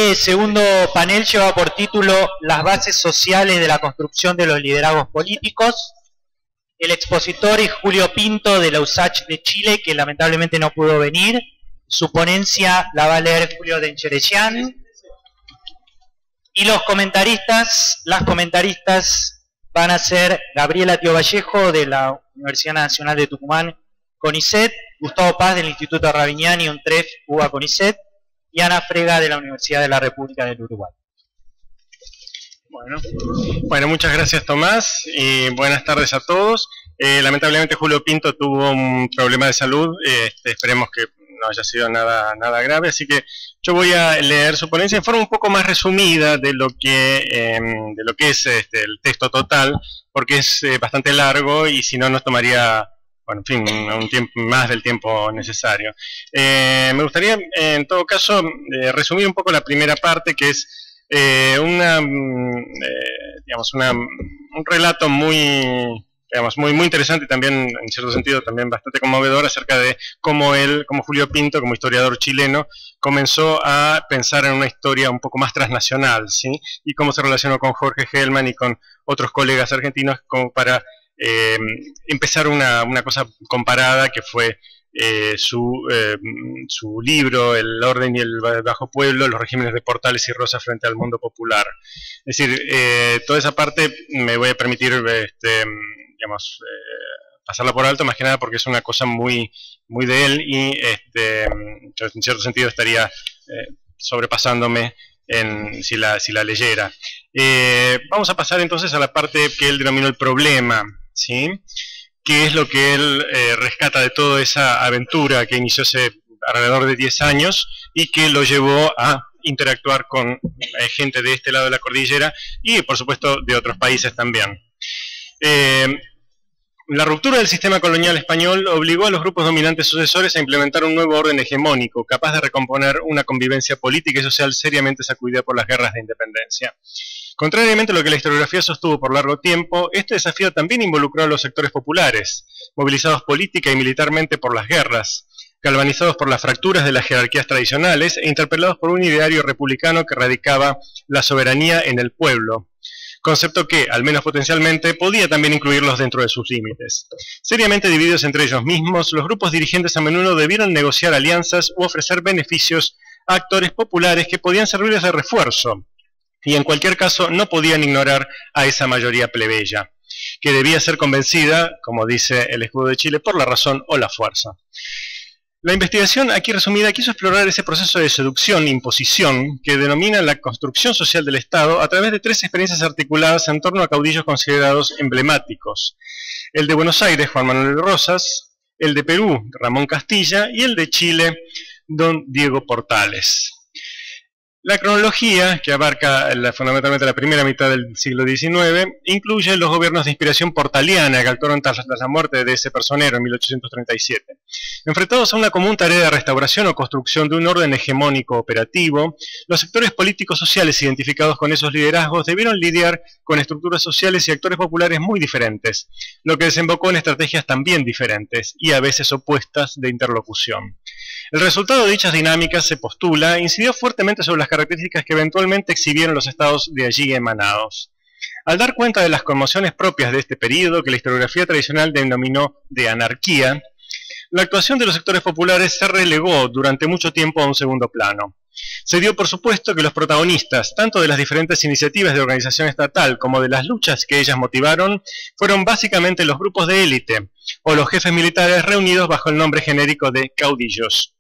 Este segundo panel lleva por título Las bases sociales de la construcción de los liderazgos políticos. El expositor es Julio Pinto de la USACH de Chile, que lamentablemente no pudo venir. Su ponencia la va a leer Julio Dencherecian. Y las comentaristas van a ser Gabriela Tío Vallejo de la Universidad Nacional de Tucumán, CONICET, Gustavo Paz del Instituto Ravignani, UNTREF, UBA CONICET, y Ana Frega de la Universidad de la República del Uruguay. Bueno, muchas gracias, Tomás, y buenas tardes a todos. Lamentablemente Julio Pinto tuvo un problema de salud, esperemos que no haya sido nada grave, así que yo voy a leer su ponencia en forma un poco más resumida de lo que es el texto total, porque es bastante largo y si no nos tomaría, bueno, en fin, un tiempo más del tiempo necesario. Me gustaría, en todo caso, resumir un poco la primera parte, que es un relato muy interesante y también, en cierto sentido, también bastante conmovedor acerca de cómo Julio Pinto, como historiador chileno, comenzó a pensar en una historia un poco más transnacional, ¿sí? Y cómo se relacionó con Jorge Hellman y con otros colegas argentinos como para empezar una cosa comparada que fue su libro El orden y el bajo pueblo, los regímenes de Portales y Rosas frente al mundo popular. Es decir, toda esa parte me voy a permitir pasarla por alto, más que nada porque es una cosa muy de él y yo en cierto sentido estaría sobrepasándome si la leyera. Vamos a pasar entonces a la parte que él denominó el problema, ¿sí? Que es lo que él rescata de toda esa aventura que inició hace alrededor de 10 años y que lo llevó a interactuar con gente de este lado de la cordillera y por supuesto de otros países también. La ruptura del sistema colonial español obligó a los grupos dominantes sucesores a implementar un nuevo orden hegemónico, capaz de recomponer una convivencia política y social seriamente sacudida por las guerras de independencia. Contrariamente a lo que la historiografía sostuvo por largo tiempo, este desafío también involucró a los sectores populares, movilizados política y militarmente por las guerras, galvanizados por las fracturas de las jerarquías tradicionales e interpelados por un ideario republicano que radicaba la soberanía en el pueblo, concepto que, al menos potencialmente, podía también incluirlos dentro de sus límites. Seriamente divididos entre ellos mismos, los grupos dirigentes a menudo debieron negociar alianzas u ofrecer beneficios a actores populares que podían servirles de refuerzo, y en cualquier caso no podían ignorar a esa mayoría plebeya, que debía ser convencida, como dice el Escudo de Chile, por la razón o la fuerza. La investigación aquí resumida quiso explorar ese proceso de seducción, imposición, que denomina la construcción social del Estado a través de 3 experiencias articuladas en torno a caudillos considerados emblemáticos. El de Buenos Aires, Juan Manuel de Rosas, el de Perú, Ramón Castilla, y el de Chile, don Diego Portales. La cronología, que abarca fundamentalmente la primera mitad del siglo XIX, incluye los gobiernos de inspiración portaliana que actuaron tras la muerte de ese personero en 1837. Enfrentados a una común tarea de restauración o construcción de un orden hegemónico operativo, los sectores políticos sociales identificados con esos liderazgos debieron lidiar con estructuras sociales y actores populares muy diferentes, lo que desembocó en estrategias también diferentes y a veces opuestas de interlocución. El resultado de dichas dinámicas, se postula, incidió fuertemente sobre las características que eventualmente exhibieron los estados de allí emanados. Al dar cuenta de las conmociones propias de este período, que la historiografía tradicional denominó de anarquía, la actuación de los sectores populares se relegó durante mucho tiempo a un segundo plano. Se dio por supuesto que los protagonistas, tanto de las diferentes iniciativas de organización estatal como de las luchas que ellas motivaron, fueron básicamente los grupos de élite, o los jefes militares reunidos bajo el nombre genérico de caudillos.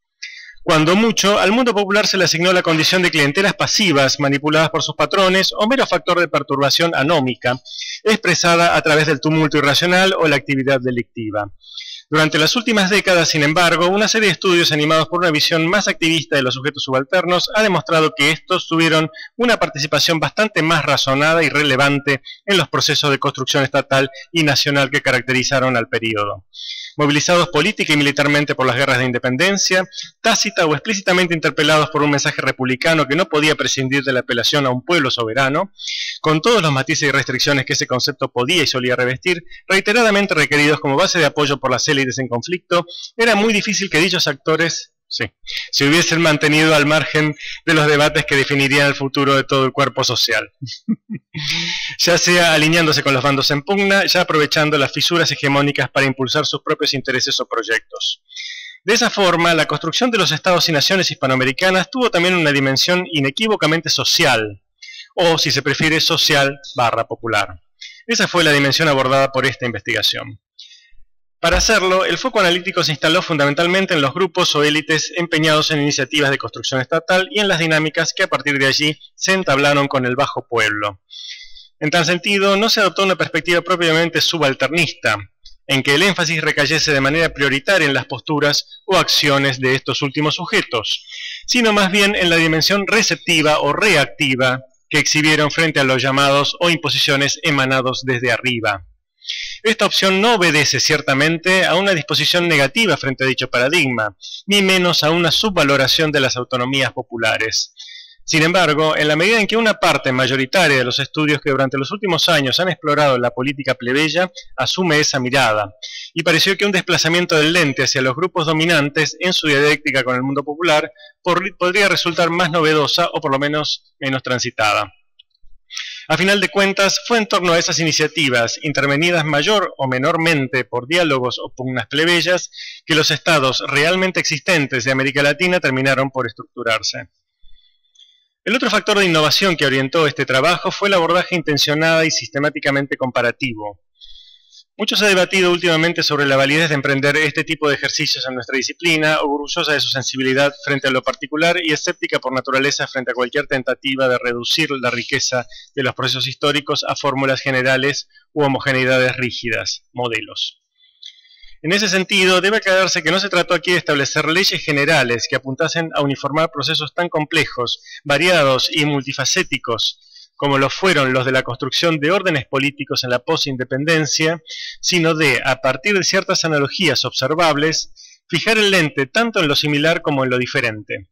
Cuando mucho, al mundo popular se le asignó la condición de clientelas pasivas, manipuladas por sus patrones, o mero factor de perturbación anómica, expresada a través del tumulto irracional o la actividad delictiva. Durante las últimas décadas, sin embargo, una serie de estudios animados por una visión más activista de los sujetos subalternos ha demostrado que estos tuvieron una participación bastante más razonada y relevante en los procesos de construcción estatal y nacional que caracterizaron al período. Movilizados política y militarmente por las guerras de independencia, tácita o explícitamente interpelados por un mensaje republicano que no podía prescindir de la apelación a un pueblo soberano, con todos los matices y restricciones que ese concepto podía y solía revestir, reiteradamente requeridos como base de apoyo por las élites en conflicto, era muy difícil que dichos actores Sí, si hubiesen mantenido al margen de los debates que definirían el futuro de todo el cuerpo social. Ya sea alineándose con los bandos en pugna, ya aprovechando las fisuras hegemónicas para impulsar sus propios intereses o proyectos. De esa forma, la construcción de los estados y naciones hispanoamericanas tuvo también una dimensión inequívocamente social, o si se prefiere, social/popular. Esa fue la dimensión abordada por esta investigación. Para hacerlo, el foco analítico se instaló fundamentalmente en los grupos o élites empeñados en iniciativas de construcción estatal y en las dinámicas que a partir de allí se entablaron con el bajo pueblo. En tal sentido, no se adoptó una perspectiva propiamente subalternista, en que el énfasis recayese de manera prioritaria en las posturas o acciones de estos últimos sujetos, sino más bien en la dimensión receptiva o reactiva que exhibieron frente a los llamados o imposiciones emanados desde arriba. Esta opción no obedece ciertamente a una disposición negativa frente a dicho paradigma, ni menos a una subvaloración de las autonomías populares. Sin embargo, en la medida en que una parte mayoritaria de los estudios que durante los últimos años han explorado la política plebeya asume esa mirada, y pareció que un desplazamiento del lente hacia los grupos dominantes en su dialéctica con el mundo popular podría resultar más novedosa o por lo menos menos transitada. A final de cuentas, fue en torno a esas iniciativas, intervenidas mayor o menormente por diálogos o pugnas plebeyas, que los estados realmente existentes de América Latina terminaron por estructurarse. El otro factor de innovación que orientó este trabajo fue el abordaje intencionado y sistemáticamente comparativo. Mucho se ha debatido últimamente sobre la validez de emprender este tipo de ejercicios en nuestra disciplina, orgullosa de su sensibilidad frente a lo particular y escéptica por naturaleza frente a cualquier tentativa de reducir la riqueza de los procesos históricos a fórmulas generales u homogeneidades rígidas, modelos. En ese sentido, debe aclararse que no se trató aquí de establecer leyes generales que apuntasen a uniformar procesos tan complejos, variados y multifacéticos como lo fueron los de la construcción de órdenes políticos en la posindependencia, sino de, a partir de ciertas analogías observables, fijar el lente tanto en lo similar como en lo diferente,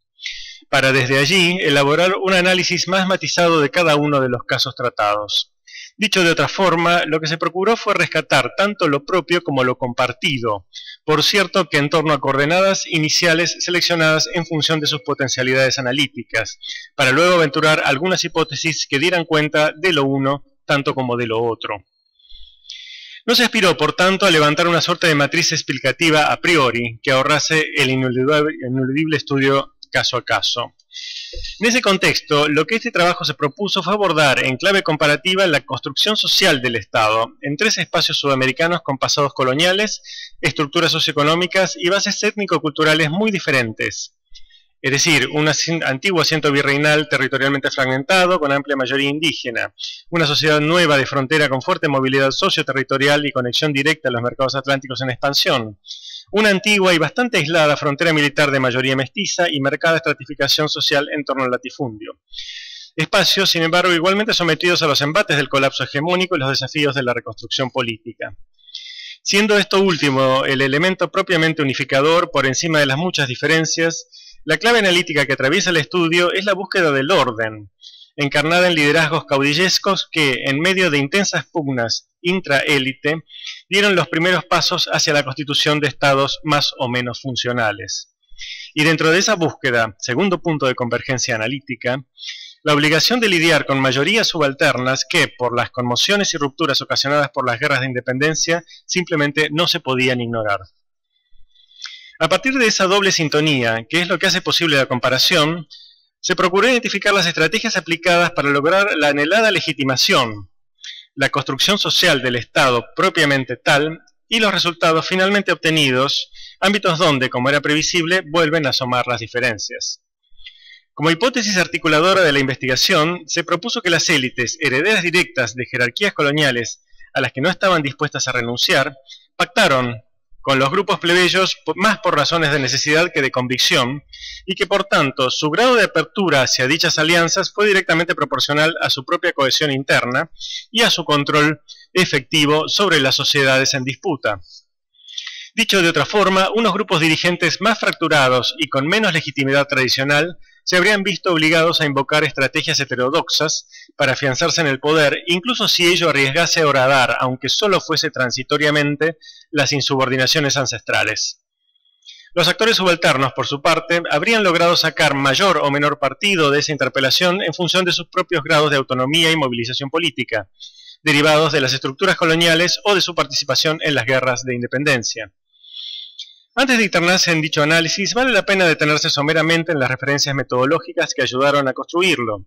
para desde allí elaborar un análisis más matizado de cada uno de los casos tratados. Dicho de otra forma, lo que se procuró fue rescatar tanto lo propio como lo compartido, por cierto que en torno a coordenadas iniciales seleccionadas en función de sus potencialidades analíticas, para luego aventurar algunas hipótesis que dieran cuenta de lo uno tanto como de lo otro. No se aspiró, por tanto, a levantar una suerte de matriz explicativa a priori que ahorrase el ineludible estudio caso a caso. En ese contexto, lo que este trabajo se propuso fue abordar en clave comparativa la construcción social del Estado en tres espacios sudamericanos con pasados coloniales, estructuras socioeconómicas y bases étnico-culturales muy diferentes. Es decir, un antiguo asiento virreinal territorialmente fragmentado con amplia mayoría indígena, una sociedad nueva de frontera con fuerte movilidad socioterritorial y conexión directa a los mercados atlánticos en expansión, una antigua y bastante aislada frontera militar de mayoría mestiza y marcada estratificación social en torno al latifundio. Espacios, sin embargo, igualmente sometidos a los embates del colapso hegemónico y los desafíos de la reconstrucción política. Siendo esto último el elemento propiamente unificador por encima de las muchas diferencias, la clave analítica que atraviesa el estudio es la búsqueda del orden, encarnada en liderazgos caudillescos que, en medio de intensas pugnas intraélite, dieron los primeros pasos hacia la constitución de estados más o menos funcionales. Y dentro de esa búsqueda, segundo punto de convergencia analítica, la obligación de lidiar con mayorías subalternas que, por las conmociones y rupturas ocasionadas por las guerras de independencia, simplemente no se podían ignorar. A partir de esa doble sintonía, que es lo que hace posible la comparación, se procuró identificar las estrategias aplicadas para lograr la anhelada legitimación, la construcción social del Estado propiamente tal y los resultados finalmente obtenidos, ámbitos donde, como era previsible, vuelven a asomar las diferencias. Como hipótesis articuladora de la investigación, se propuso que las élites, herederas directas de jerarquías coloniales a las que no estaban dispuestas a renunciar, pactaron con los grupos plebeyos más por razones de necesidad que de convicción, y que por tanto su grado de apertura hacia dichas alianzas fue directamente proporcional a su propia cohesión interna y a su control efectivo sobre las sociedades en disputa. Dicho de otra forma, unos grupos dirigentes más fracturados y con menos legitimidad tradicional se habrían visto obligados a invocar estrategias heterodoxas para afianzarse en el poder, incluso si ello arriesgase a horadar, aunque solo fuese transitoriamente, las insubordinaciones ancestrales. Los actores subalternos, por su parte, habrían logrado sacar mayor o menor partido de esa interpelación en función de sus propios grados de autonomía y movilización política, derivados de las estructuras coloniales o de su participación en las guerras de independencia. Antes de internarse en dicho análisis, vale la pena detenerse someramente en las referencias metodológicas que ayudaron a construirlo.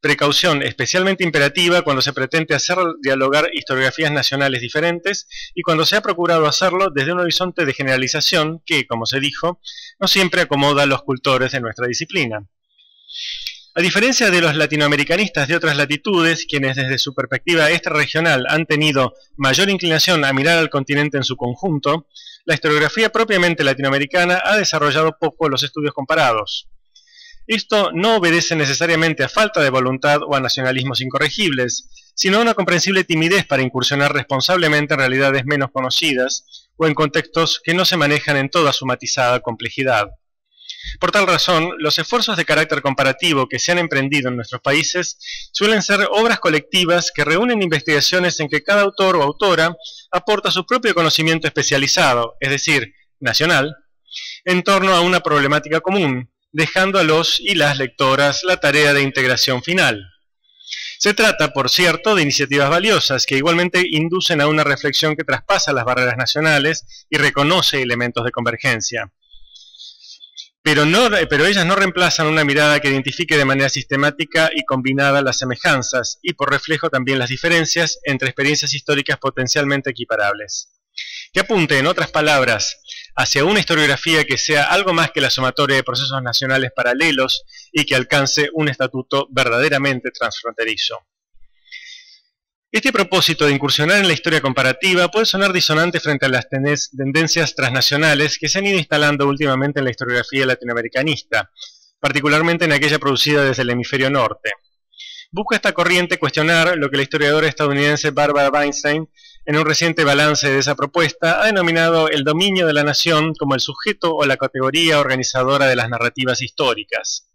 Precaución especialmente imperativa cuando se pretende hacer dialogar historiografías nacionales diferentes y cuando se ha procurado hacerlo desde un horizonte de generalización que, como se dijo, no siempre acomoda a los cultores de nuestra disciplina. A diferencia de los latinoamericanistas de otras latitudes, quienes desde su perspectiva extrarregional han tenido mayor inclinación a mirar al continente en su conjunto, la historiografía propiamente latinoamericana ha desarrollado poco los estudios comparados. Esto no obedece necesariamente a falta de voluntad o a nacionalismos incorregibles, sino a una comprensible timidez para incursionar responsablemente en realidades menos conocidas o en contextos que no se manejan en toda su matizada complejidad. Por tal razón, los esfuerzos de carácter comparativo que se han emprendido en nuestros países suelen ser obras colectivas que reúnen investigaciones en que cada autor o autora aporta su propio conocimiento especializado, es decir, nacional, en torno a una problemática común, dejando a los y las lectoras la tarea de integración final. Se trata, por cierto, de iniciativas valiosas que igualmente inducen a una reflexión que traspasa las barreras nacionales y reconoce elementos de convergencia. Pero ellas no reemplazan una mirada que identifique de manera sistemática y combinada las semejanzas y por reflejo también las diferencias entre experiencias históricas potencialmente equiparables. Que apunte, en otras palabras, hacia una historiografía que sea algo más que la sumatoria de procesos nacionales paralelos y que alcance un estatuto verdaderamente transfronterizo. Este propósito de incursionar en la historia comparativa puede sonar disonante frente a las tendencias transnacionales que se han ido instalando últimamente en la historiografía latinoamericanista, particularmente en aquella producida desde el hemisferio norte. Busca esta corriente cuestionar lo que la historiadora estadounidense Barbara Weinstein, en un reciente balance de esa propuesta, ha denominado el dominio de la nación como el sujeto o la categoría organizadora de las narrativas históricas,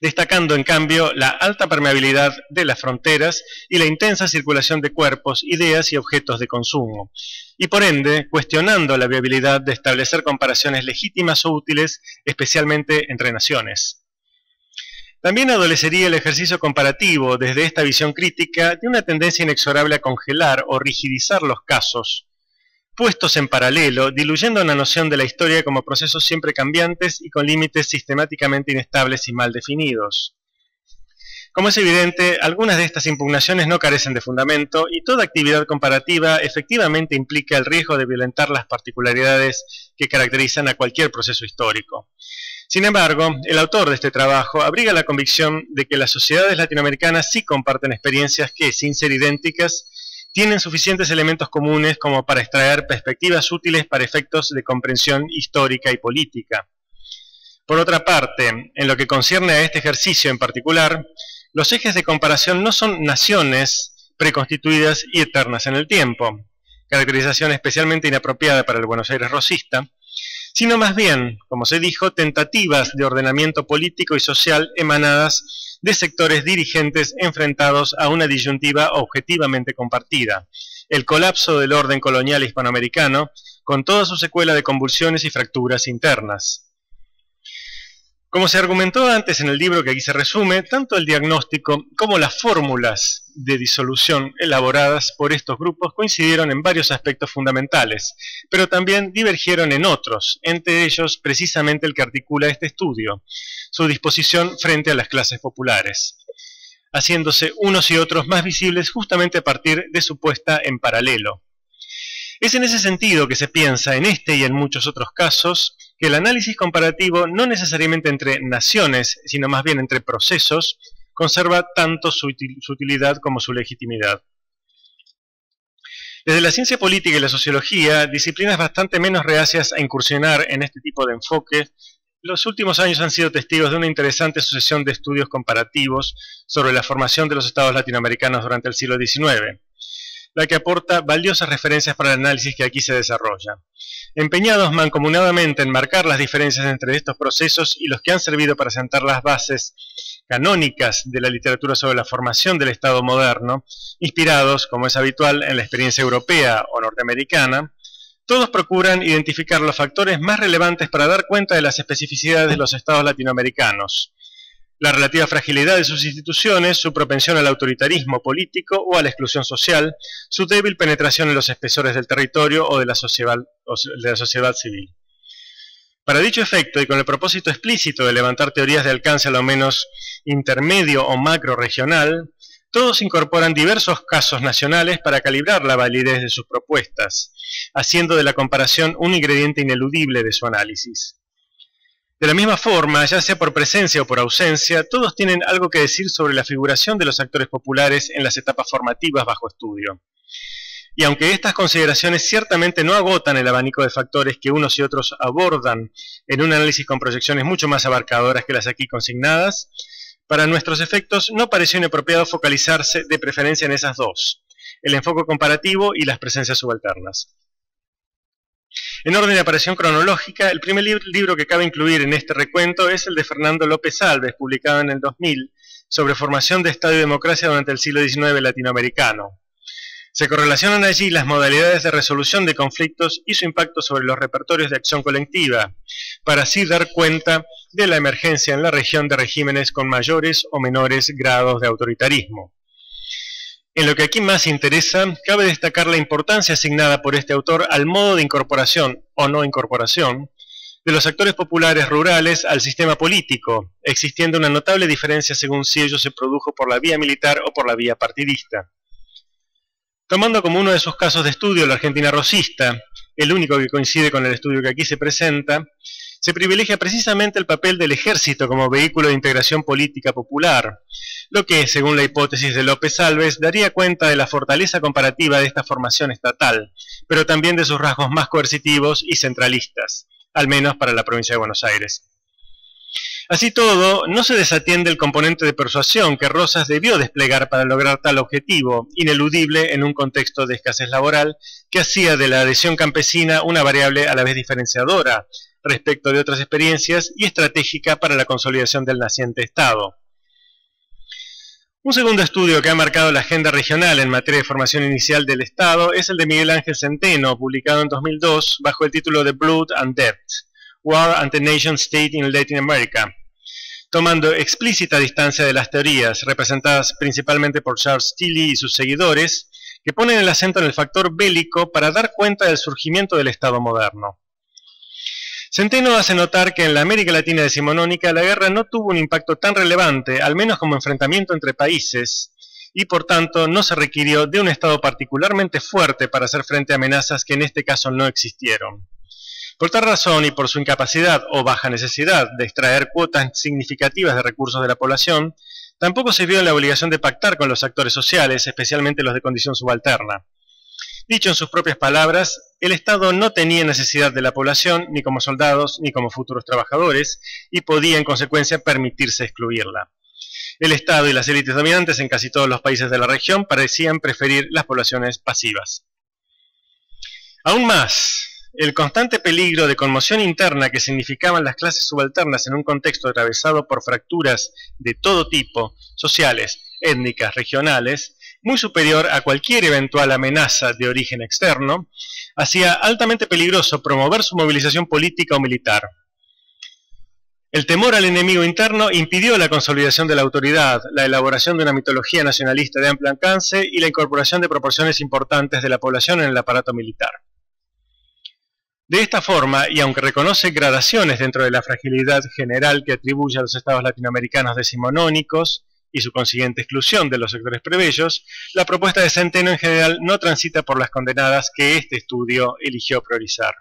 destacando en cambio la alta permeabilidad de las fronteras y la intensa circulación de cuerpos, ideas y objetos de consumo, y por ende cuestionando la viabilidad de establecer comparaciones legítimas o útiles, especialmente entre naciones. También adolecería el ejercicio comparativo desde esta visión crítica de una tendencia inexorable a congelar o rigidizar los casos, puestos en paralelo, diluyendo la noción de la historia como procesos siempre cambiantes y con límites sistemáticamente inestables y mal definidos. Como es evidente, algunas de estas impugnaciones no carecen de fundamento y toda actividad comparativa efectivamente implica el riesgo de violentar las particularidades que caracterizan a cualquier proceso histórico. Sin embargo, el autor de este trabajo abriga la convicción de que las sociedades latinoamericanas sí comparten experiencias que, sin ser idénticas, tienen suficientes elementos comunes como para extraer perspectivas útiles para efectos de comprensión histórica y política. Por otra parte, en lo que concierne a este ejercicio en particular, los ejes de comparación no son naciones preconstituidas y eternas en el tiempo, caracterización especialmente inapropiada para el Buenos Aires rosista, sino más bien, como se dijo, tentativas de ordenamiento político y social emanadas de sectores dirigentes enfrentados a una disyuntiva objetivamente compartida, el colapso del orden colonial hispanoamericano, con toda su secuela de convulsiones y fracturas internas. Como se argumentó antes en el libro que aquí se resume, tanto el diagnóstico como las fórmulas de disolución elaboradas por estos grupos coincidieron en varios aspectos fundamentales, pero también divergieron en otros, entre ellos precisamente el que articula este estudio, su disposición frente a las clases populares, haciéndose unos y otros más visibles justamente a partir de su puesta en paralelo. Es en ese sentido que se piensa en este y en muchos otros casos que el análisis comparativo no necesariamente entre naciones, sino más bien entre procesos, conserva tanto su utilidad como su legitimidad. Desde la ciencia política y la sociología, disciplinas bastante menos reacias a incursionar en este tipo de enfoque, los últimos años han sido testigos de una interesante sucesión de estudios comparativos sobre la formación de los estados latinoamericanos durante el siglo XIX, la que aporta valiosas referencias para el análisis que aquí se desarrolla. Empeñados mancomunadamente en marcar las diferencias entre estos procesos y los que han servido para sentar las bases canónicas de la literatura sobre la formación del Estado moderno, inspirados, como es habitual, en la experiencia europea o norteamericana, Todos procuran identificar los factores más relevantes para dar cuenta de las especificidades de los estados latinoamericanos, la relativa fragilidad de sus instituciones, su propensión al autoritarismo político o a la exclusión social, su débil penetración en los espesores del territorio o de la sociedad civil. Para dicho efecto, y con el propósito explícito de levantar teorías de alcance a lo menos intermedio o macro regional, todos incorporan diversos casos nacionales para calibrar la validez de sus propuestas, haciendo de la comparación un ingrediente ineludible de su análisis. De la misma forma, ya sea por presencia o por ausencia, todos tienen algo que decir sobre la figuración de los actores populares en las etapas formativas bajo estudio. Y aunque estas consideraciones ciertamente no agotan el abanico de factores que unos y otros abordan en un análisis con proyecciones mucho más abarcadoras que las aquí consignadas, para nuestros efectos no pareció inapropiado focalizarse de preferencia en esas dos, el enfoque comparativo y las presencias subalternas. En orden de aparición cronológica, el primer libro que cabe incluir en este recuento es el de Fernando López Alves, publicado en el 2000, sobre formación de Estado y democracia durante el siglo XIX latinoamericano. Se correlacionan allí las modalidades de resolución de conflictos y su impacto sobre los repertorios de acción colectiva, para así dar cuenta de la emergencia en la región de regímenes con mayores o menores grados de autoritarismo. En lo que aquí más interesa, cabe destacar la importancia asignada por este autor al modo de incorporación o no incorporación de los actores populares rurales al sistema político, existiendo una notable diferencia según si ello se produjo por la vía militar o por la vía partidista. Tomando como uno de sus casos de estudio la Argentina rosista, el único que coincide con el estudio que aquí se presenta, se privilegia precisamente el papel del ejército como vehículo de integración política popular, lo que, según la hipótesis de López Alves, daría cuenta de la fortaleza comparativa de esta formación estatal, pero también de sus rasgos más coercitivos y centralistas, al menos para la provincia de Buenos Aires. Así todo, no se desatiende el componente de persuasión que Rosas debió desplegar para lograr tal objetivo, ineludible en un contexto de escasez laboral, que hacía de la adhesión campesina una variable a la vez diferenciadora respecto de otras experiencias y estratégica para la consolidación del naciente Estado. Un segundo estudio que ha marcado la agenda regional en materia de formación inicial del Estado es el de Miguel Ángel Centeno, publicado en 2002 bajo el título de Blood and Debt, War and the Nation State in Latin America, tomando explícita distancia de las teorías, representadas principalmente por Charles Tilly y sus seguidores, que ponen el acento en el factor bélico para dar cuenta del surgimiento del Estado moderno. Centeno hace notar que en la América Latina decimonónica la guerra no tuvo un impacto tan relevante, al menos como enfrentamiento entre países, y por tanto no se requirió de un Estado particularmente fuerte para hacer frente a amenazas que en este caso no existieron. Por tal razón y por su incapacidad o baja necesidad de extraer cuotas significativas de recursos de la población, tampoco se vio en la obligación de pactar con los actores sociales, especialmente los de condición subalterna. Dicho en sus propias palabras, el Estado no tenía necesidad de la población, ni como soldados, ni como futuros trabajadores, y podía en consecuencia permitirse excluirla. El Estado y las élites dominantes en casi todos los países de la región parecían preferir las poblaciones pasivas. Aún más, el constante peligro de conmoción interna que significaban las clases subalternas en un contexto atravesado por fracturas de todo tipo, sociales, étnicas, regionales, muy superior a cualquier eventual amenaza de origen externo, hacía altamente peligroso promover su movilización política o militar. El temor al enemigo interno impidió la consolidación de la autoridad, la elaboración de una mitología nacionalista de amplio alcance y la incorporación de proporciones importantes de la población en el aparato militar. De esta forma, y aunque reconoce gradaciones dentro de la fragilidad general que atribuye a los estados latinoamericanos decimonónicos y su consiguiente exclusión de los sectores plebeyos, la propuesta de Centeno en general no transita por las condenadas que este estudio eligió priorizar.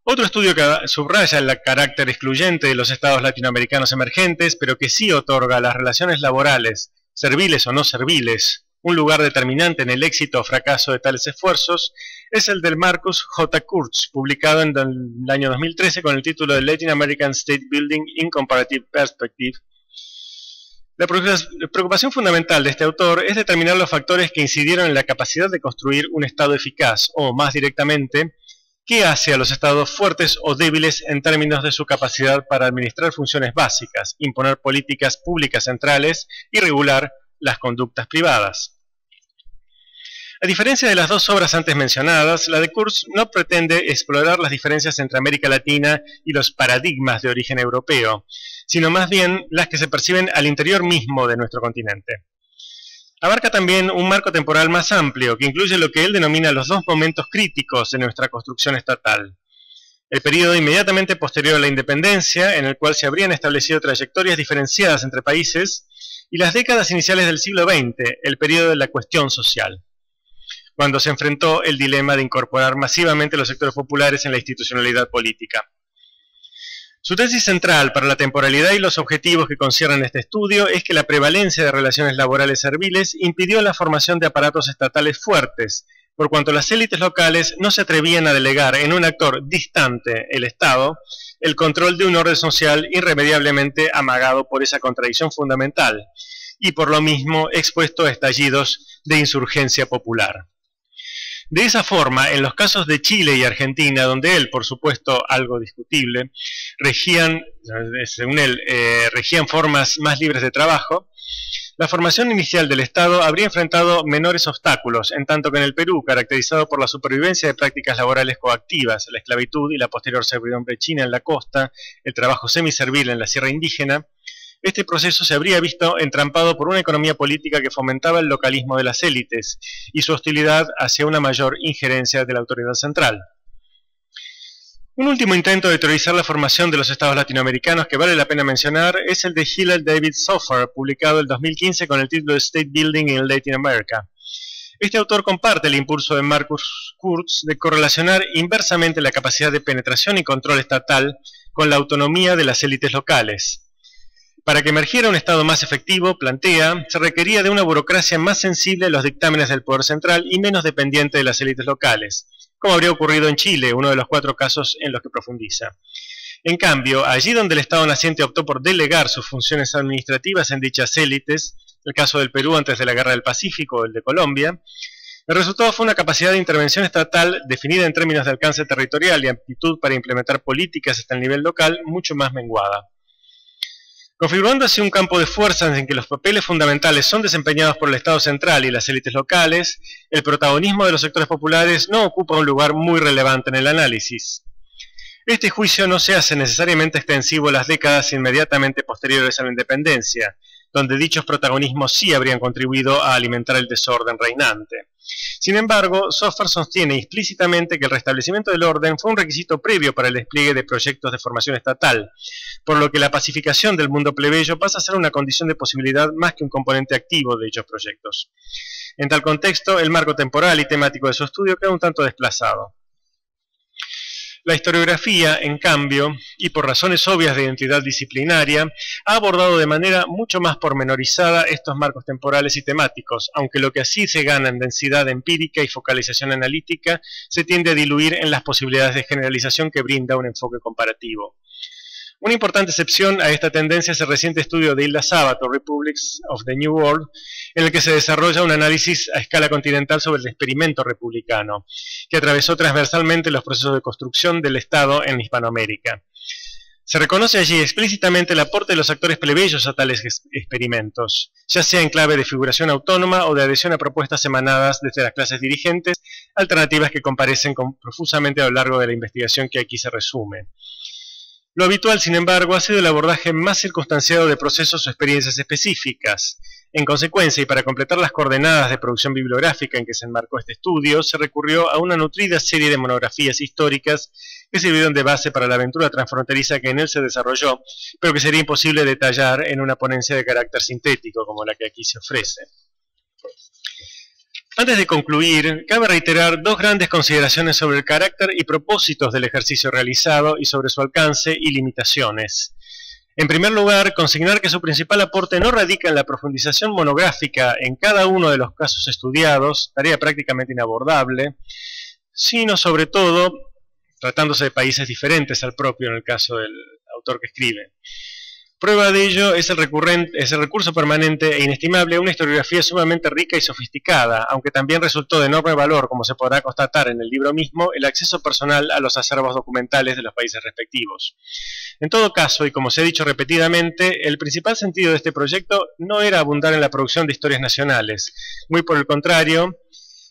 Otro estudio que subraya el carácter excluyente de los estados latinoamericanos emergentes, pero que sí otorga a las relaciones laborales, serviles o no serviles, un lugar determinante en el éxito o fracaso de tales esfuerzos, es el del Marcus J. Kurtz, publicado en el año 2013 con el título de Latin American State Building in Comparative Perspective. La preocupación fundamental de este autor es determinar los factores que incidieron en la capacidad de construir un Estado eficaz, o más directamente, qué hace a los Estados fuertes o débiles en términos de su capacidad para administrar funciones básicas, imponer políticas públicas centrales y regular las conductas privadas. A diferencia de las dos obras antes mencionadas, la de Kurz no pretende explorar las diferencias entre América Latina y los paradigmas de origen europeo, sino más bien las que se perciben al interior mismo de nuestro continente. Abarca también un marco temporal más amplio, que incluye lo que él denomina los dos momentos críticos de nuestra construcción estatal. El periodo inmediatamente posterior a la independencia, en el cual se habrían establecido trayectorias diferenciadas entre países, y las décadas iniciales del siglo XX, el periodo de la cuestión social, cuando se enfrentó el dilema de incorporar masivamente los sectores populares en la institucionalidad política. Su tesis central para la temporalidad y los objetivos que conciernen este estudio es que la prevalencia de relaciones laborales serviles impidió la formación de aparatos estatales fuertes, por cuanto las élites locales no se atrevían a delegar en un actor distante, el Estado, el control de un orden social irremediablemente amagado por esa contradicción fundamental, y por lo mismo expuesto a estallidos de insurgencia popular. De esa forma, en los casos de Chile y Argentina, donde él, por supuesto, algo discutible, regían, según él, regían formas más libres de trabajo, la formación inicial del Estado habría enfrentado menores obstáculos, en tanto que en el Perú, caracterizado por la supervivencia de prácticas laborales coactivas, la esclavitud y la posterior servidumbre china en la costa, el trabajo semiservil en la sierra indígena, este proceso se habría visto entrampado por una economía política que fomentaba el localismo de las élites y su hostilidad hacia una mayor injerencia de la autoridad central. Un último intento de teorizar la formación de los estados latinoamericanos que vale la pena mencionar es el de Hillel David Sofer, publicado en 2015 con el título de State Building in Latin America. Este autor comparte el impulso de Marcus Kurz de correlacionar inversamente la capacidad de penetración y control estatal con la autonomía de las élites locales. Para que emergiera un Estado más efectivo, plantea, se requería de una burocracia más sensible a los dictámenes del poder central y menos dependiente de las élites locales, como habría ocurrido en Chile, uno de los 4 casos en los que profundiza. En cambio, allí donde el Estado naciente optó por delegar sus funciones administrativas en dichas élites, el caso del Perú antes de la Guerra del Pacífico o el de Colombia, el resultado fue una capacidad de intervención estatal definida en términos de alcance territorial y aptitud para implementar políticas hasta el nivel local mucho más menguada. Configurando así un campo de fuerzas en que los papeles fundamentales son desempeñados por el Estado central y las élites locales, el protagonismo de los sectores populares no ocupa un lugar muy relevante en el análisis. Este juicio no se hace necesariamente extensivo a las décadas inmediatamente posteriores a la independencia, donde dichos protagonismos sí habrían contribuido a alimentar el desorden reinante. Sin embargo, Sofer sostiene explícitamente que el restablecimiento del orden fue un requisito previo para el despliegue de proyectos de formación estatal, por lo que la pacificación del mundo plebeyo pasa a ser una condición de posibilidad más que un componente activo de dichos proyectos. En tal contexto, el marco temporal y temático de su estudio queda un tanto desplazado. La historiografía, en cambio, y por razones obvias de identidad disciplinaria, ha abordado de manera mucho más pormenorizada estos marcos temporales y temáticos, aunque lo que así se gana en densidad empírica y focalización analítica se tiende a diluir en las posibilidades de generalización que brinda un enfoque comparativo. Una importante excepción a esta tendencia es el reciente estudio de Hilda Sabato, Republics of the New World, en el que se desarrolla un análisis a escala continental sobre el experimento republicano, que atravesó transversalmente los procesos de construcción del Estado en Hispanoamérica. Se reconoce allí explícitamente el aporte de los actores plebeyos a tales experimentos, ya sea en clave de figuración autónoma o de adhesión a propuestas emanadas desde las clases dirigentes, alternativas que comparecen profusamente a lo largo de la investigación que aquí se resume. Lo habitual, sin embargo, ha sido el abordaje más circunstanciado de procesos o experiencias específicas. En consecuencia, y para completar las coordenadas de producción bibliográfica en que se enmarcó este estudio, se recurrió a una nutrida serie de monografías históricas que sirvieron de base para la aventura transfronteriza que en él se desarrolló, pero que sería imposible detallar en una ponencia de carácter sintético como la que aquí se ofrece. Antes de concluir, cabe reiterar 2 grandes consideraciones sobre el carácter y propósitos del ejercicio realizado y sobre su alcance y limitaciones. En primer lugar, consignar que su principal aporte no radica en la profundización monográfica en cada uno de los casos estudiados, tarea prácticamente inabordable, sino sobre todo, tratándose de países diferentes al propio en el caso del autor que escribe. Prueba de ello es el recurso permanente e inestimable a una historiografía sumamente rica y sofisticada, aunque también resultó de enorme valor, como se podrá constatar en el libro mismo, el acceso personal a los acervos documentales de los países respectivos. En todo caso, y como se ha dicho repetidamente, el principal sentido de este proyecto no era abundar en la producción de historias nacionales. Muy por el contrario,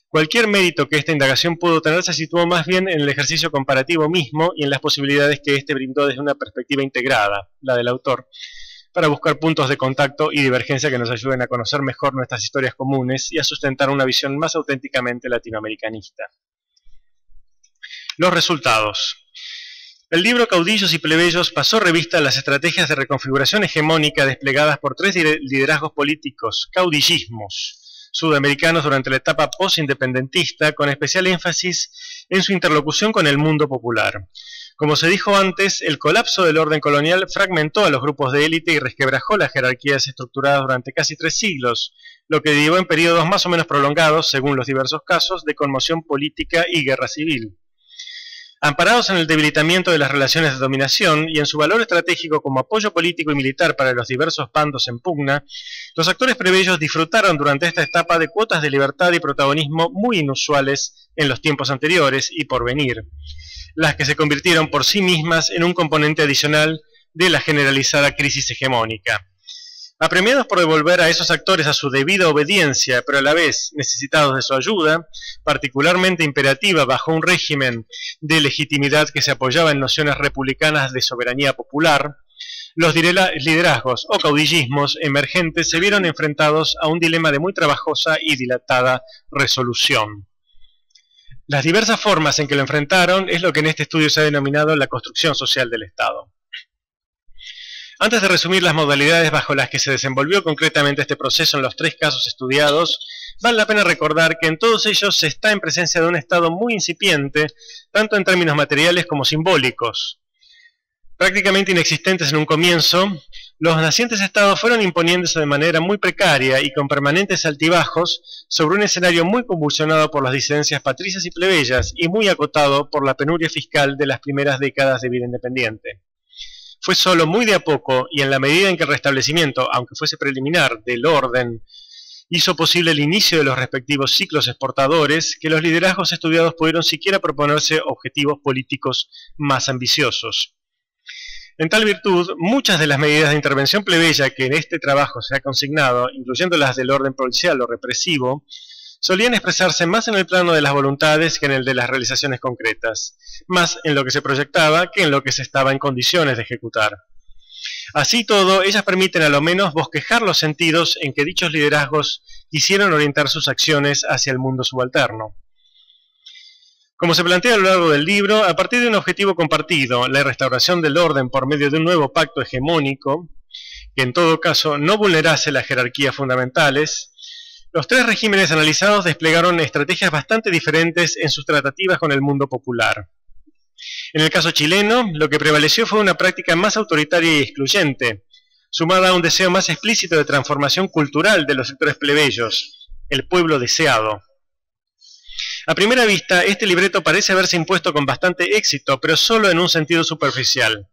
Cualquier mérito que esta indagación pudo tener se situó más bien en el ejercicio comparativo mismo y en las posibilidades que éste brindó desde una perspectiva integrada, la del autor, para buscar puntos de contacto y divergencia que nos ayuden a conocer mejor nuestras historias comunes y a sustentar una visión más auténticamente latinoamericanista. Los resultados. El libro Caudillos y Plebeyos pasó revista a las estrategias de reconfiguración hegemónica desplegadas por tres liderazgos políticos, caudillismos, sudamericanos durante la etapa postindependentista, con especial énfasis en su interlocución con el mundo popular. Como se dijo antes, el colapso del orden colonial fragmentó a los grupos de élite y resquebrajó las jerarquías estructuradas durante casi 3 siglos, lo que derivó en periodos más o menos prolongados, según los diversos casos, de conmoción política y guerra civil. Amparados en el debilitamiento de las relaciones de dominación y en su valor estratégico como apoyo político y militar para los diversos bandos en pugna, los actores plebeyos disfrutaron durante esta etapa de cuotas de libertad y protagonismo muy inusuales en los tiempos anteriores y por venir, las que se convirtieron por sí mismas en un componente adicional de la generalizada crisis hegemónica. Apremiados por devolver a esos actores a su debida obediencia, pero a la vez necesitados de su ayuda, particularmente imperativa bajo un régimen de legitimidad que se apoyaba en nociones republicanas de soberanía popular, los liderazgos o caudillismos emergentes se vieron enfrentados a un dilema de muy trabajosa y dilatada resolución. Las diversas formas en que lo enfrentaron es lo que en este estudio se ha denominado la construcción social del Estado. Antes de resumir las modalidades bajo las que se desenvolvió concretamente este proceso en los 3 casos estudiados, vale la pena recordar que en todos ellos se está en presencia de un Estado muy incipiente, tanto en términos materiales como simbólicos. Prácticamente inexistentes en un comienzo, los nacientes estados fueron imponiéndose de manera muy precaria y con permanentes altibajos sobre un escenario muy convulsionado por las disidencias patricias y plebeyas y muy acotado por la penuria fiscal de las primeras décadas de vida independiente. Fue solo muy de a poco y en la medida en que el restablecimiento, aunque fuese preliminar, del orden hizo posible el inicio de los respectivos ciclos exportadores, que los liderazgos estudiados pudieron siquiera proponerse objetivos políticos más ambiciosos. En tal virtud, muchas de las medidas de intervención plebeya que en este trabajo se ha consignado, incluyendo las del orden policial o represivo, solían expresarse más en el plano de las voluntades que en el de las realizaciones concretas, más en lo que se proyectaba que en lo que se estaba en condiciones de ejecutar. Así todo, ellas permiten a lo menos bosquejar los sentidos en que dichos liderazgos quisieron orientar sus acciones hacia el mundo subalterno. Como se plantea a lo largo del libro, a partir de un objetivo compartido, la restauración del orden por medio de un nuevo pacto hegemónico, que en todo caso no vulnerase las jerarquías fundamentales, los 3 regímenes analizados desplegaron estrategias bastante diferentes en sus tratativas con el mundo popular. En el caso chileno, lo que prevaleció fue una práctica más autoritaria y excluyente, sumada a un deseo más explícito de transformación cultural de los sectores plebeyos, el pueblo deseado. A primera vista, este libreto parece haberse impuesto con bastante éxito, pero solo en un sentido superficial.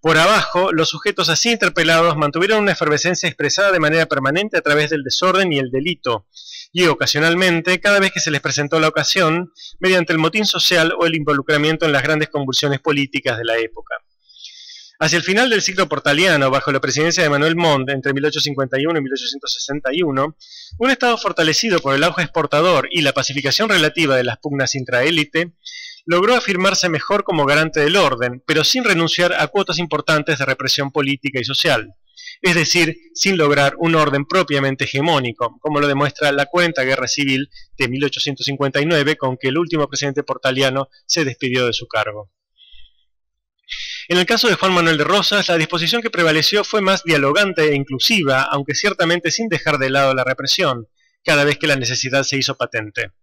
Por abajo, los sujetos así interpelados mantuvieron una efervescencia expresada de manera permanente a través del desorden y el delito, y ocasionalmente, cada vez que se les presentó la ocasión, mediante el motín social o el involucramiento en las grandes convulsiones políticas de la época. Hacia el final del ciclo portaliano, bajo la presidencia de Manuel Montt, entre 1851 y 1861, un Estado fortalecido por el auge exportador y la pacificación relativa de las pugnas intraélite, logró afirmarse mejor como garante del orden, pero sin renunciar a cuotas importantes de represión política y social, es decir, sin lograr un orden propiamente hegemónico, como lo demuestra la cruenta guerra civil de 1859, con que el último presidente portaliano se despidió de su cargo. En el caso de Juan Manuel de Rosas, la disposición que prevaleció fue más dialogante e inclusiva, aunque ciertamente sin dejar de lado la represión, cada vez que la necesidad se hizo patente.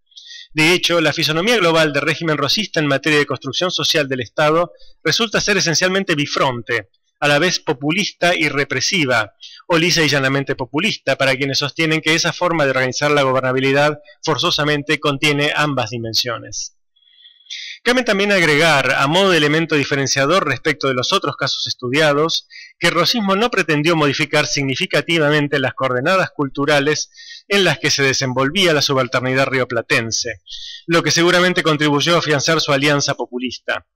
De hecho, la fisonomía global del régimen rosista en materia de construcción social del Estado resulta ser esencialmente bifronte, a la vez populista y represiva, o lisa y llanamente populista, para quienes sostienen que esa forma de organizar la gobernabilidad forzosamente contiene ambas dimensiones. Cabe también agregar, a modo de elemento diferenciador respecto de los otros casos estudiados, que el rosismo no pretendió modificar significativamente las coordenadas culturales en las que se desenvolvía la subalternidad rioplatense, lo que seguramente contribuyó a afianzar su alianza populista.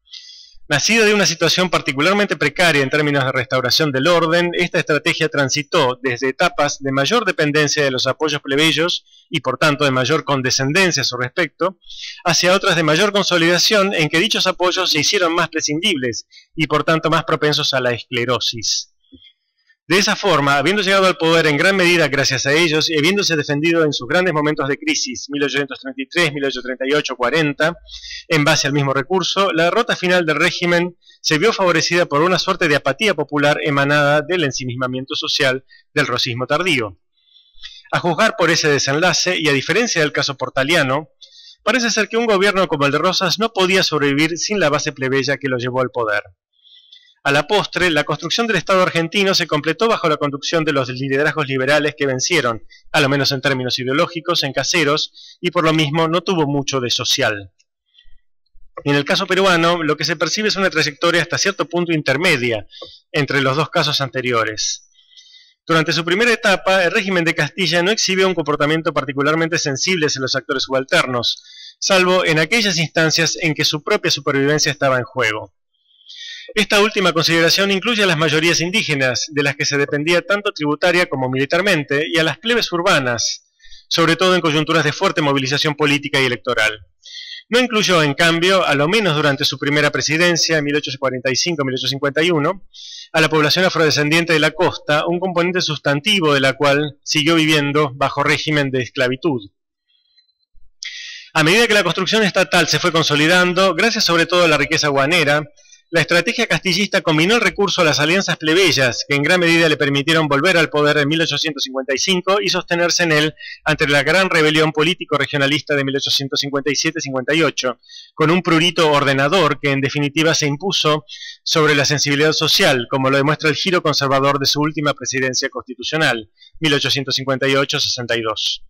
Nacida de una situación particularmente precaria en términos de restauración del orden, esta estrategia transitó desde etapas de mayor dependencia de los apoyos plebeyos y por tanto de mayor condescendencia a su respecto, hacia otras de mayor consolidación en que dichos apoyos se hicieron más prescindibles y por tanto más propensos a la esclerosis. De esa forma, habiendo llegado al poder en gran medida gracias a ellos y habiéndose defendido en sus grandes momentos de crisis, 1833, 1838, 40, en base al mismo recurso, la derrota final del régimen se vio favorecida por una suerte de apatía popular emanada del ensimismamiento social del rosismo tardío. A juzgar por ese desenlace, y a diferencia del caso portaliano, parece ser que un gobierno como el de Rosas no podía sobrevivir sin la base plebeya que lo llevó al poder. A la postre, la construcción del Estado argentino se completó bajo la conducción de los liderazgos liberales que vencieron, a lo menos en términos ideológicos, en Caseros, y por lo mismo no tuvo mucho de social. En el caso peruano, lo que se percibe es una trayectoria hasta cierto punto intermedia entre los dos casos anteriores. Durante su primera etapa, el régimen de Castilla no exhibió un comportamiento particularmente sensible hacia los actores subalternos, salvo en aquellas instancias en que su propia supervivencia estaba en juego. Esta última consideración incluye a las mayorías indígenas, de las que se dependía tanto tributaria como militarmente, y a las plebes urbanas, sobre todo en coyunturas de fuerte movilización política y electoral. No incluyó, en cambio, a lo menos durante su primera presidencia, en 1845-1851, a la población afrodescendiente de la costa, un componente sustantivo de la cual siguió viviendo bajo régimen de esclavitud. A medida que la construcción estatal se fue consolidando, gracias sobre todo a la riqueza guanera, la estrategia castillista combinó el recurso a las alianzas plebeyas, que en gran medida le permitieron volver al poder en 1855 y sostenerse en él ante la gran rebelión político-regionalista de 1857-58, con un prurito ordenador que en definitiva se impuso sobre la sensibilidad social, como lo demuestra el giro conservador de su última presidencia constitucional, 1858-62.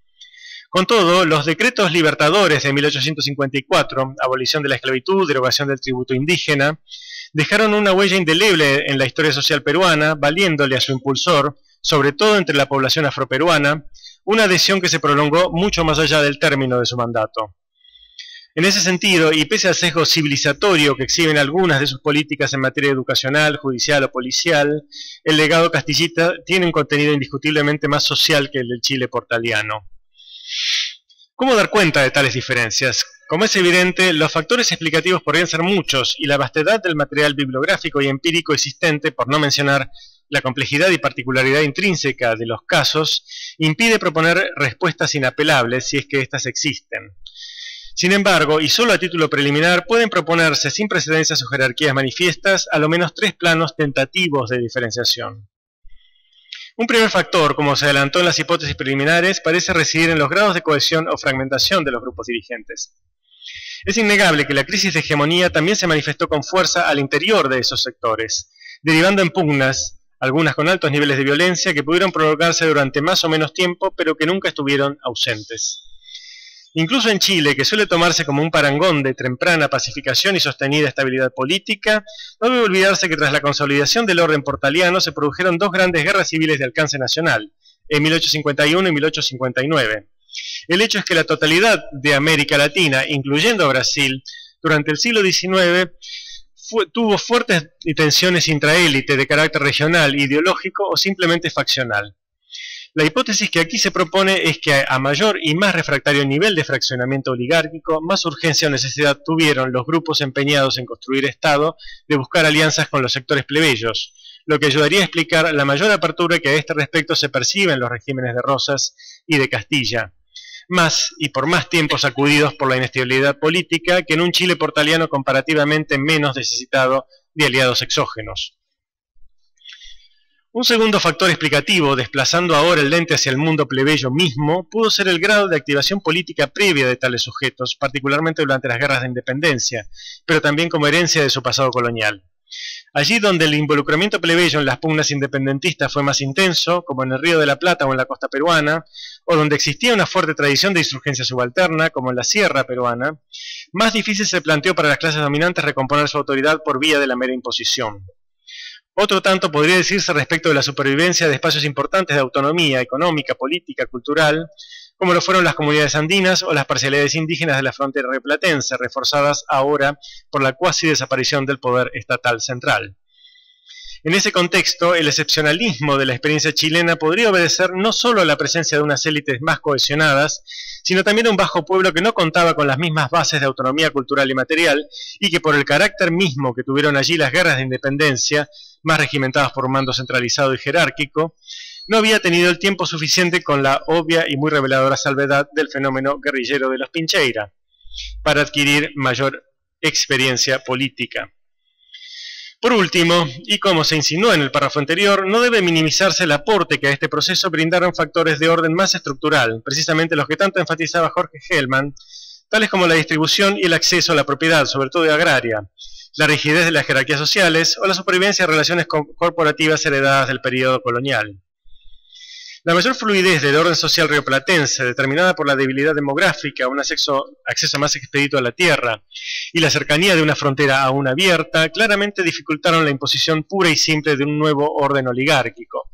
Con todo, los decretos libertadores de 1854, abolición de la esclavitud, derogación del tributo indígena, dejaron una huella indeleble en la historia social peruana, valiéndole a su impulsor, sobre todo entre la población afroperuana, una adhesión que se prolongó mucho más allá del término de su mandato. En ese sentido, y pese al sesgo civilizatorio que exhiben algunas de sus políticas en materia educacional, judicial o policial, el legado castillista tiene un contenido indiscutiblemente más social que el del Chile portaliano. ¿Cómo dar cuenta de tales diferencias? Como es evidente, los factores explicativos podrían ser muchos y la vastedad del material bibliográfico y empírico existente, por no mencionar la complejidad y particularidad intrínseca de los casos, impide proponer respuestas inapelables si es que éstas existen. Sin embargo, y solo a título preliminar, pueden proponerse sin precedencias o jerarquías manifiestas a lo menos tres planos tentativos de diferenciación. Un primer factor, como se adelantó en las hipótesis preliminares, parece residir en los grados de cohesión o fragmentación de los grupos dirigentes. Es innegable que la crisis de hegemonía también se manifestó con fuerza al interior de esos sectores, derivando en pugnas, algunas con altos niveles de violencia, que pudieron prolongarse durante más o menos tiempo, pero que nunca estuvieron ausentes. Incluso en Chile, que suele tomarse como un parangón de temprana pacificación y sostenida estabilidad política, no debe olvidarse que tras la consolidación del orden portaliano se produjeron dos grandes guerras civiles de alcance nacional, en 1851 y 1859. El hecho es que la totalidad de América Latina, incluyendo a Brasil, durante el siglo XIX tuvo fuertes tensiones intraélite de carácter regional, ideológico o simplemente faccional. La hipótesis que aquí se propone es que a mayor y más refractario nivel de fraccionamiento oligárquico, más urgencia o necesidad tuvieron los grupos empeñados en construir Estado de buscar alianzas con los sectores plebeyos, lo que ayudaría a explicar la mayor apertura que a este respecto se percibe en los regímenes de Rosas y de Castilla, más y por más tiempo sacudidos por la inestabilidad política que en un Chile portaliano comparativamente menos necesitado de aliados exógenos. Un segundo factor explicativo, desplazando ahora el lente hacia el mundo plebeyo mismo, pudo ser el grado de activación política previa de tales sujetos, particularmente durante las guerras de independencia, pero también como herencia de su pasado colonial. Allí donde el involucramiento plebeyo en las pugnas independentistas fue más intenso, como en el Río de la Plata o en la costa peruana, o donde existía una fuerte tradición de insurgencia subalterna, como en la sierra peruana, más difícil se planteó para las clases dominantes recomponer su autoridad por vía de la mera imposición. Otro tanto podría decirse respecto de la supervivencia de espacios importantes de autonomía económica, política, cultural, como lo fueron las comunidades andinas o las parcialidades indígenas de la frontera rioplatense, reforzadas ahora por la cuasi desaparición del poder estatal central. En ese contexto, el excepcionalismo de la experiencia chilena podría obedecer no solo a la presencia de unas élites más cohesionadas, sino también a un bajo pueblo que no contaba con las mismas bases de autonomía cultural y material, y que por el carácter mismo que tuvieron allí las guerras de independencia, más regimentadas por un mando centralizado y jerárquico, no había tenido el tiempo suficiente, con la obvia y muy reveladora salvedad del fenómeno guerrillero de los Pincheira, para adquirir mayor experiencia política. Por último, y como se insinuó en el párrafo anterior, no debe minimizarse el aporte que a este proceso brindaron factores de orden más estructural, precisamente los que tanto enfatizaba Jorge Hellman, tales como la distribución y el acceso a la propiedad, sobre todo agraria, la rigidez de las jerarquías sociales o la supervivencia de relaciones corporativas heredadas del periodo colonial. La mayor fluidez del orden social rioplatense, determinada por la debilidad demográfica, un acceso más expedito a la tierra y la cercanía de una frontera aún abierta, claramente dificultaron la imposición pura y simple de un nuevo orden oligárquico.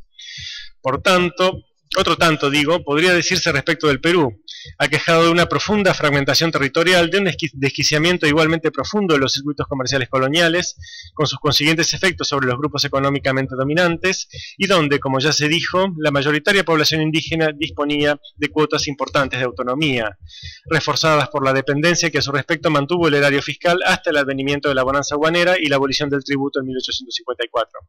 Por tanto, otro tanto, podría decirse respecto del Perú, aquejado de una profunda fragmentación territorial, de un desquiciamiento igualmente profundo de los circuitos comerciales coloniales, con sus consiguientes efectos sobre los grupos económicamente dominantes, y donde, como ya se dijo, la mayoritaria población indígena disponía de cuotas importantes de autonomía, reforzadas por la dependencia que a su respecto mantuvo el erario fiscal hasta el advenimiento de la bonanza guanera y la abolición del tributo en 1854.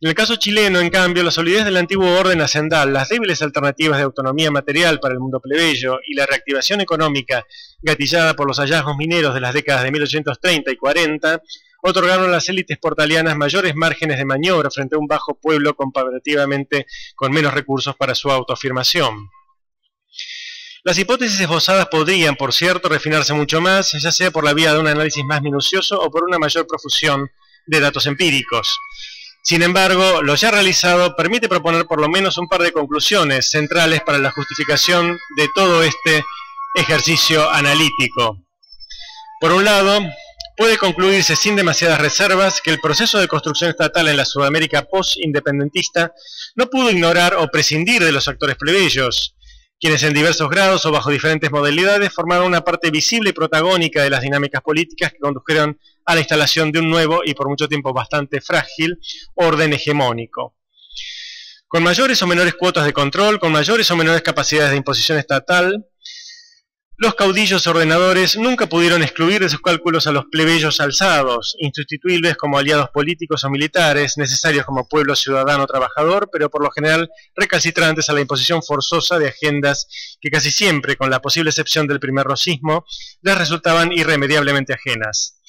En el caso chileno, en cambio, la solidez del antiguo orden hacendal, las débiles alternativas de autonomía material para el mundo plebeyo y la reactivación económica gatillada por los hallazgos mineros de las décadas de 1830 y 40, otorgaron a las élites portalianas mayores márgenes de maniobra frente a un bajo pueblo comparativamente con menos recursos para su autoafirmación. Las hipótesis esbozadas podrían, por cierto, refinarse mucho más, ya sea por la vía de un análisis más minucioso o por una mayor profusión de datos empíricos. Sin embargo, lo ya realizado permite proponer por lo menos un par de conclusiones centrales para la justificación de todo este ejercicio analítico. Por un lado, puede concluirse sin demasiadas reservas que el proceso de construcción estatal en la Sudamérica post-independentista no pudo ignorar o prescindir de los actores plebeyos, quienes en diversos grados o bajo diferentes modalidades formaron una parte visible y protagónica de las dinámicas políticas que condujeron a la instalación de un nuevo y por mucho tiempo bastante frágil orden hegemónico. Con mayores o menores cuotas de control, con mayores o menores capacidades de imposición estatal, los caudillos ordenadores nunca pudieron excluir de sus cálculos a los plebeyos alzados, insustituibles como aliados políticos o militares, necesarios como pueblo ciudadano trabajador, pero por lo general recalcitrantes a la imposición forzosa de agendas que casi siempre, con la posible excepción del primer rosismo, les resultaban irremediablemente ajenas.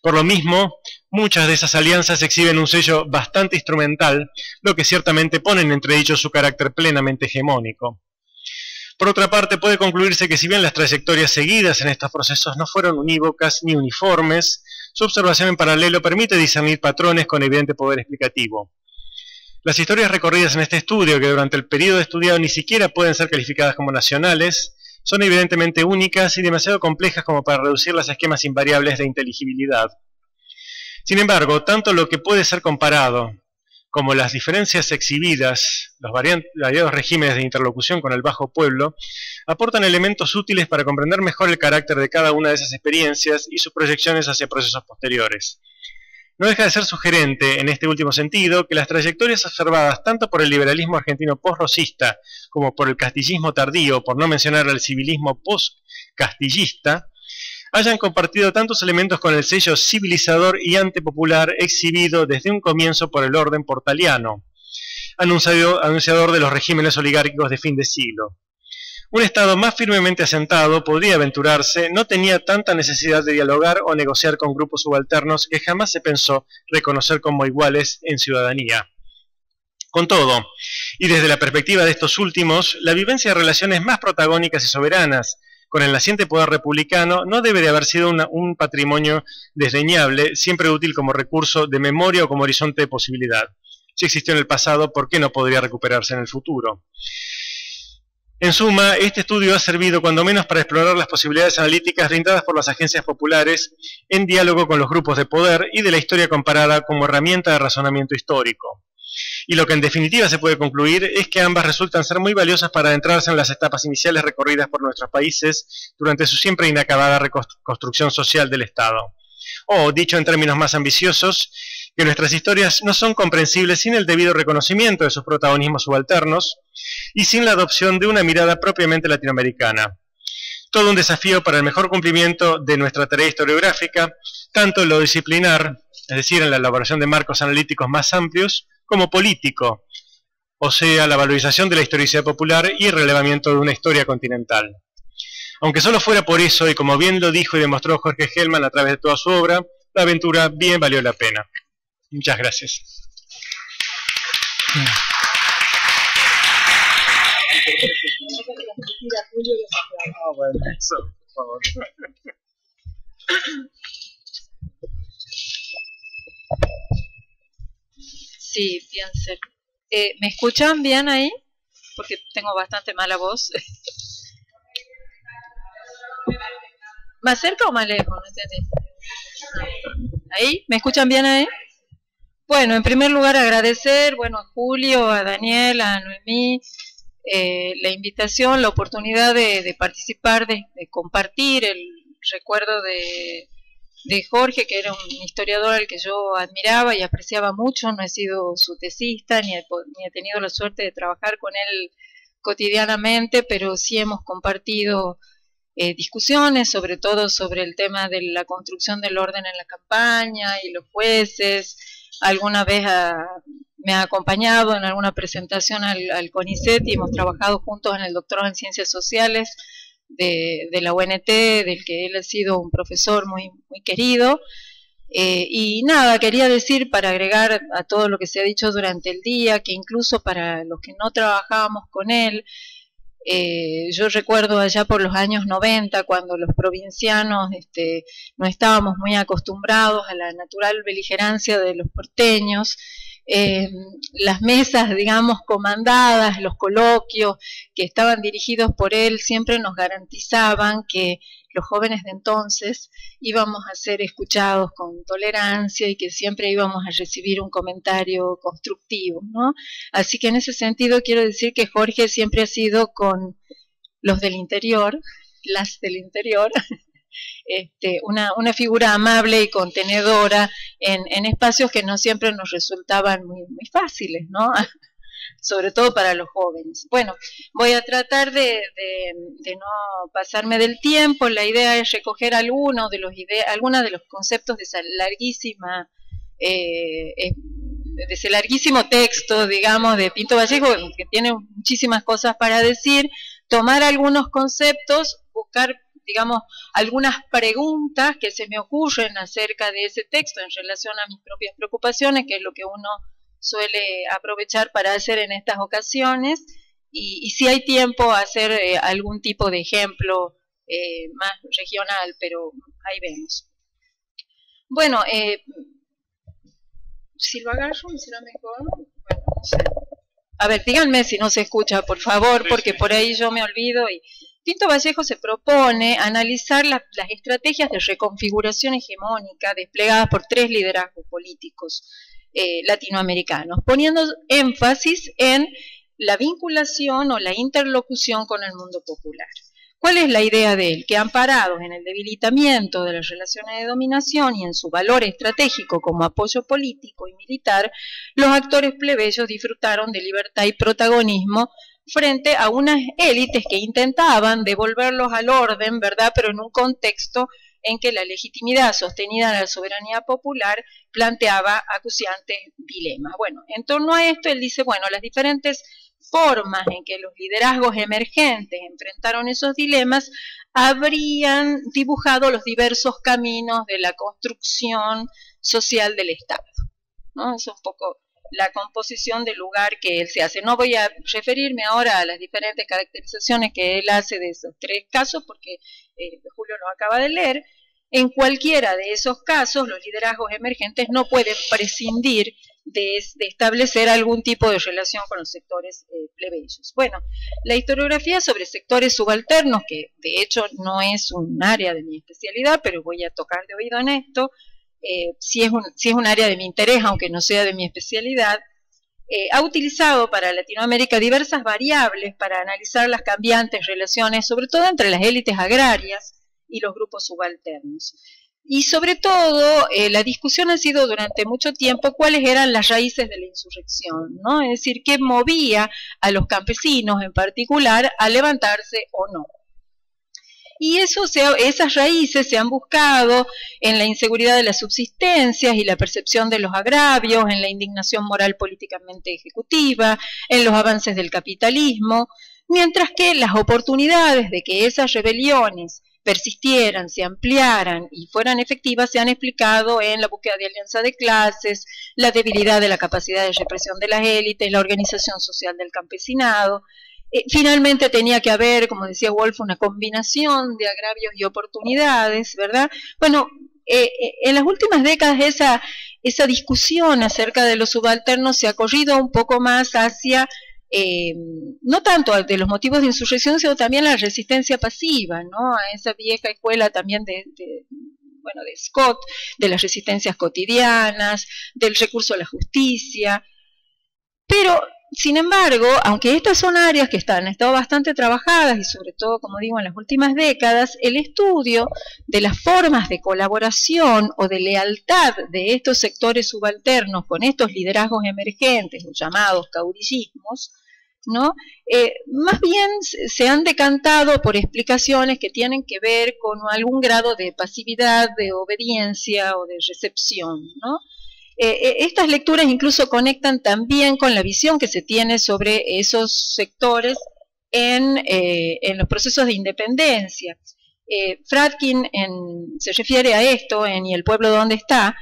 Por lo mismo, muchas de esas alianzas exhiben un sello bastante instrumental, lo que ciertamente pone en entredicho su carácter plenamente hegemónico. Por otra parte, puede concluirse que si bien las trayectorias seguidas en estos procesos no fueron unívocas ni uniformes, su observación en paralelo permite discernir patrones con evidente poder explicativo. Las historias recorridas en este estudio, que durante el periodo estudiado ni siquiera pueden ser calificadas como nacionales, son evidentemente únicas y demasiado complejas como para reducirlas a esquemas invariables de inteligibilidad. Sin embargo, tanto lo que puede ser comparado como las diferencias exhibidas, los variados regímenes de interlocución con el bajo pueblo, aportan elementos útiles para comprender mejor el carácter de cada una de esas experiencias y sus proyecciones hacia procesos posteriores. No deja de ser sugerente, en este último sentido, que las trayectorias observadas tanto por el liberalismo argentino post-rosista como por el castillismo tardío, por no mencionar el civilismo post-castillista, hayan compartido tantos elementos con el sello civilizador y antipopular exhibido desde un comienzo por el orden portaliano, anunciador de los regímenes oligárquicos de fin de siglo. Un Estado más firmemente asentado, podría aventurarse, no tenía tanta necesidad de dialogar o negociar con grupos subalternos que jamás se pensó reconocer como iguales en ciudadanía. Con todo, y desde la perspectiva de estos últimos, la vivencia de relaciones más protagónicas y soberanas con el naciente poder republicano no debe de haber sido un patrimonio desdeñable, siempre útil como recurso de memoria o como horizonte de posibilidad. Si existió en el pasado, ¿por qué no podría recuperarse en el futuro? En suma, este estudio ha servido cuando menos para explorar las posibilidades analíticas brindadas por las agencias populares en diálogo con los grupos de poder y de la historia comparada como herramienta de razonamiento histórico. Y lo que en definitiva se puede concluir es que ambas resultan ser muy valiosas para adentrarse en las etapas iniciales recorridas por nuestros países durante su siempre inacabada reconstrucción social del Estado. O, dicho en términos más ambiciosos, que nuestras historias no son comprensibles sin el debido reconocimiento de sus protagonismos subalternos y sin la adopción de una mirada propiamente latinoamericana. Todo un desafío para el mejor cumplimiento de nuestra tarea historiográfica, tanto en lo disciplinar, es decir, en la elaboración de marcos analíticos más amplios, como político, o sea, la valorización de la historicidad popular y el relevamiento de una historia continental. Aunque solo fuera por eso, y como bien lo dijo y demostró Jorge Hellman a través de toda su obra, la aventura bien valió la pena. Muchas gracias. Sí, bien cerca. ¿Me escuchan bien ahí? Porque tengo bastante mala voz. ¿Más cerca o más lejos? No entendí. ¿Ahí? ¿Me escuchan bien ahí? Bueno, en primer lugar agradecer, a Julio, a Daniel, a Noemí, la invitación, la oportunidad de participar, de compartir el recuerdo de Jorge, que era un historiador al que yo admiraba y apreciaba mucho. No he sido su tesista, ni he tenido la suerte de trabajar con él cotidianamente, pero sí hemos compartido discusiones, sobre todo sobre el tema de la construcción del orden en la campaña y los jueces. Alguna vez me ha acompañado en alguna presentación al CONICET y hemos trabajado juntos en el doctorado en Ciencias Sociales de la UNT, del que él ha sido un profesor muy, muy querido. Y nada, quería decir, para agregar a todo lo que se ha dicho durante el día, que incluso para los que no trabajábamos con él, yo recuerdo allá por los años 90, cuando los provincianos no estábamos muy acostumbrados a la natural beligerancia de los porteños, las mesas, digamos, comandadas, los coloquios que estaban dirigidos por él, siempre nos garantizaban que los jóvenes de entonces íbamos a ser escuchados con tolerancia y que siempre íbamos a recibir un comentario constructivo, ¿no? Así que en ese sentido quiero decir que Jorge siempre ha sido con los del interior, las del interior, una figura amable y contenedora en espacios que no siempre nos resultaban muy, muy fáciles, ¿no? Sobre todo para los jóvenes. Bueno, voy a tratar de no pasarme del tiempo. La idea es recoger algunos de los conceptos de esa larguísima de ese larguísimo texto, digamos, de Pinto Vallejo, que tiene muchísimas cosas para decir, tomar algunos conceptos, buscar, digamos, algunas preguntas que se me ocurren acerca de ese texto en relación a mis propias preocupaciones, que es lo que uno suele aprovechar para hacer en estas ocasiones, y si hay tiempo hacer algún tipo de ejemplo más regional, pero ahí vemos. Bueno, si lo agarro, ¿será mejor? Bueno, no sé. A ver, díganme si no se escucha, por favor, porque por ahí yo me olvido. Y Pinto Vallejo se propone analizar las estrategias de reconfiguración hegemónica desplegadas por 3 liderazgos políticos latinoamericanos, poniendo énfasis en la vinculación o la interlocución con el mundo popular. ¿Cuál es la idea de él? Que amparados en el debilitamiento de las relaciones de dominación y en su valor estratégico como apoyo político y militar, los actores plebeyos disfrutaron de libertad y protagonismo frente a unas élites que intentaban devolverlos al orden, ¿verdad?, pero en un contexto en que la legitimidad sostenida en la soberanía popular planteaba acuciantes dilemas. Bueno, en torno a esto él dice, bueno, las diferentes formas en que los liderazgos emergentes enfrentaron esos dilemas habrían dibujado los diversos caminos de la construcción social del Estado, ¿no? Es un poco la composición del lugar que él se hace. No voy a referirme ahora a las diferentes caracterizaciones que él hace de esos 3 casos, porque Julio los acaba de leer. En cualquiera de esos casos, los liderazgos emergentes no pueden prescindir de establecer algún tipo de relación con los sectores plebeyos. Bueno, la historiografía sobre sectores subalternos, que de hecho no es un área de mi especialidad, pero voy a tocar de oído en esto, sí es un área de mi interés, aunque no sea de mi especialidad, ha utilizado para Latinoamérica diversas variables para analizar las cambiantes relaciones, sobre todo entre las élites agrarias y los grupos subalternos. Y sobre todo, la discusión ha sido durante mucho tiempo cuáles eran las raíces de la insurrección, ¿no? Es decir, qué movía a los campesinos en particular a levantarse o no. Y esas raíces se han buscado en la inseguridad de las subsistencias y la percepción de los agravios, en la indignación moral políticamente ejecutiva, en los avances del capitalismo, mientras que las oportunidades de que esas rebeliones persistieran, se ampliaran y fueran efectivas se han explicado en la búsqueda de alianza de clases, la debilidad de la capacidad de represión de las élites, la organización social del campesinado. Finalmente tenía que haber, como decía Wolf, una combinación de agravios y oportunidades, ¿verdad? Bueno, en las últimas décadas esa discusión acerca de los subalternos se ha corrido un poco más hacia, no tanto de los motivos de insurrección, sino también la resistencia pasiva, ¿no? A esa vieja escuela también de Scott, de las resistencias cotidianas, del recurso a la justicia, pero sin embargo, aunque estas son áreas que han estado bastante trabajadas y sobre todo, como digo, en las últimas décadas, el estudio de las formas de colaboración o de lealtad de estos sectores subalternos con estos liderazgos emergentes, los llamados caudillismos, ¿no? Más bien se han decantado por explicaciones que tienen que ver con algún grado de pasividad, de obediencia o de recepción, ¿no? Estas lecturas incluso conectan también con la visión que se tiene sobre esos sectores en los procesos de independencia. Fradkin se refiere a esto en Y el pueblo dónde está,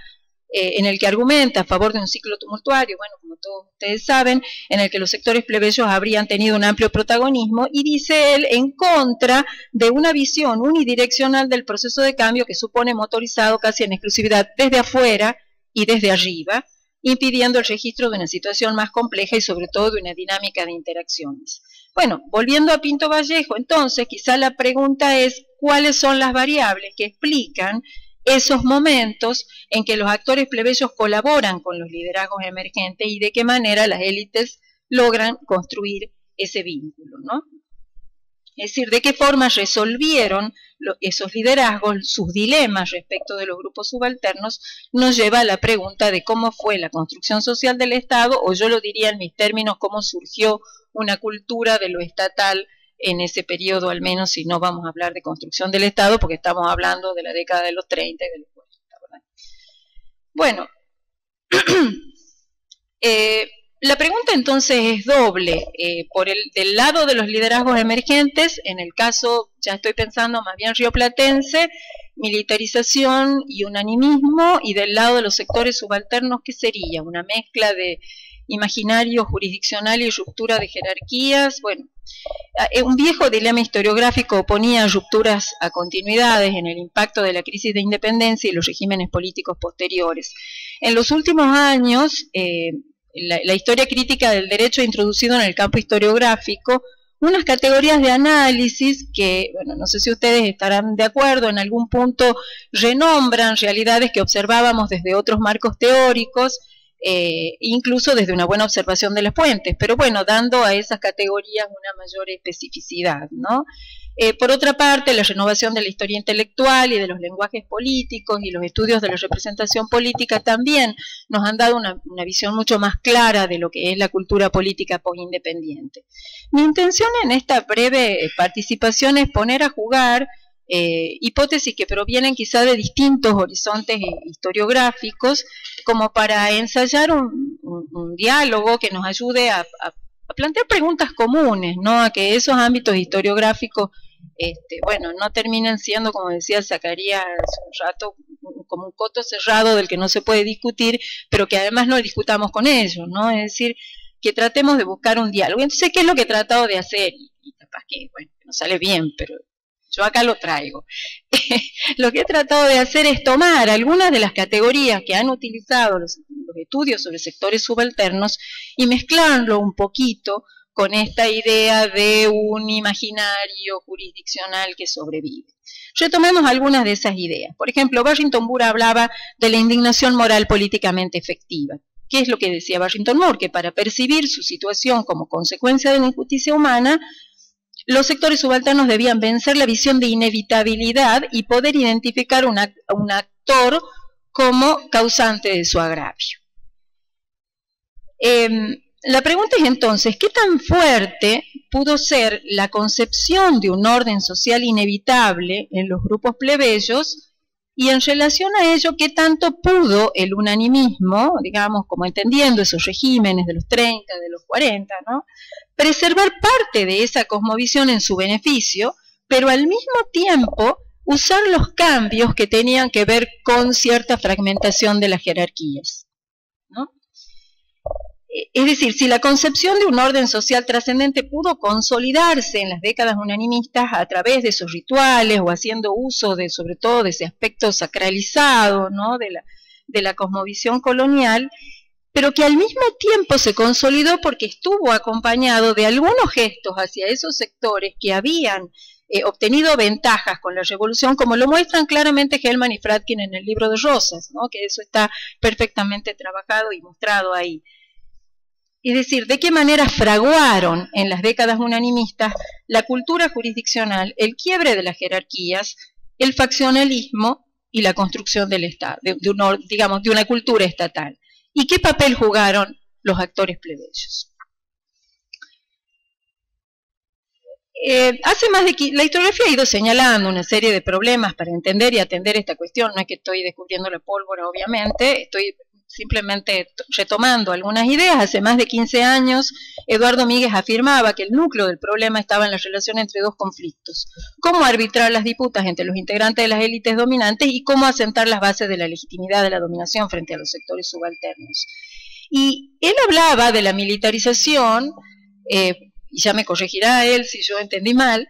en el que argumenta a favor de un ciclo tumultuario, bueno, como todos ustedes saben, en el que los sectores plebeyos habrían tenido un amplio protagonismo, y dice él en contra de una visión unidireccional del proceso de cambio que supone motorizado casi en exclusividad desde afuera y desde arriba, impidiendo el registro de una situación más compleja y sobre todo de una dinámica de interacciones. Bueno, volviendo a Pinto Vallejo, entonces, quizá la pregunta es cuáles son las variables que explican esos momentos en que los actores plebeyos colaboran con los liderazgos emergentes y de qué manera las élites logran construir ese vínculo, ¿no? Es decir, de qué forma resolvieron esos liderazgos sus dilemas respecto de los grupos subalternos, nos lleva a la pregunta de cómo fue la construcción social del Estado, o yo lo diría en mis términos, cómo surgió una cultura de lo estatal en ese periodo, al menos si no vamos a hablar de construcción del Estado, porque estamos hablando de la década de los 30 y de los 40, ¿verdad? Bueno, la pregunta entonces es doble, del lado de los liderazgos emergentes, en el caso, ya estoy pensando más bien rioplatense, militarización y unanimismo, y del lado de los sectores subalternos, ¿qué sería? Una mezcla de imaginario jurisdiccional y ruptura de jerarquías. Bueno, un viejo dilema historiográfico oponía rupturas a continuidades en el impacto de la crisis de independencia y los regímenes políticos posteriores. En los últimos años, la historia crítica del derecho ha introducido en el campo historiográfico unas categorías de análisis que, bueno, no sé si ustedes estarán de acuerdo, en algún punto renombran realidades que observábamos desde otros marcos teóricos, incluso desde una buena observación de las fuentes, pero bueno, dando a esas categorías una mayor especificidad, ¿no? Por otra parte, la renovación de la historia intelectual y de los lenguajes políticos y los estudios de la representación política también nos han dado una visión mucho más clara de lo que es la cultura política postindependiente. Mi intención en esta breve participación es poner a jugar hipótesis que provienen quizá de distintos horizontes historiográficos, como para ensayar un diálogo que nos ayude a plantear preguntas comunes, ¿no? A que esos ámbitos historiográficos bueno, no terminen siendo, como decía Zacarías hace un rato, como un coto cerrado del que no se puede discutir, pero que además no discutamos con ellos, ¿no? Es decir, que tratemos de buscar un diálogo. Entonces, ¿qué es lo que he tratado de hacer? Y capaz que, bueno, no sale bien, pero yo acá lo traigo. Lo que he tratado de hacer es tomar algunas de las categorías que han utilizado los estudios sobre sectores subalternos y mezclarlo un poquito con esta idea de un imaginario jurisdiccional que sobrevive. Retomemos algunas de esas ideas. Por ejemplo, Barrington Burr hablaba de la indignación moral políticamente efectiva. ¿Qué es lo que decía Barrington Moore? Que para percibir su situación como consecuencia de la injusticia humana, los sectores subalternos debían vencer la visión de inevitabilidad y poder identificar a un actor como causante de su agravio. La pregunta es entonces, ¿qué tan fuerte pudo ser la concepción de un orden social inevitable en los grupos plebeyos? Y en relación a ello, ¿qué tanto pudo el unanimismo, digamos, como entendiendo esos regímenes de los 30, de los 40, ¿no?, preservar parte de esa cosmovisión en su beneficio, pero al mismo tiempo usar los cambios que tenían que ver con cierta fragmentación de las jerarquías, ¿no? Es decir, si la concepción de un orden social trascendente pudo consolidarse en las décadas unanimistas a través de esos rituales o haciendo uso de, sobre todo, de ese aspecto sacralizado, ¿no?, de la cosmovisión colonial, pero que al mismo tiempo se consolidó porque estuvo acompañado de algunos gestos hacia esos sectores que habían obtenido ventajas con la revolución, como lo muestran claramente Hellman y Fradkin en el libro de Rosas, ¿no?, que eso está perfectamente trabajado y mostrado ahí. Es decir, de qué manera fraguaron en las décadas unanimistas la cultura jurisdiccional, el quiebre de las jerarquías, el faccionalismo y la construcción del Estado, digamos, de una cultura estatal. ¿Y qué papel jugaron los actores plebeyos? La historiografía ha ido señalando una serie de problemas para entender y atender esta cuestión. No es que estoy descubriendo la pólvora, obviamente, estoy simplemente retomando algunas ideas. Hace más de 15 años, Eduardo Míguez afirmaba que el núcleo del problema estaba en la relación entre dos conflictos: cómo arbitrar las disputas entre los integrantes de las élites dominantes y cómo asentar las bases de la legitimidad de la dominación frente a los sectores subalternos. Y él hablaba de la militarización, y ya me corregirá él si yo entendí mal,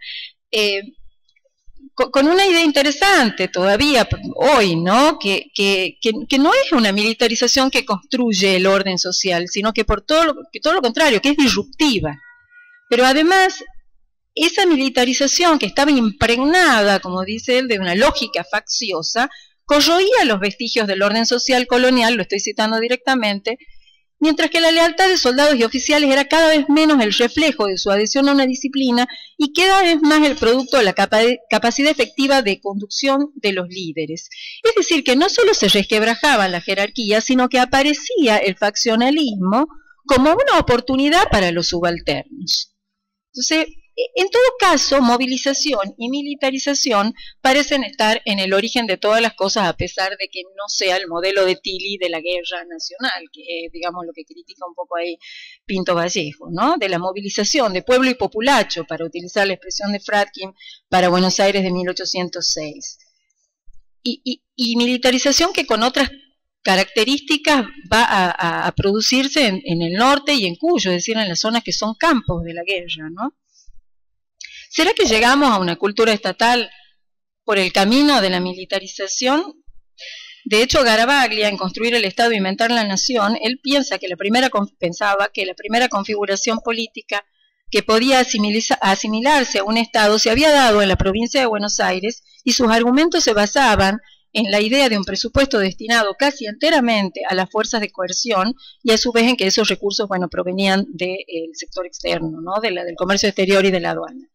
con una idea interesante todavía hoy, ¿no?, que no es una militarización que construye el orden social, sino que todo lo contrario, que es disruptiva. Pero además, esa militarización que estaba impregnada, como dice él, de una lógica facciosa, corroía los vestigios del orden social colonial, lo estoy citando directamente, mientras que la lealtad de soldados y oficiales era cada vez menos el reflejo de su adhesión a una disciplina y cada vez más el producto de la capacidad efectiva de conducción de los líderes. Es decir, que no solo se resquebrajaban las jerarquías, sino que aparecía el faccionalismo como una oportunidad para los subalternos. Entonces, en todo caso, movilización y militarización parecen estar en el origen de todas las cosas, a pesar de que no sea el modelo de Tilly de la guerra nacional, que es, digamos, lo que critica un poco ahí Pinto Vallejo, ¿no?, de la movilización de pueblo y populacho, para utilizar la expresión de Fradkin, para Buenos Aires de 1806. Y militarización que con otras características va a producirse en el norte y en Cuyo, es decir, en las zonas que son campos de la guerra, ¿no? ¿Será que llegamos a una cultura estatal por el camino de la militarización? De hecho, Garavaglia, en Construir el Estado e Inventar la Nación, él pensaba que la primera configuración política que podía asimilarse a un Estado se había dado en la provincia de Buenos Aires, y sus argumentos se basaban en la idea de un presupuesto destinado casi enteramente a las fuerzas de coerción, y a su vez en que esos recursos, bueno, provenían del sector externo, ¿no?, del comercio exterior y de la aduana.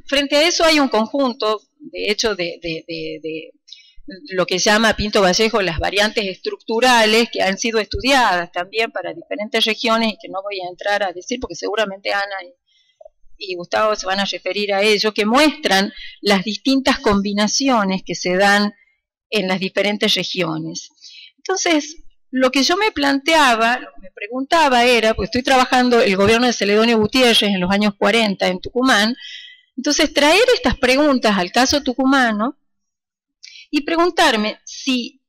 Frente a eso hay un conjunto, de hecho, de lo que llama Pinto Vallejo las variantes estructurales, que han sido estudiadas también para diferentes regiones y que no voy a entrar a decir porque seguramente Ana y Gustavo se van a referir a ello, que muestran las distintas combinaciones que se dan en las diferentes regiones. Entonces, lo que yo me planteaba, lo que me preguntaba era, pues estoy trabajando el gobierno de Celedonio Gutiérrez en los años 40 en Tucumán, entonces traer estas preguntas al caso tucumano y preguntarme si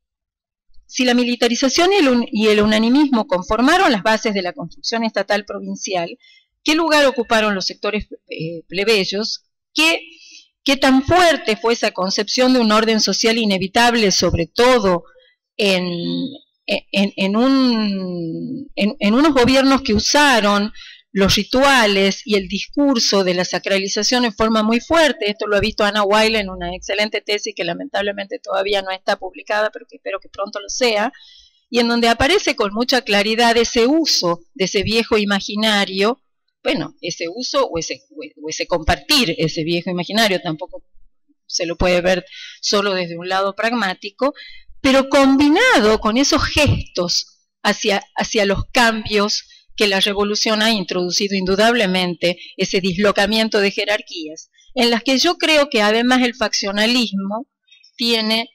la militarización y el unanimismo conformaron las bases de la construcción estatal provincial, qué lugar ocuparon los sectores plebeyos, qué tan fuerte fue esa concepción de un orden social inevitable, sobre todo en unos gobiernos que usaron los rituales y el discurso de la sacralización en forma muy fuerte. Esto lo ha visto Ana Wiley en una excelente tesis que lamentablemente todavía no está publicada, pero que espero que pronto lo sea, y en donde aparece con mucha claridad ese uso de ese viejo imaginario, bueno, ese uso o ese compartir ese viejo imaginario, tampoco se lo puede ver solo desde un lado pragmático, pero combinado con esos gestos hacia los cambios que la revolución ha introducido indudablemente, ese dislocamiento de jerarquías, en las que yo creo que además el faccionalismo tiene,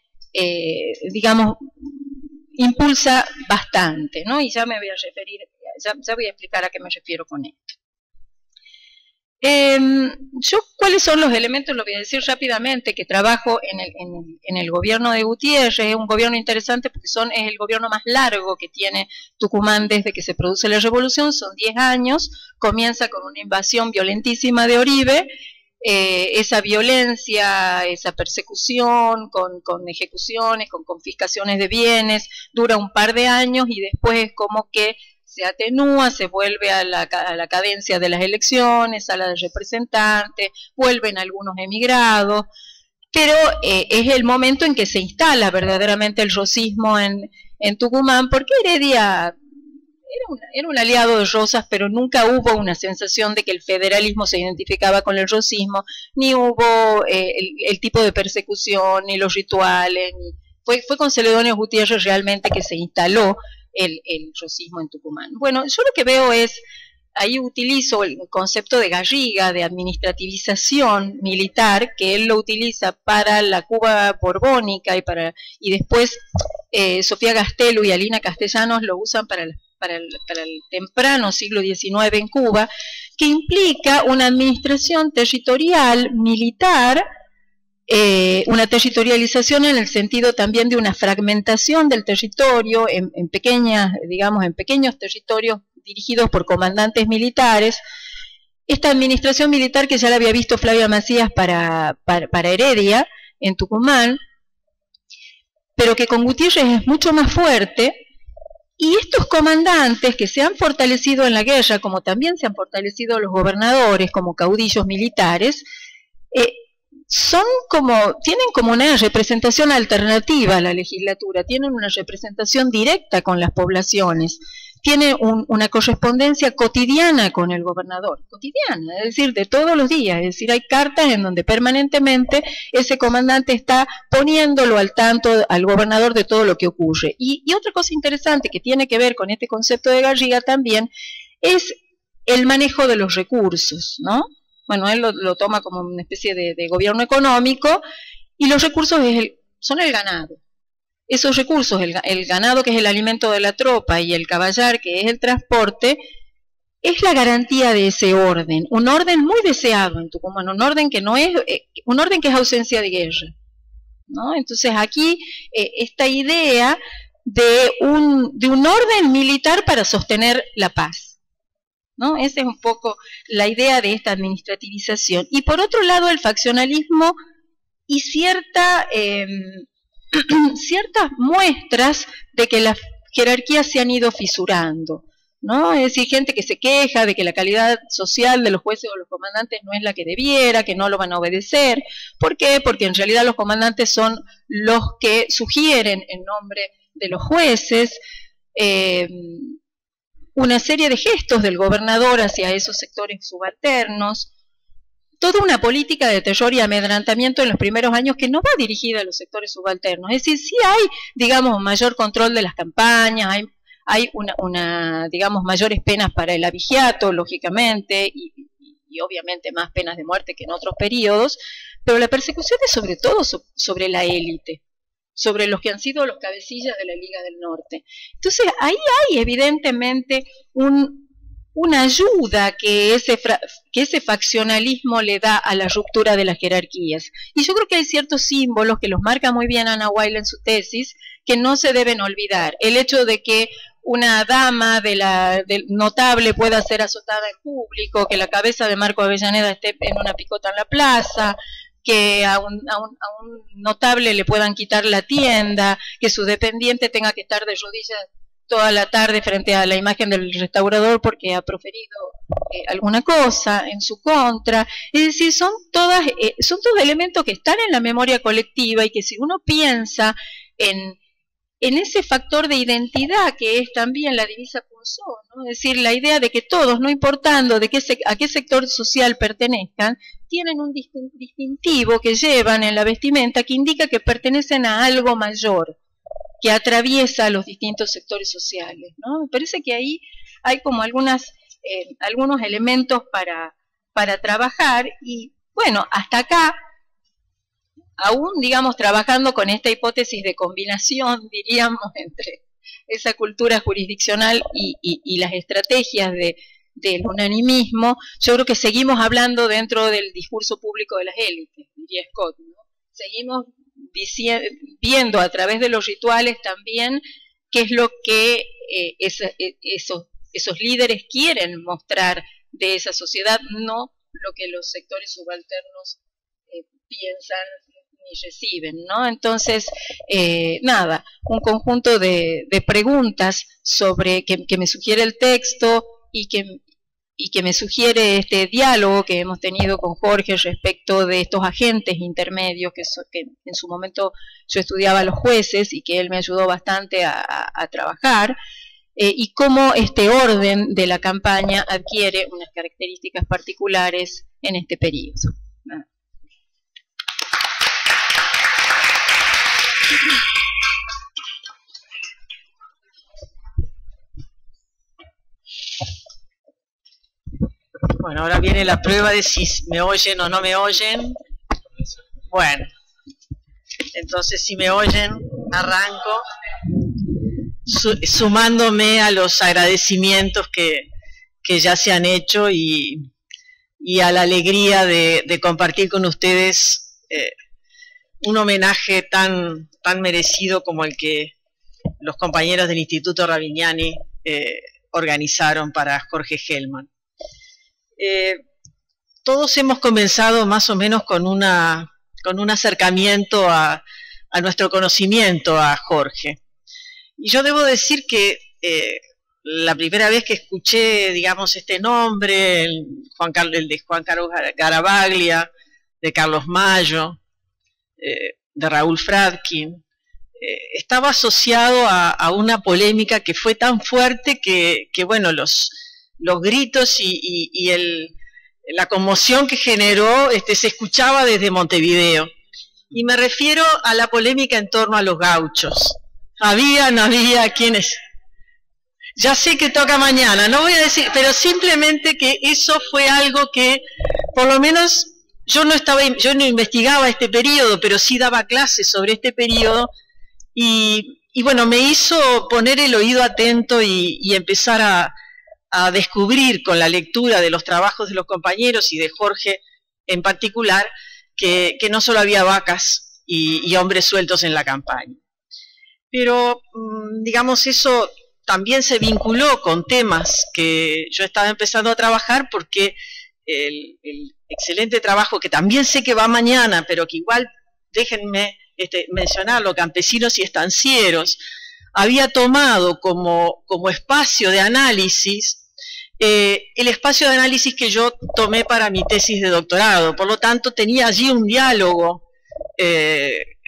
digamos, impulsa bastante, ¿no? Y ya me voy a referir, ya voy a explicar a qué me refiero con esto. ¿Cuáles son los elementos? Lo voy a decir rápidamente, que trabajo en el gobierno de Gutiérrez. Es un gobierno interesante porque es el gobierno más largo que tiene Tucumán desde que se produce la revolución, son 10 años, comienza con una invasión violentísima de Oribe, esa violencia, esa persecución, con ejecuciones, con confiscaciones de bienes, dura un par de años y después como que se atenúa, se vuelve a la cadencia de las elecciones, a la de representantes, vuelven algunos emigrados, pero es el momento en que se instala verdaderamente el rosismo en Tucumán, porque Heredia era un aliado de Rosas, pero nunca hubo una sensación de que el federalismo se identificaba con el rosismo, ni hubo el tipo de persecución, ni los rituales, fue con Celedonio Gutiérrez realmente que se instaló el rosismo en Tucumán. Bueno, yo lo que veo es, ahí utilizo el concepto de Garriga, de administrativización militar, que él lo utiliza para la Cuba borbónica y después Sofía Gastelu y Alina Castellanos lo usan para el temprano siglo XIX en Cuba, que implica una administración territorial militar, una territorialización en el sentido también de una fragmentación del territorio en pequeños territorios dirigidos por comandantes militares. Esta administración militar que ya la había visto Flavia Macías para Heredia en Tucumán, pero que con Gutiérrez es mucho más fuerte. Y estos comandantes que se han fortalecido en la guerra, como también se han fortalecido los gobernadores como caudillos militares, tienen como una representación alternativa a la legislatura, tienen una representación directa con las poblaciones, tienen una correspondencia cotidiana con el gobernador, cotidiana, es decir, de todos los días, es decir, hay cartas en donde permanentemente ese comandante está poniéndolo al tanto al gobernador de todo lo que ocurre. Y otra cosa interesante que tiene que ver con este concepto de Garriga también es el manejo de los recursos, ¿no? Bueno, él lo toma como una especie de gobierno económico, y los recursos son el ganado. Esos recursos, el ganado que es el alimento de la tropa y el caballar que es el transporte, es la garantía de ese orden, un orden muy deseado en Tucumán, un orden que es ausencia de guerra, ¿no? Entonces aquí esta idea de un orden militar para sostener la paz, ¿no? Esa es un poco la idea de esta administrativización. Y por otro lado el faccionalismo y ciertas muestras de que las jerarquías se han ido fisurando, ¿no? Es decir, gente que se queja de que la calidad social de los jueces o los comandantes no es la que debiera, que no lo van a obedecer. ¿Por qué? Porque en realidad los comandantes son los que sugieren en nombre de los jueces una serie de gestos del gobernador hacia esos sectores subalternos, toda una política de terror y amedrentamiento en los primeros años que no va dirigida a los sectores subalternos. Es decir, sí hay, digamos, mayor control de las campañas, hay digamos, mayores penas para el abigeato, lógicamente, y obviamente más penas de muerte que en otros periodos, pero la persecución es sobre todo sobre la élite, sobre los que han sido los cabecillas de la Liga del Norte. Entonces, ahí hay evidentemente una ayuda que ese faccionalismo le da a la ruptura de las jerarquías. Y yo creo que hay ciertos símbolos que los marca muy bien Ana Wiley en su tesis, que no se deben olvidar. El hecho de que una dama del notable pueda ser azotada en público, que la cabeza de Marco Avellaneda esté en una picota en la plaza, que a un notable le puedan quitar la tienda, que su dependiente tenga que estar de rodillas toda la tarde frente a la imagen del restaurador porque ha proferido alguna cosa en su contra. Es decir, son todos elementos que están en la memoria colectiva y que si uno piensa en en ese factor de identidad que es también la divisa Punzó, ¿no? Es decir, la idea de que todos, no importando a qué sector social pertenezcan, tienen un distintivo que llevan en la vestimenta que indica que pertenecen a algo mayor, que atraviesa los distintos sectores sociales, ¿no? Me parece que ahí hay como algunos elementos para trabajar y, bueno, hasta acá, aún, digamos, trabajando con esta hipótesis de combinación, diríamos, entre esa cultura jurisdiccional y las estrategias del unanimismo, yo creo que seguimos hablando dentro del discurso público de las élites, diría Scott, ¿no? Seguimos viendo a través de los rituales también qué es lo que esos líderes quieren mostrar de esa sociedad, no lo que los sectores subalternos piensan ni reciben, ¿no? Entonces, nada, un conjunto de preguntas sobre que me sugiere el texto y que me sugiere este diálogo que hemos tenido con Jorge respecto de estos agentes intermedios que en su momento yo estudiaba a los jueces y que él me ayudó bastante a trabajar, y cómo este orden de la campaña adquiere unas características particulares en este periodo. Bueno, ahora viene la prueba de si me oyen o no me oyen. Bueno, entonces si me oyen, arranco sumándome a los agradecimientos que ya se han hecho y a la alegría de compartir con ustedes un homenaje tan merecido como el que los compañeros del Instituto Ravignani organizaron para Jorge Hellman. Todos hemos comenzado más o menos con un acercamiento a nuestro conocimiento a Jorge. Y yo debo decir que la primera vez que escuché, digamos, este nombre, el de Juan Carlos Garavaglia, de Carlos Mayo, de Raúl Fradkin, estaba asociado a una polémica que fue tan fuerte que bueno, los gritos y la conmoción que generó se escuchaba desde Montevideo. Y me refiero a la polémica en torno a los gauchos. No había quienes... Ya sé que toca mañana, no voy a decir, pero simplemente que eso fue algo que, por lo menos, yo no investigaba este periodo, pero sí daba clases sobre este periodo, y bueno, me hizo poner el oído atento y empezar a descubrir con la lectura de los trabajos de los compañeros y de Jorge en particular, que no solo había vacas y hombres sueltos en la campaña. Pero, digamos, eso también se vinculó con temas que yo estaba empezando a trabajar, porque el excelente trabajo, que también sé que va mañana, pero que igual déjenme mencionarlo, Campesinos y Estancieros, había tomado como espacio de análisis el espacio de análisis que yo tomé para mi tesis de doctorado. Por lo tanto, tenía allí un diálogo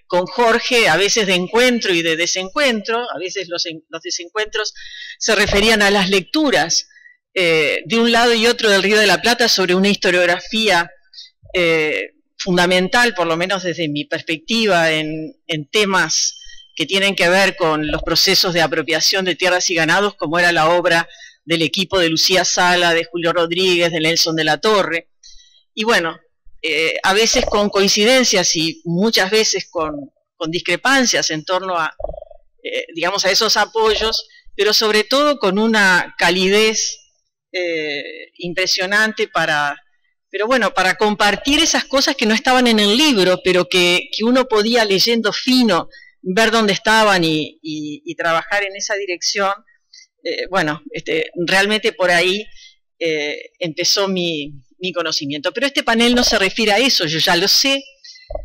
con Jorge, a veces de encuentro y de desencuentro. A veces los desencuentros se referían a las lecturas de un lado y otro del Río de la Plata sobre una historiografía fundamental, por lo menos desde mi perspectiva, en temas que tienen que ver con los procesos de apropiación de tierras y ganados, como era la obra del equipo de Lucía Sala, de Julio Rodríguez, de Nelson de la Torre. Y bueno, a veces con coincidencias y muchas veces con discrepancias en torno a, digamos, a esos apoyos, pero sobre todo con una calidez impresionante pero bueno, para compartir esas cosas que no estaban en el libro, pero que uno podía, leyendo fino, ver dónde estaban y trabajar en esa dirección. Bueno, realmente por ahí empezó mi conocimiento. Pero este panel no se refiere a eso, yo ya lo sé,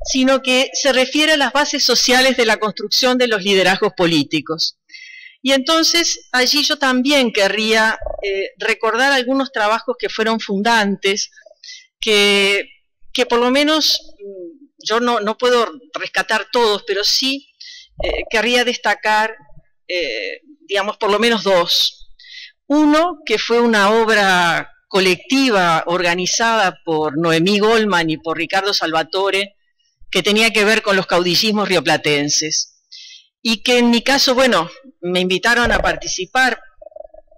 sino que se refiere a las bases sociales de la construcción de los liderazgos políticos. Y entonces allí yo también querría recordar algunos trabajos que fueron fundantes, que por lo menos yo no puedo rescatar todos, pero sí querría destacar, digamos, por lo menos dos. Uno, que fue una obra colectiva organizada por Noemí Goldman y por Ricardo Salvatore, que tenía que ver con los caudillismos rioplatenses. Y que en mi caso, bueno, me invitaron a participar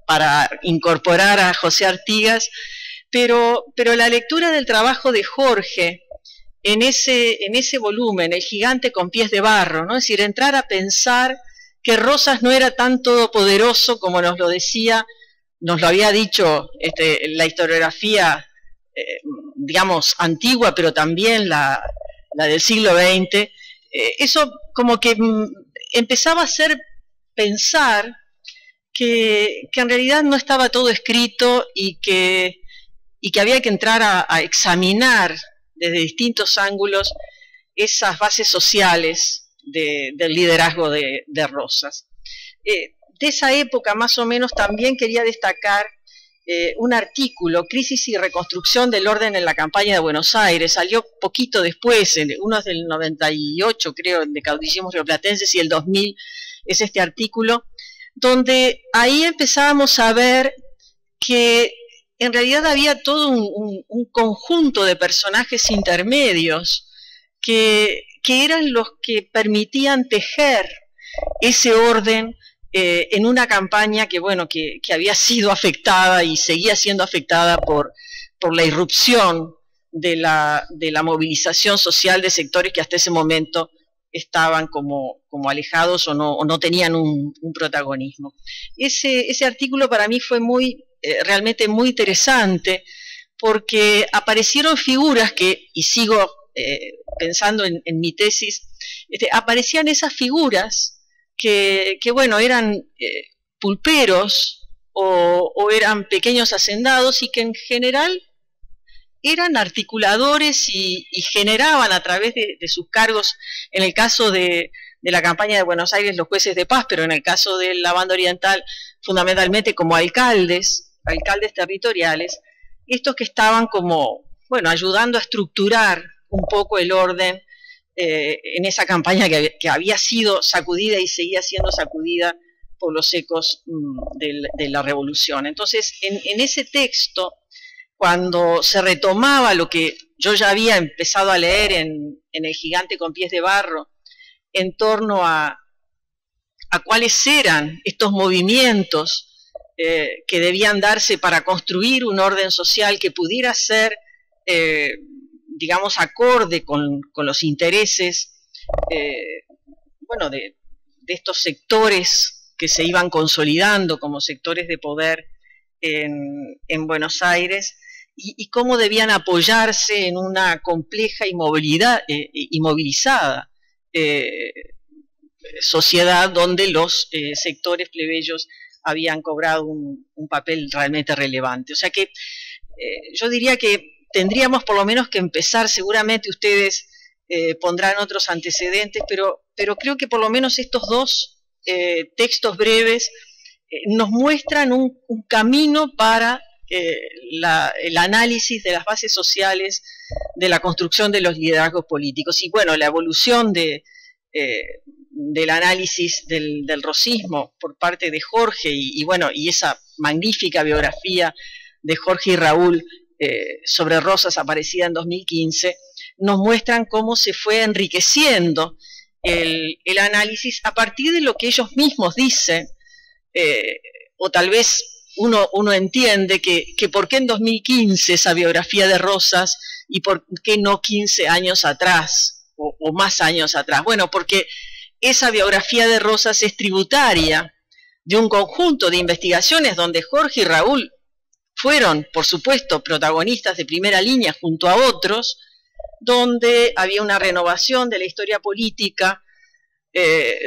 para incorporar a José Artigas, pero la lectura del trabajo de Jorge en ese volumen, El gigante con pies de barro, ¿no? Es decir, entrar a pensar que Rosas no era tan todopoderoso como nos lo había dicho la historiografía, digamos, antigua, pero también la del siglo XX, eso como que empezaba a hacer pensar que en realidad no estaba todo escrito y que había que entrar a examinar desde distintos ángulos esas bases sociales del liderazgo de Rosas. De esa época más o menos también quería destacar un artículo, Crisis y Reconstrucción del Orden en la Campaña de Buenos Aires, salió poquito después, uno es del 98 creo, de Caudillismos Rioplatenses, y el 2000 es este artículo, donde ahí empezábamos a ver que en realidad había todo un conjunto de personajes intermedios que eran los que permitían tejer ese orden en una campaña que, bueno, que había sido afectada y seguía siendo afectada por la irrupción de la movilización social de sectores que hasta ese momento estaban como alejados o no tenían un protagonismo. Ese artículo para mí fue realmente muy interesante, porque aparecieron figuras y sigo pensando en mi tesis, aparecían esas figuras que bueno, eran pulperos o eran pequeños hacendados y que en general eran articuladores y generaban a través de sus cargos, en el caso de la campaña de Buenos Aires, los jueces de paz, pero en el caso de la Banda Oriental, fundamentalmente como alcaldes territoriales, estos que estaban como, bueno, ayudando a estructurar un poco el orden en esa campaña que había sido sacudida y seguía siendo sacudida por los ecos de la revolución. Entonces, en ese texto, cuando se retomaba lo que yo ya había empezado a leer en El gigante con pies de barro, en torno a cuáles eran estos movimientos que debían darse para construir un orden social que pudiera ser, digamos, acorde con los intereses, bueno, de estos sectores que se iban consolidando como sectores de poder en Buenos Aires, y cómo debían apoyarse en una compleja y movilizada sociedad donde los sectores plebeyos habían cobrado un papel realmente relevante. O sea que yo diría que tendríamos por lo menos que empezar, seguramente ustedes pondrán otros antecedentes, pero creo que por lo menos estos dos textos breves nos muestran un camino para el análisis de las bases sociales de la construcción de los liderazgos políticos. Y bueno, la evolución del análisis del rosismo por parte de Jorge y esa magnífica biografía de Jorge y Raúl sobre Rosas, aparecida en 2015, nos muestran cómo se fue enriqueciendo el análisis a partir de lo que ellos mismos dicen, o tal vez uno entiende que por qué en 2015 esa biografía de Rosas y por qué no 15 años atrás o más años atrás. Bueno, porque esa biografía de Rosas es tributaria de un conjunto de investigaciones donde Jorge y Raúl fueron, por supuesto, protagonistas de primera línea junto a otros, donde había una renovación de la historia política,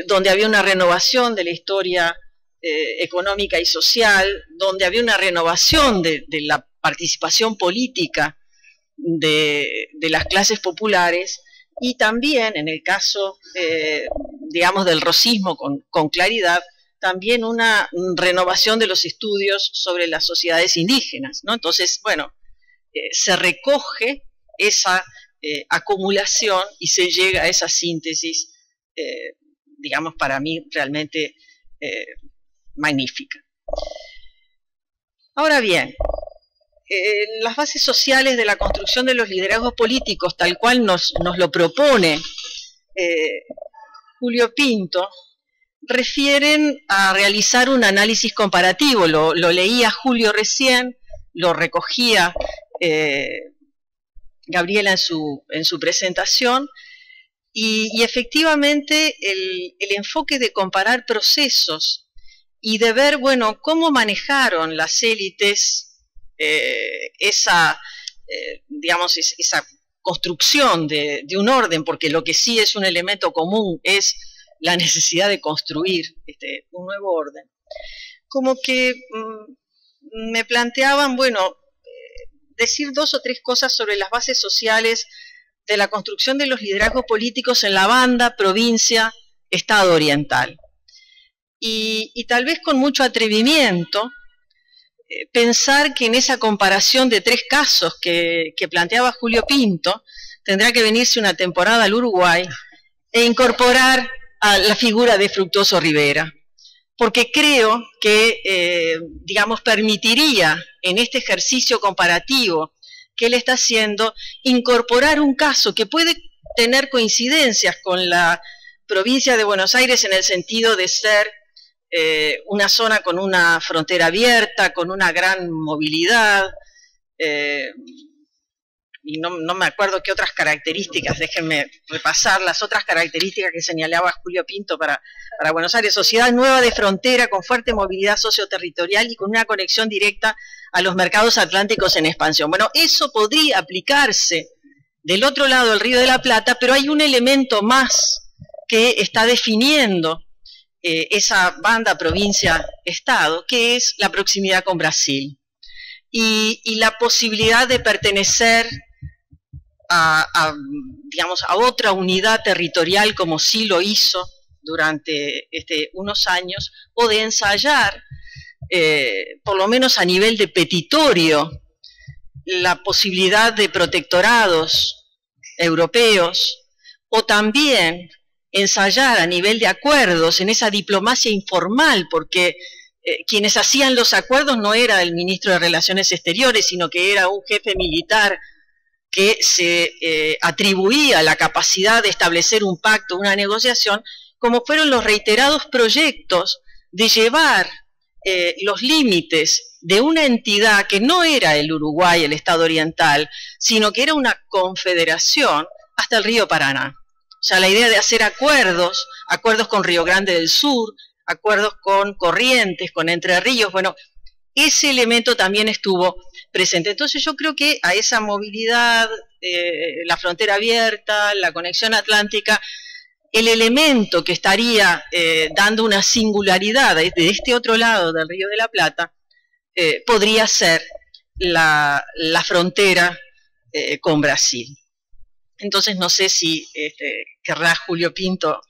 donde había una renovación de la historia económica y social, donde había una renovación de la participación política de las clases populares, y también en el caso, digamos, del rosismo con claridad, también una renovación de los estudios sobre las sociedades indígenas, ¿no? Entonces, bueno, se recoge esa acumulación y se llega a esa síntesis, digamos, para mí realmente magnífica. Ahora bien, las bases sociales de la construcción de los liderazgos políticos, tal cual nos lo propone Julio Pinto, refieren a realizar un análisis comparativo. Lo leía Julio recién, lo recogía Gabriela en su presentación, y efectivamente el enfoque de comparar procesos y de ver, bueno, cómo manejaron las élites digamos, esa construcción de un orden, porque lo que sí es un elemento común es la necesidad de construir un nuevo orden. Como que me planteaban, bueno, decir 2 o 3 cosas sobre las bases sociales de la construcción de los liderazgos políticos en la banda, provincia, Estado oriental. Y tal vez con mucho atrevimiento, pensar que en esa comparación de 3 casos que planteaba Julio Pinto, tendrá que venirse una temporada al Uruguay e incorporar a la figura de Fructuoso Rivera, porque creo que, digamos, permitiría en este ejercicio comparativo que él está haciendo, incorporar un caso que puede tener coincidencias con la provincia de Buenos Aires en el sentido de ser una zona con una frontera abierta, con una gran movilidad, y no me acuerdo qué otras características, déjenme repasar las otras características que señalaba Julio Pinto para Buenos Aires: sociedad nueva de frontera, con fuerte movilidad socioterritorial y con una conexión directa a los mercados atlánticos en expansión. Bueno, eso podría aplicarse del otro lado del Río de la Plata, pero hay un elemento más que está definiendo esa banda provincia-estado, que es la proximidad con Brasil y la posibilidad de pertenecer digamos, a otra unidad territorial, como sí lo hizo durante unos años, o de ensayar, por lo menos a nivel de petitorio, la posibilidad de protectorados europeos, o también ensayar a nivel de acuerdos en esa diplomacia informal, porque quienes hacían los acuerdos no era el ministro de Relaciones Exteriores, sino que era un jefe militar que se atribuía la capacidad de establecer un pacto, una negociación, como fueron los reiterados proyectos de llevar los límites de una entidad que no era el Uruguay, el Estado oriental, sino que era una confederación, hasta el río Paraná. O sea, la idea de hacer acuerdos con Río Grande del Sur, acuerdos con Corrientes, con Entre Ríos, bueno, ese elemento también estuvo presente. Entonces yo creo que a esa movilidad, la frontera abierta, la conexión atlántica, el elemento que estaría dando una singularidad de este otro lado del Río de la Plata, podría ser la frontera con Brasil. Entonces no sé si querrá Julio Pinto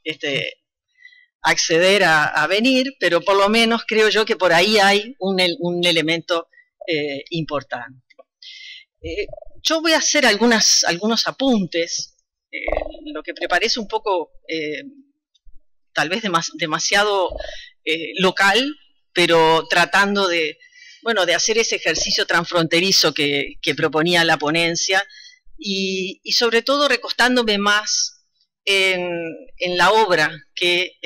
acceder a venir, pero por lo menos creo yo que por ahí hay un elemento importante. Yo voy a hacer algunos apuntes, lo que preparé es un poco, tal vez demasiado local, pero tratando de hacer ese ejercicio transfronterizo que proponía la ponencia, y sobre todo recostándome más en la obra que,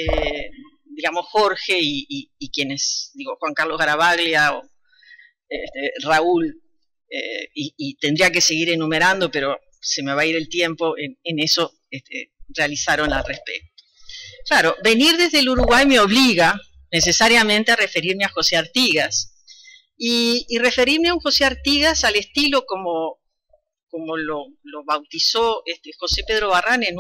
digamos, Jorge y quienes, digo, Juan Carlos Garavaglia o Raúl, y tendría que seguir enumerando, pero se me va a ir el tiempo, en eso realizaron al respecto. Claro, venir desde el Uruguay me obliga necesariamente a referirme a José Artigas, y referirme a un José Artigas al estilo como lo bautizó José Pedro Barrán en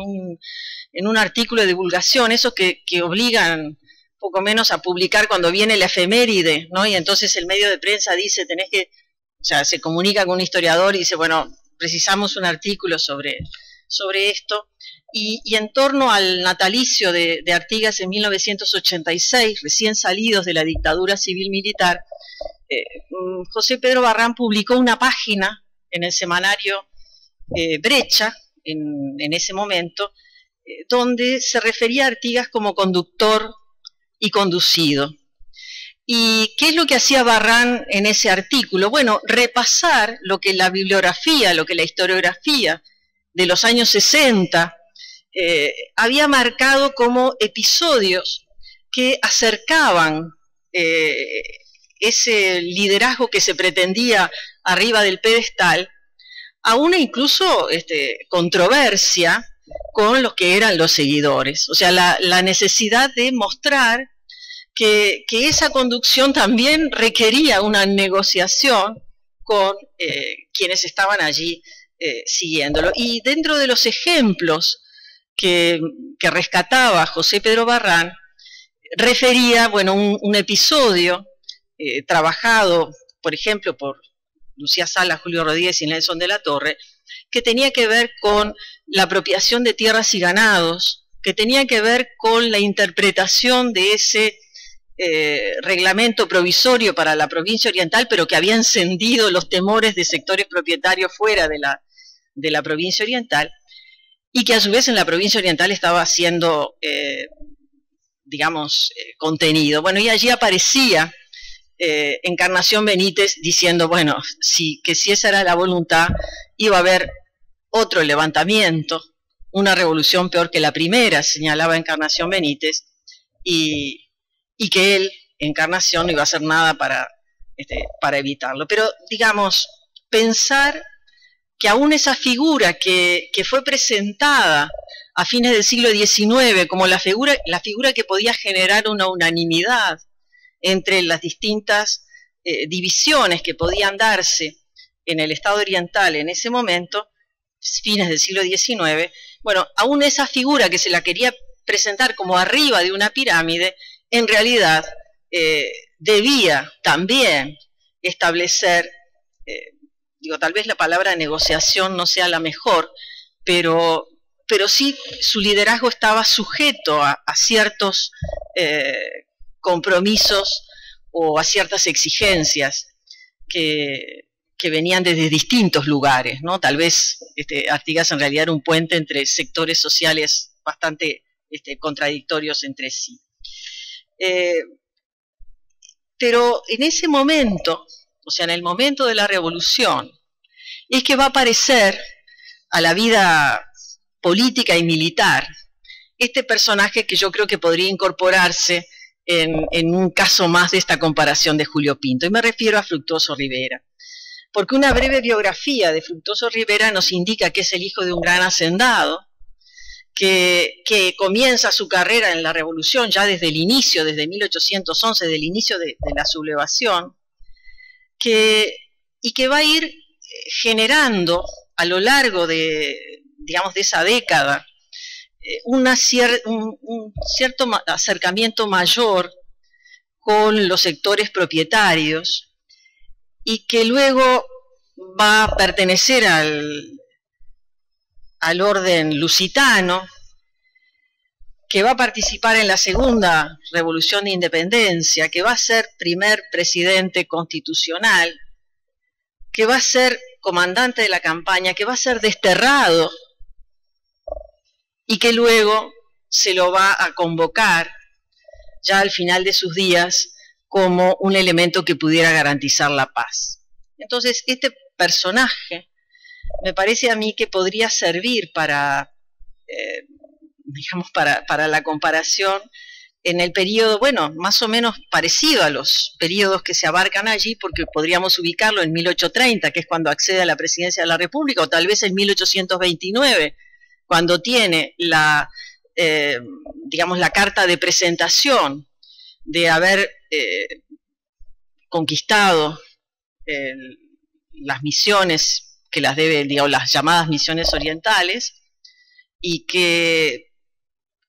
un artículo de divulgación, esos que obligan poco menos a publicar cuando viene la efeméride, ¿no? Y entonces el medio de prensa dice, o sea, se comunica con un historiador y dice, bueno, precisamos un artículo sobre esto, y en torno al natalicio de Artigas en 1986, recién salidos de la dictadura civil-militar, José Pedro Barrán publicó una página en el semanario Brecha, en ese momento, donde se refería a Artigas como conductor y conducido. ¿Y qué es lo que hacía Barrán en ese artículo? Bueno, repasar lo que la bibliografía, lo que la historiografía de los años 60 había marcado como episodios que acercaban ese liderazgo que se pretendía arriba del pedestal a una incluso controversia con los que eran los seguidores. O sea, la necesidad de mostrar que esa conducción también requería una negociación con quienes estaban allí siguiéndolo. Y dentro de los ejemplos que rescataba José Pedro Barrán, refería, bueno, un episodio trabajado, por ejemplo, por Lucía Salas, Julio Rodríguez y Nelson de la Torre, que tenía que ver con la apropiación de tierras y ganados, que tenía que ver con la interpretación de ese reglamento provisorio para la provincia oriental, pero que había encendido los temores de sectores propietarios fuera de la provincia oriental, y que a su vez en la provincia oriental estaba siendo, contenido. Bueno, y allí aparecía Encarnación Benítez diciendo, bueno, que si esa era la voluntad, iba a haber otro levantamiento, una revolución peor que la primera, señalaba Encarnación Benítez, y que él, Encarnación, no iba a hacer nada para evitarlo. Pero, digamos, pensar que aún esa figura que fue presentada a fines del siglo XIX como la figura que podía generar una unanimidad entre las distintas divisiones que podían darse en el Estado oriental en ese momento, fines del siglo XIX, bueno, aún esa figura que se la quería presentar como arriba de una pirámide, en realidad debía también establecer, tal vez la palabra negociación no sea la mejor, pero sí su liderazgo estaba sujeto a ciertos compromisos o a ciertas exigencias que venían desde distintos lugares, ¿no? Tal vez Artigas en realidad era un puente entre sectores sociales bastante contradictorios entre sí. Pero en ese momento, o sea, en el momento de la revolución, es que va a aparecer a la vida política y militar este personaje que yo creo que podría incorporarse en un caso más de esta comparación de Julio Pinto, y me refiero a Fructuoso Rivera, porque una breve biografía de Fructuoso Rivera nos indica que es el hijo de un gran hacendado, que comienza su carrera en la revolución ya desde el inicio, desde 1811, desde el inicio de la sublevación, y que va a ir generando a lo largo de esa década un cierto acercamiento mayor con los sectores propietarios, y que luego va a pertenecer al orden lusitano, que va a participar en la segunda revolución de independencia, que va a ser primer presidente constitucional, que va a ser comandante de la campaña, que va a ser desterrado y que luego se lo va a convocar ya al final de sus días como un elemento que pudiera garantizar la paz. Entonces, este personaje me parece a mí que podría servir para la comparación en el periodo, bueno, más o menos parecido a los periodos que se abarcan allí, porque podríamos ubicarlo en 1830, que es cuando accede a la presidencia de la República, o tal vez en 1829, cuando tiene la carta de presentación de haber conquistado las misiones que las debe, las llamadas misiones orientales, y que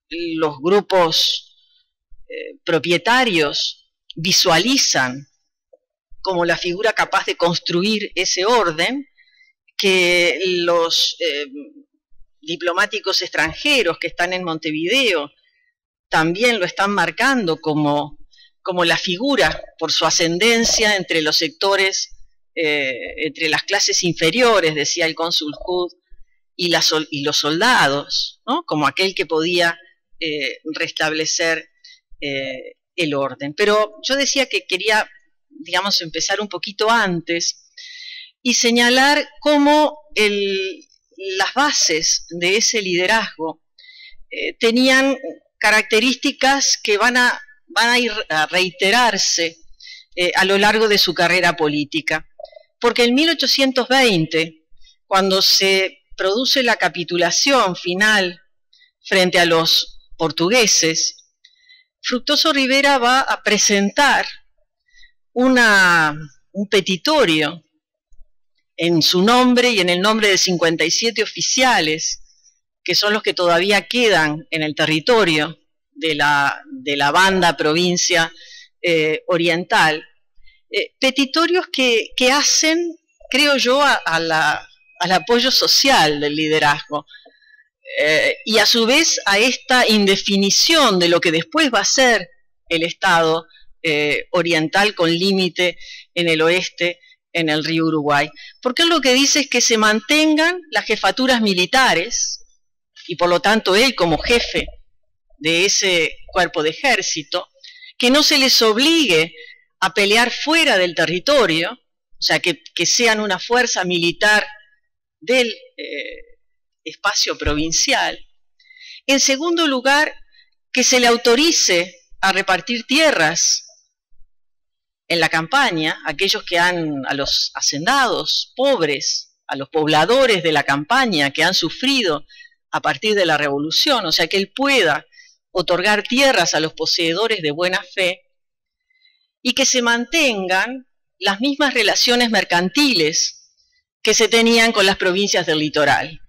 los grupos propietarios visualizan como la figura capaz de construir ese orden, que los diplomáticos extranjeros que están en Montevideo también lo están marcando como la figura por su ascendencia entre los sectores, entre las clases inferiores, decía el cónsul Hood, y los soldados, ¿no? Como aquel que podía restablecer el orden. Pero yo decía que quería, digamos, empezar un poquito antes y señalar cómo las bases de ese liderazgo tenían características que van a ir a reiterarse a lo largo de su carrera política. Porque en 1820, cuando se produce la capitulación final frente a los portugueses, Fructuoso Rivera va a presentar un petitorio en su nombre y en el nombre de 57 oficiales, que son los que todavía quedan en el territorio de la banda provincia oriental, petitorios que hacen, creo yo, al apoyo social del liderazgo, y a su vez a esta indefinición de lo que después va a ser el Estado oriental con límite en el oeste, en el río Uruguay. Porque él lo que dice es que se mantengan las jefaturas militares, y por lo tanto él como jefe de ese cuerpo de ejército, que no se les obligue a pelear fuera del territorio, o sea, que sean una fuerza militar del espacio provincial. En segundo lugar, que se le autorice a repartir tierras en la campaña, aquellos que a los hacendados, pobres, a los pobladores de la campaña que han sufrido a partir de la revolución, o sea, que él pueda otorgar tierras a los poseedores de buena fe, y que se mantengan las mismas relaciones mercantiles que se tenían con las provincias del litoral.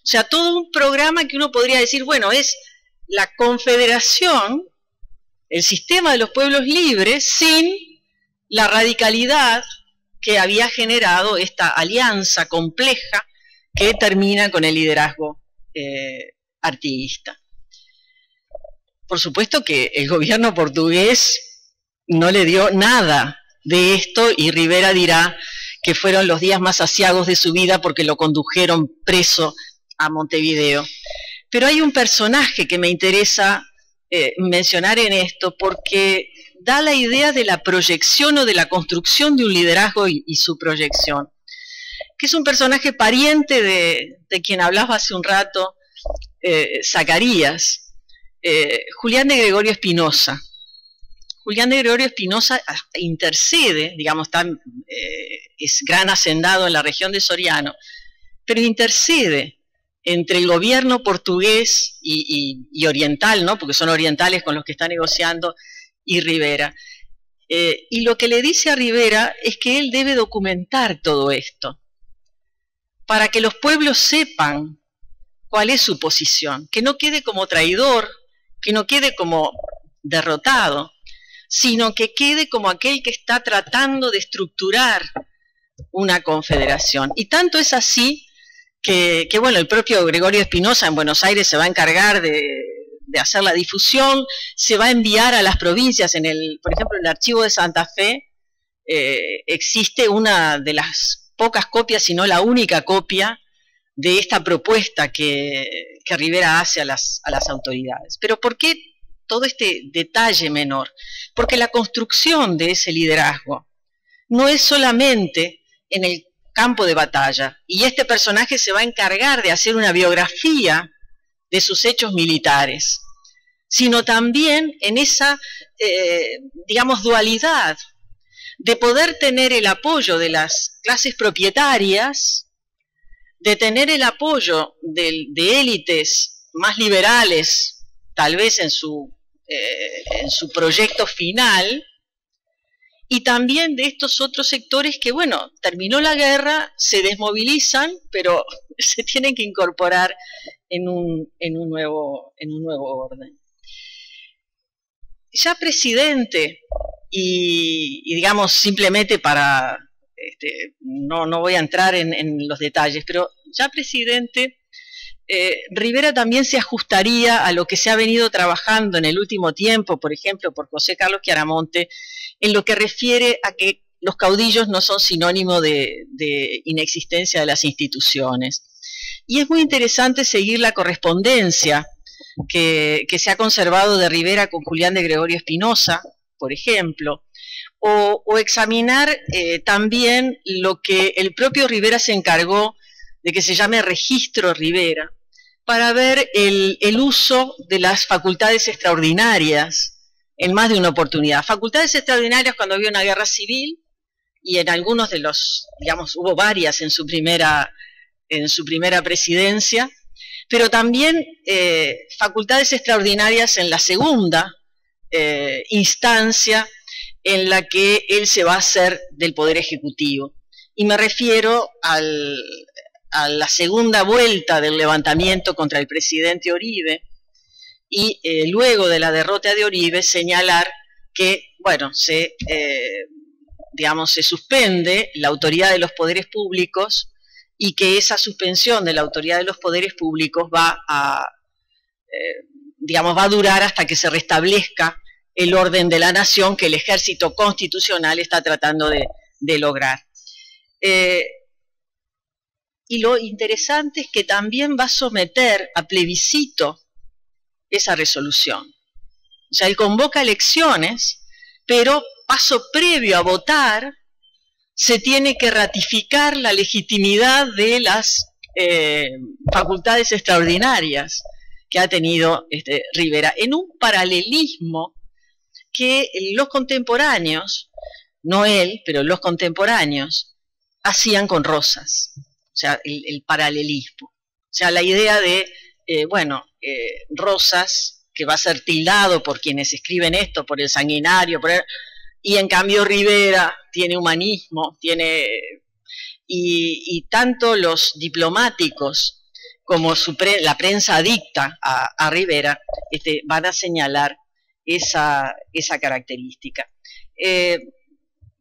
O sea, todo un programa que uno podría decir, bueno, es la confederación, el sistema de los pueblos libres, sin la radicalidad que había generado esta alianza compleja que termina con el liderazgo artiguista. Por supuesto que el gobierno portugués no le dio nada de esto, y Rivera dirá que fueron los días más aciagos de su vida porque lo condujeron preso a Montevideo. Pero hay un personaje que me interesa mencionar en esto, porque da la idea de la proyección o de la construcción de un liderazgo y su proyección, que es un personaje pariente de quien hablaba hace un rato, Zacarías, Julián de Gregorio Espinosa. Julián de Gregorio Espinosa intercede, digamos, es gran hacendado en la región de Soriano, pero intercede entre el gobierno portugués y oriental, ¿no? Porque son orientales con los que está negociando, y Rivera. Y lo que le dice a Rivera es que él debe documentar todo esto, para que los pueblos sepan cuál es su posición, que no quede como traidor, que no quede como derrotado, sino que quede como aquel que está tratando de estructurar una confederación. Y tanto es así que bueno, el propio Gregorio Espinosa en Buenos Aires se va a encargar de hacer la difusión, se va a enviar a las provincias, por ejemplo, en el archivo de Santa Fe existe una de las pocas copias, si no la única copia, de esta propuesta que Rivera hace a las autoridades. Pero ¿por qué todo este detalle menor? Porque la construcción de ese liderazgo no es solamente en el campo de batalla, y este personaje se va a encargar de hacer una biografía de sus hechos militares, sino también en esa, digamos, dualidad de poder tener el apoyo de las clases propietarias, de tener el apoyo de élites más liberales, tal vez en su proyecto final, y también de estos otros sectores que, bueno, terminó la guerra, se desmovilizan, pero se tienen que incorporar en un nuevo orden. Ya presidente, y digamos simplemente para, no voy a entrar en los detalles, pero ya presidente, Rivera también se ajustaría a lo que se ha venido trabajando en el último tiempo, por ejemplo, por José Carlos Chiaramonte, en lo que refiere a que los caudillos no son sinónimo de inexistencia de las instituciones. Y es muy interesante seguir la correspondencia que se ha conservado de Rivera con Julián de Gregorio Espinosa, por ejemplo, o examinar también lo que el propio Rivera se encargó de que se llame Registro Rivera, para ver el uso de las facultades extraordinarias en más de una oportunidad. Facultades extraordinarias cuando había una guerra civil, y en algunos de los, digamos, hubo varias en su primera presidencia, pero también facultades extraordinarias en la segunda instancia en la que él se va a hacer del Poder Ejecutivo. Y me refiero a la segunda vuelta del levantamiento contra el presidente Oribe, y luego de la derrota de Oribe señalar que, bueno, se suspende la autoridad de los poderes públicos, y que esa suspensión de la autoridad de los poderes públicos va a durar hasta que se restablezca el orden de la nación que el ejército constitucional está tratando de lograr. Y lo interesante es que también va a someter a plebiscito esa resolución. O sea, él convoca elecciones, pero paso previo a votar, se tiene que ratificar la legitimidad de las facultades extraordinarias que ha tenido Rivera, en un paralelismo que los contemporáneos, no él, pero los contemporáneos, hacían con Rosas. O sea, el paralelismo. O sea, la idea de, Rosas, que va a ser tildado por quienes escriben esto, por el sanguinario, y en cambio Rivera tiene humanismo, y tanto los diplomáticos como la prensa adicta a Rivera van a señalar esa característica.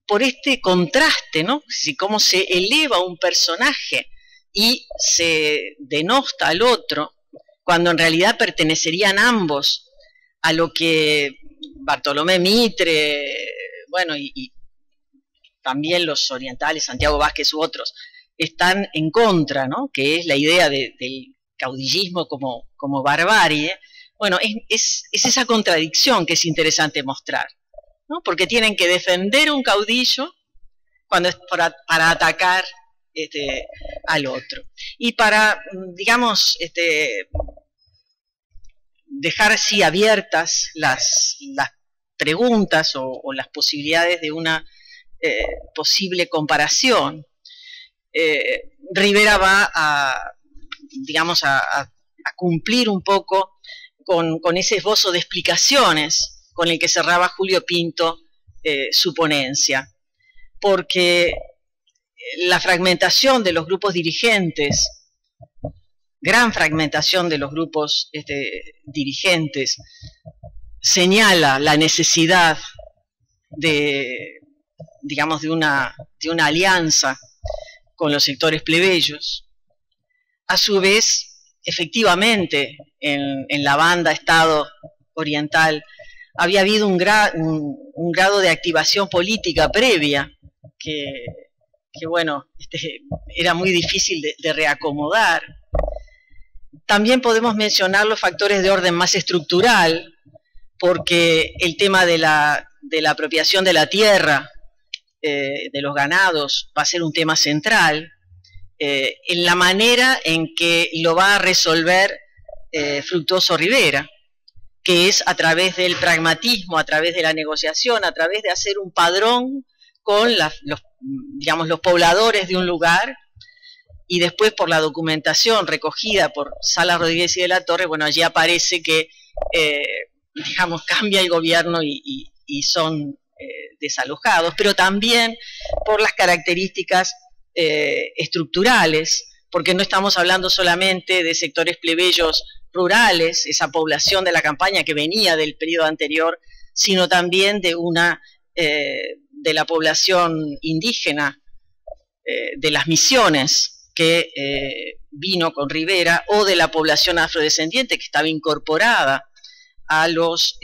Por este contraste, ¿no? Cómo se eleva un personaje y se denosta al otro, cuando en realidad pertenecerían ambos a lo que Bartolomé Mitre, y también los orientales, Santiago Vázquez u otros, están en contra, ¿no? Que es la idea del caudillismo como barbarie. Bueno, es esa contradicción que es interesante mostrar, ¿no? Porque tienen que defender un caudillo cuando es para atacar al otro. Y para, dejar así abiertas las preguntas o las posibilidades de una posible comparación, Rivera va a cumplir un poco con ese esbozo de explicaciones con el que cerraba Julio Pinto su ponencia, porque la fragmentación de los grupos dirigentes, gran fragmentación de los grupos dirigentes, señala la necesidad de una alianza con los sectores plebeyos. A su vez, efectivamente, en la banda Estado oriental había habido un grado de activación política previa que era muy difícil de reacomodar. También podemos mencionar los factores de orden más estructural, porque el tema de la apropiación de la tierra, de los ganados, va a ser un tema central, en la manera en que lo va a resolver Fructuoso Rivera, que es a través del pragmatismo, a través de la negociación, a través de hacer un padrón con los pobladores de un lugar, y después por la documentación recogida por Salas Rodríguez y de la Torre, allí aparece que cambia el gobierno y son desalojados, pero también por las características estructurales, porque no estamos hablando solamente de sectores plebeyos rurales, esa población de la campaña que venía del periodo anterior, sino también de la población indígena de las Misiones que vino con Rivera, o de la población afrodescendiente que estaba incorporada a los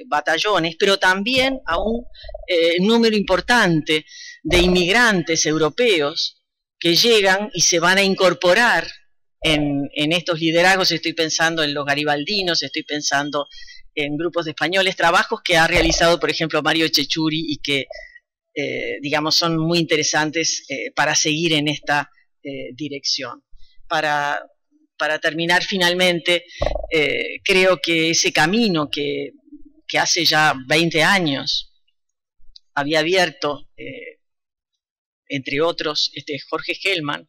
batallones, pero también a un número importante de inmigrantes europeos que llegan y se van a incorporar en estos liderazgos, estoy pensando en los garibaldinos, estoy pensando en grupos de españoles, trabajos que ha realizado, por ejemplo, Mario Echechuri y que, digamos, son muy interesantes para seguir en esta dirección. Para terminar finalmente, creo que ese camino que hace ya 20 años había abierto, entre otros, Jorge Hellman,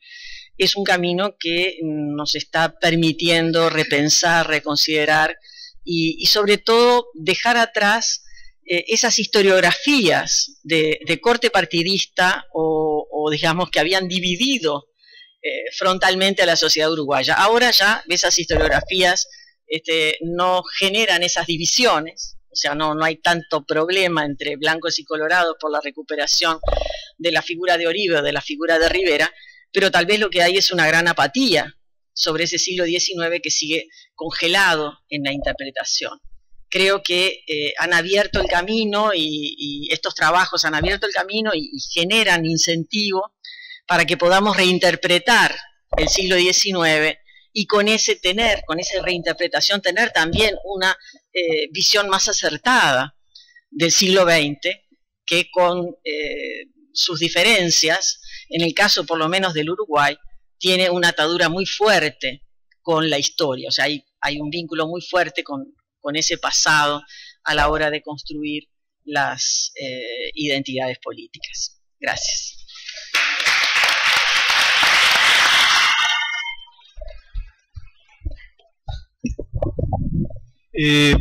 es un camino que nos está permitiendo repensar, reconsiderar y sobre todo dejar atrás esas historiografías de corte partidista o digamos que habían dividido frontalmente a la sociedad uruguaya. Ahora ya esas historiografías no generan esas divisiones, o sea, no hay tanto problema entre blancos y colorados por la recuperación de la figura de Oribe o de la figura de Rivera, pero tal vez lo que hay es una gran apatía sobre ese siglo XIX que sigue congelado en la interpretación. Creo que han abierto el camino y estos trabajos han abierto el camino y generan incentivo para que podamos reinterpretar el siglo XIX y con esa reinterpretación tener también una visión más acertada del siglo XX que con sus diferencias, en el caso por lo menos del Uruguay, tiene una atadura muy fuerte con la historia, o sea, hay un vínculo muy fuerte con ese pasado a la hora de construir las identidades políticas. Gracias.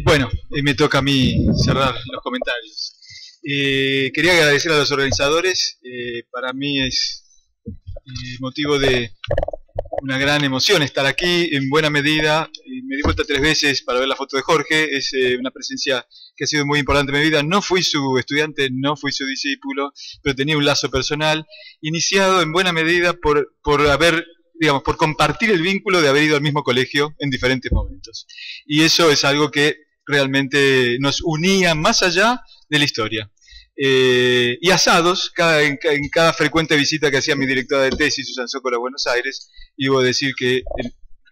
Bueno, me toca a mí cerrar los comentarios. Quería agradecer a los organizadores, para mí es motivo de una gran emoción estar aquí, en buena medida, me di vuelta 3 veces para ver la foto de Jorge, es una presencia que ha sido muy importante en mi vida, no fui su estudiante, no fui su discípulo, pero tenía un lazo personal, iniciado en buena medida por haber, digamos, por compartir el vínculo de haber ido al mismo colegio en diferentes momentos. Y eso es algo que realmente nos unía más allá de la historia. Y asados, en cada frecuente visita que hacía mi directora de tesis, Susan Zócolo, a Buenos Aires, iba a decir que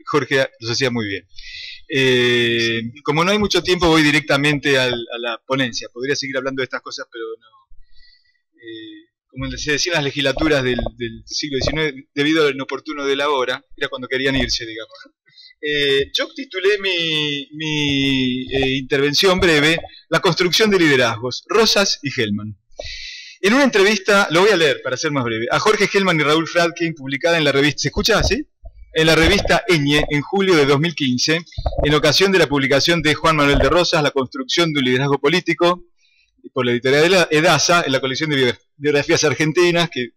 Jorge los hacía muy bien. Como no hay mucho tiempo, voy directamente a la ponencia. Podría seguir hablando de estas cosas, pero no. Como se decía en las legislaturas del siglo XIX, debido al inoportuno de la hora, era cuando querían irse, digamos. Yo titulé mi intervención breve La construcción de liderazgos, Rosas y Hellman. En una entrevista, lo voy a leer para ser más breve, a Jorge Hellman y Raúl Fradkin, publicada en la revista, ¿se escucha así? En la revista Eñe, en julio de 2015, en ocasión de la publicación de Juan Manuel de Rosas, La construcción de un liderazgo político, por la editorial Edasa, en la colección de biografías argentinas, que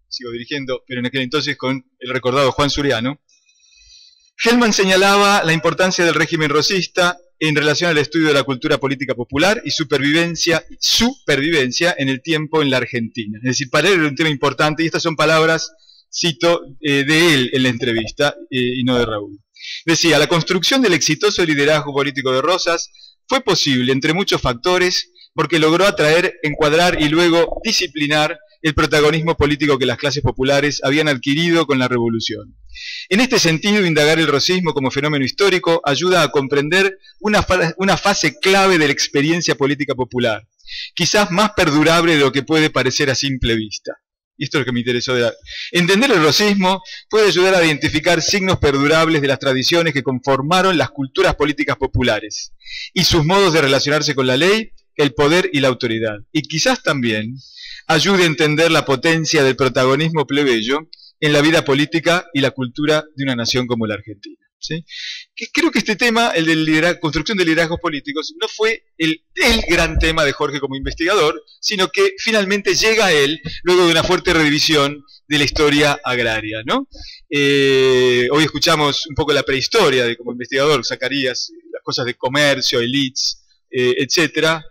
sigo dirigiendo, pero en aquel entonces con el recordado Juan Suriano. Hellman señalaba la importancia del régimen rosista en relación al estudio de la cultura política popular y su pervivencia en el tiempo en la Argentina. Es decir, para él era un tema importante, y estas son palabras, cito, de él en la entrevista, y no de Raúl. Decía, la construcción del exitoso liderazgo político de Rosas fue posible, entre muchos factores, porque logró atraer, encuadrar y luego disciplinar el protagonismo político que las clases populares habían adquirido con la revolución. En este sentido, indagar el rosismo como fenómeno histórico ayuda a comprender una fase clave de la experiencia política popular, quizás más perdurable de lo que puede parecer a simple vista. Y esto es lo que me interesó de entender el rosismo puede ayudar a identificar signos perdurables de las tradiciones que conformaron las culturas políticas populares y sus modos de relacionarse con la ley, el poder y la autoridad. Y quizás también ayude a entender la potencia del protagonismo plebeyo en la vida política y la cultura de una nación como la Argentina. ¿Sí? Creo que este tema, el de construcción de liderazgos políticos, no fue el gran tema de Jorge como investigador, sino que finalmente llega a él luego de una fuerte revisión de la historia agraria, ¿no? Hoy escuchamos un poco la prehistoria de como investigador, Zacarías, las cosas de comercio, elites, etcétera.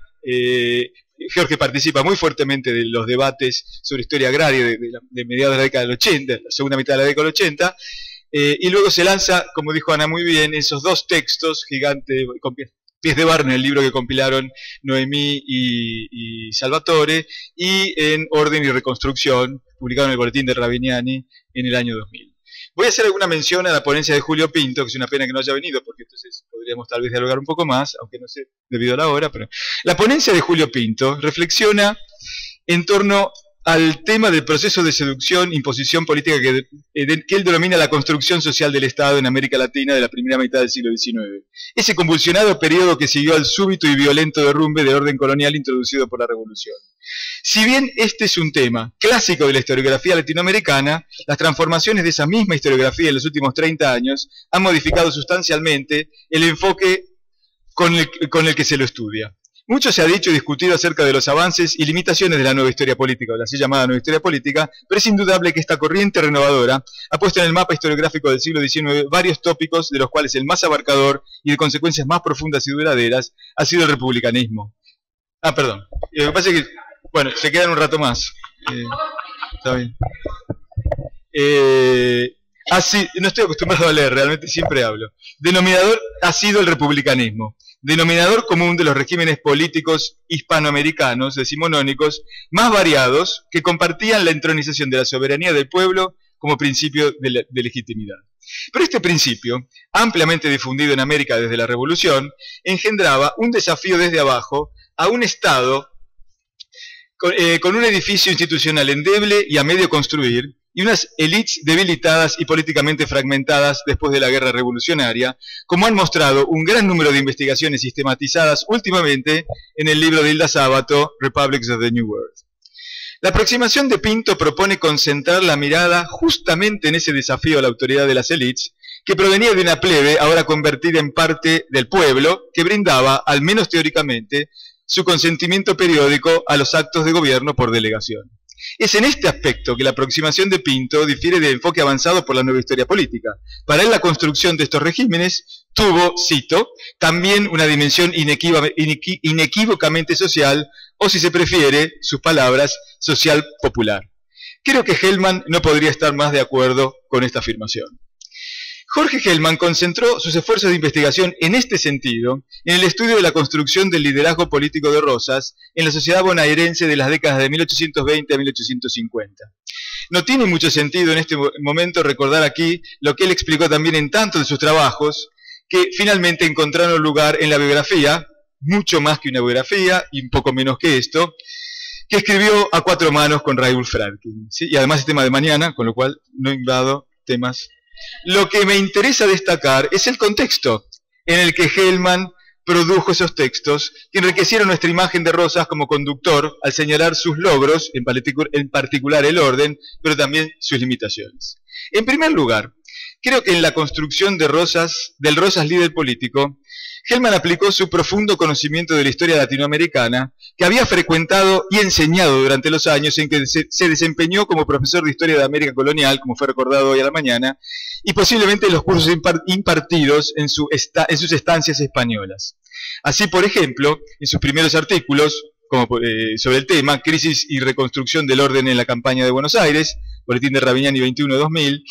Jorge participa muy fuertemente de los debates sobre historia agraria de mediados de la década del 80, la segunda mitad de la década del 80, y luego se lanza, como dijo Ana muy bien, esos 2 textos gigantes, con pies de barro, en el libro que compilaron Noemí y Salvatore, y en Orden y Reconstrucción, publicado en el Boletín de Ravignani en el año 2000. Voy a hacer alguna mención a la ponencia de Julio Pinto, que es una pena que no haya venido, porque entonces podríamos tal vez dialogar un poco más, aunque no sé, debido a la hora, pero la ponencia de Julio Pinto reflexiona en torno al tema del proceso de seducción, imposición política que él denomina la construcción social del Estado en América Latina de la primera mitad del siglo XIX. Ese convulsionado periodo que siguió al súbito y violento derrumbe del orden colonial introducido por la Revolución. Si bien este es un tema clásico de la historiografía latinoamericana, las transformaciones de esa misma historiografía en los últimos 30 años han modificado sustancialmente el enfoque con el que se lo estudia. Mucho se ha dicho y discutido acerca de los avances y limitaciones de la nueva historia política, o la así llamada nueva historia política, pero es indudable que esta corriente renovadora ha puesto en el mapa historiográfico del siglo XIX varios tópicos, de los cuales el más abarcador y de consecuencias más profundas y duraderas ha sido el republicanismo. Perdón. Lo que pasa es que, bueno, se quedan un rato más. Está bien. No estoy acostumbrado a leer, realmente siempre hablo. Denominador ha sido el republicanismo. Denominador común de los regímenes políticos hispanoamericanos decimonónicos más variados que compartían la entronización de la soberanía del pueblo como principio de legitimidad. Pero este principio, ampliamente difundido en América desde la Revolución, engendraba un desafío desde abajo a un Estado con un edificio institucional endeble y a medio construir, y unas élites debilitadas y políticamente fragmentadas después de la guerra revolucionaria, como han mostrado un gran número de investigaciones sistematizadas últimamente en el libro de Hilda Sábato, Republics of the New World. La aproximación de Pinto propone concentrar la mirada justamente en ese desafío a la autoridad de las élites, que provenía de una plebe ahora convertida en parte del pueblo, que brindaba, al menos teóricamente, su consentimiento periódico a los actos de gobierno por delegación. Es en este aspecto que la aproximación de Pinto difiere del enfoque avanzado por la nueva historia política. Para él la construcción de estos regímenes tuvo, cito, también una dimensión inequívocamente social, o si se prefiere, sus palabras, social popular. Creo que Hellman no podría estar más de acuerdo con esta afirmación. Jorge Hellman concentró sus esfuerzos de investigación en este sentido en el estudio de la construcción del liderazgo político de Rosas en la sociedad bonaerense de las décadas de 1820 a 1850. No tiene mucho sentido en este momento recordar aquí lo que él explicó también en tantos de sus trabajos, que finalmente encontraron lugar en la biografía, mucho más que una biografía y un poco menos que esto, que escribió a cuatro manos con Raúl Franklin, ¿sí? Y además es tema de mañana, con lo cual no invado temas. Lo que me interesa destacar es el contexto en el que Hellman produjo esos textos que enriquecieron nuestra imagen de Rosas como conductor al señalar sus logros, en particular el orden, pero también sus limitaciones. En primer lugar, creo que en la construcción del Rosas líder político, Hellman aplicó su profundo conocimiento de la historia latinoamericana, que había frecuentado y enseñado durante los años en que se desempeñó como profesor de Historia de América Colonial, como fue recordado hoy a la mañana, y posiblemente en los cursos impartidos en sus estancias españolas. Así, por ejemplo, en sus primeros artículos sobre el tema, Crisis y Reconstrucción del Orden en la Campaña de Buenos Aires, Boletín de Ravignani 21-2000,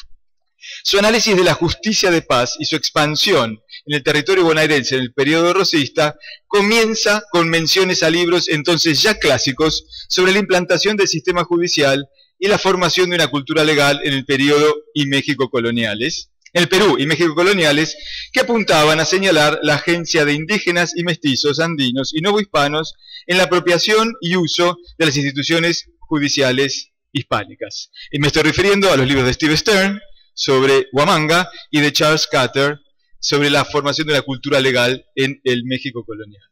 su análisis de la justicia de paz y su expansión en el territorio bonaerense en el periodo rosista comienza con menciones a libros entonces ya clásicos sobre la implantación del sistema judicial y la formación de una cultura legal en el periodo y México coloniales, el Perú y México coloniales, que apuntaban a señalar la agencia de indígenas y mestizos andinos y novohispanos en la apropiación y uso de las instituciones judiciales hispánicas. Y me estoy refiriendo a los libros de Steve Stern sobre Huamanga y de Charles Carter sobre la formación de la cultura legal en el México colonial.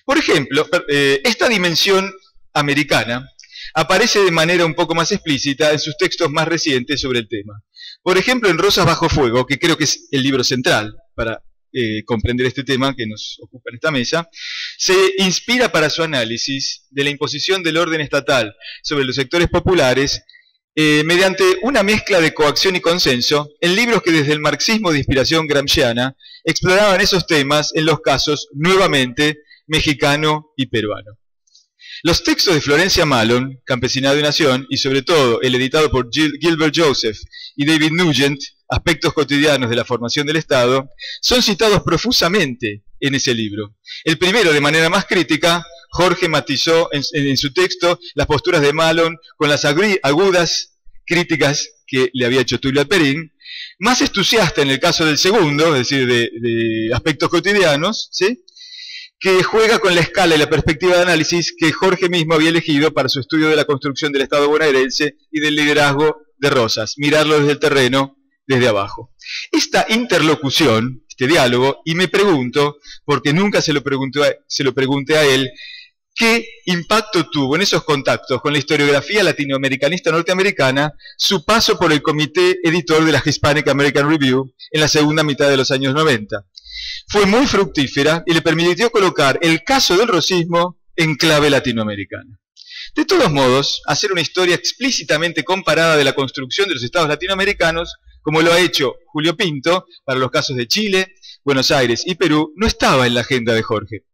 Por ejemplo, esta dimensión americana aparece de manera un poco más explícita en sus textos más recientes sobre el tema. Por ejemplo, en Rosas bajo fuego, que creo que es el libro central para comprender este tema que nos ocupa en esta mesa, se inspira para su análisis de la imposición del orden estatal sobre los sectores populares mediante una mezcla de coacción y consenso en libros que desde el marxismo de inspiración gramsciana exploraban esos temas en los casos, nuevamente, mexicano y peruano. Los textos de Florencia Malon, Campesinado y Nación, y sobre todo el editado por Gilbert Joseph y David Nugent, Aspectos cotidianos de la formación del Estado, son citados profusamente en ese libro. El primero, de manera más crítica, Jorge matizó en su texto las posturas de Malon con las agudas críticas que le había hecho Tulio Alperín, Más entusiasta en el caso del segundo, es decir, de aspectos cotidianos, ¿sí?, que juega con la escala y la perspectiva de análisis que Jorge mismo había elegido para su estudio de la construcción del Estado bonaerense y del liderazgo de Rosas, mirarlo desde el terreno, desde abajo. Esta interlocución, este diálogo, y me pregunto, porque nunca se lo pregunté a él, ¿qué impacto tuvo en esos contactos con la historiografía latinoamericanista norteamericana su paso por el comité editor de la Hispanic American Review en la segunda mitad de los años 90? Fue muy fructífera y le permitió colocar el caso del rosismo en clave latinoamericana. De todos modos, hacer una historia explícitamente comparada de la construcción de los estados latinoamericanos, como lo ha hecho Julio Pinto para los casos de Chile, Buenos Aires y Perú, no estaba en la agenda de Jorge.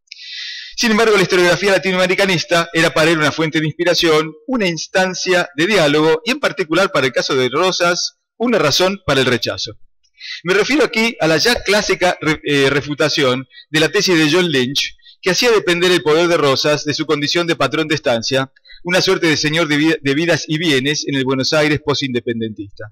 Sin embargo, la historiografía latinoamericanista era para él una fuente de inspiración, una instancia de diálogo y, en particular, para el caso de Rosas, una razón para el rechazo. Me refiero aquí a la ya clásica refutación de la tesis de John Lynch, que hacía depender el poder de Rosas de su condición de patrón de estancia, una suerte de señor de vidas y bienes en el Buenos Aires postindependentista.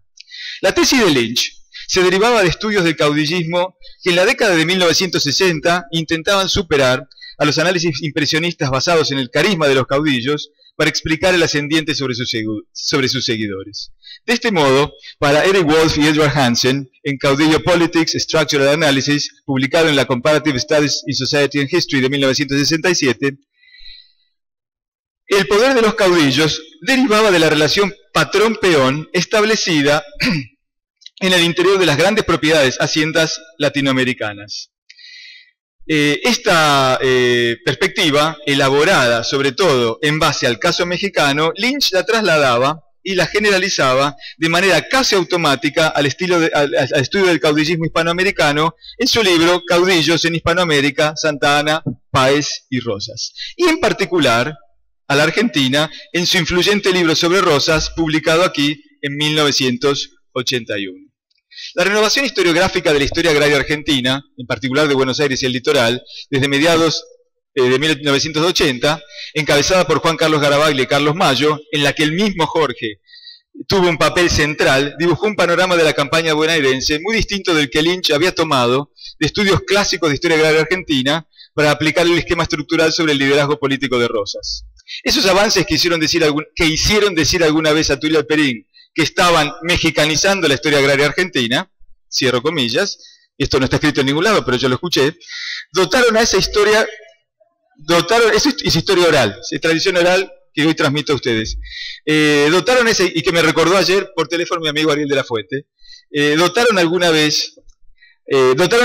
La tesis de Lynch se derivaba de estudios del caudillismo que en la década de 1960 intentaban superar a los análisis impresionistas basados en el carisma de los caudillos para explicar el ascendiente sobre sus seguidores. De este modo, para Eric Wolf y Edward Hansen, en Caudillo Politics, Structural Analysis, publicado en la Comparative Studies in Society and History de 1967, el poder de los caudillos derivaba de la relación patrón-peón establecida en el interior de las grandes propiedades haciendas latinoamericanas. Esta perspectiva, elaborada sobre todo en base al caso mexicano, Lynch la trasladaba y la generalizaba de manera casi automática al estudio del caudillismo hispanoamericano en su libro Caudillos en Hispanoamérica, Santa Anna, Páez y Rosas. Y en particular a la Argentina en su influyente libro sobre Rosas, publicado aquí en 1981. La renovación historiográfica de la historia agraria argentina, en particular de Buenos Aires y el litoral, desde mediados de 1980, encabezada por Juan Carlos Garabaglia y Carlos Mayo, en la que el mismo Jorge tuvo un papel central, dibujó un panorama de la campaña bonaerense muy distinto del que Lynch había tomado de estudios clásicos de historia agraria argentina para aplicar el esquema estructural sobre el liderazgo político de Rosas. Esos avances que hicieron decir alguna vez a Tulio Alperín que estaban mexicanizando la historia agraria argentina, cierro comillas, esto no está escrito en ningún lado, pero yo lo escuché, dotaron a esa historia, eso es historia oral, es tradición oral que hoy transmito a ustedes, dotaron ese, y que me recordó ayer por teléfono mi amigo Ariel de la Fuente, dotaron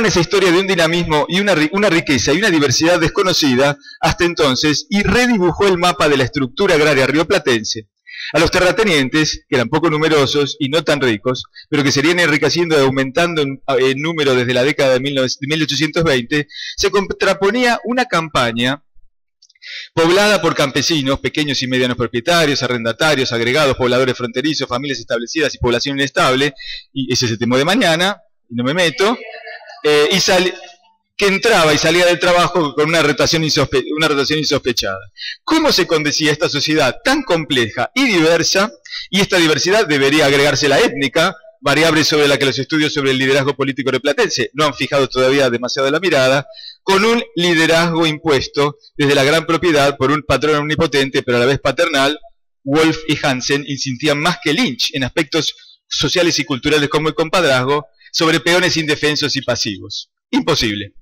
esa historia de un dinamismo y una riqueza y una diversidad desconocida hasta entonces, y redibujó el mapa de la estructura agraria rioplatense. A los terratenientes, que eran poco numerosos y no tan ricos, pero que serían enriqueciendo y aumentando en número desde la década de 1820, se contraponía una campaña poblada por campesinos, pequeños y medianos propietarios, arrendatarios, agregados, pobladores fronterizos, familias establecidas y población inestable, y ese es el tema de mañana, y no me meto, que entraba y salía del trabajo con una rotación insospechada. ¿Cómo se condecía esta sociedad tan compleja y diversa? Y esta diversidad debería agregarse la étnica, variable sobre la que los estudios sobre el liderazgo político rioplatense no han fijado todavía demasiado la mirada, con un liderazgo impuesto desde la gran propiedad por un patrón omnipotente, pero a la vez paternal. Wolf y Hansen insistían más que Lynch en aspectos sociales y culturales como el compadrazgo, sobre peones indefensos y pasivos. Imposible.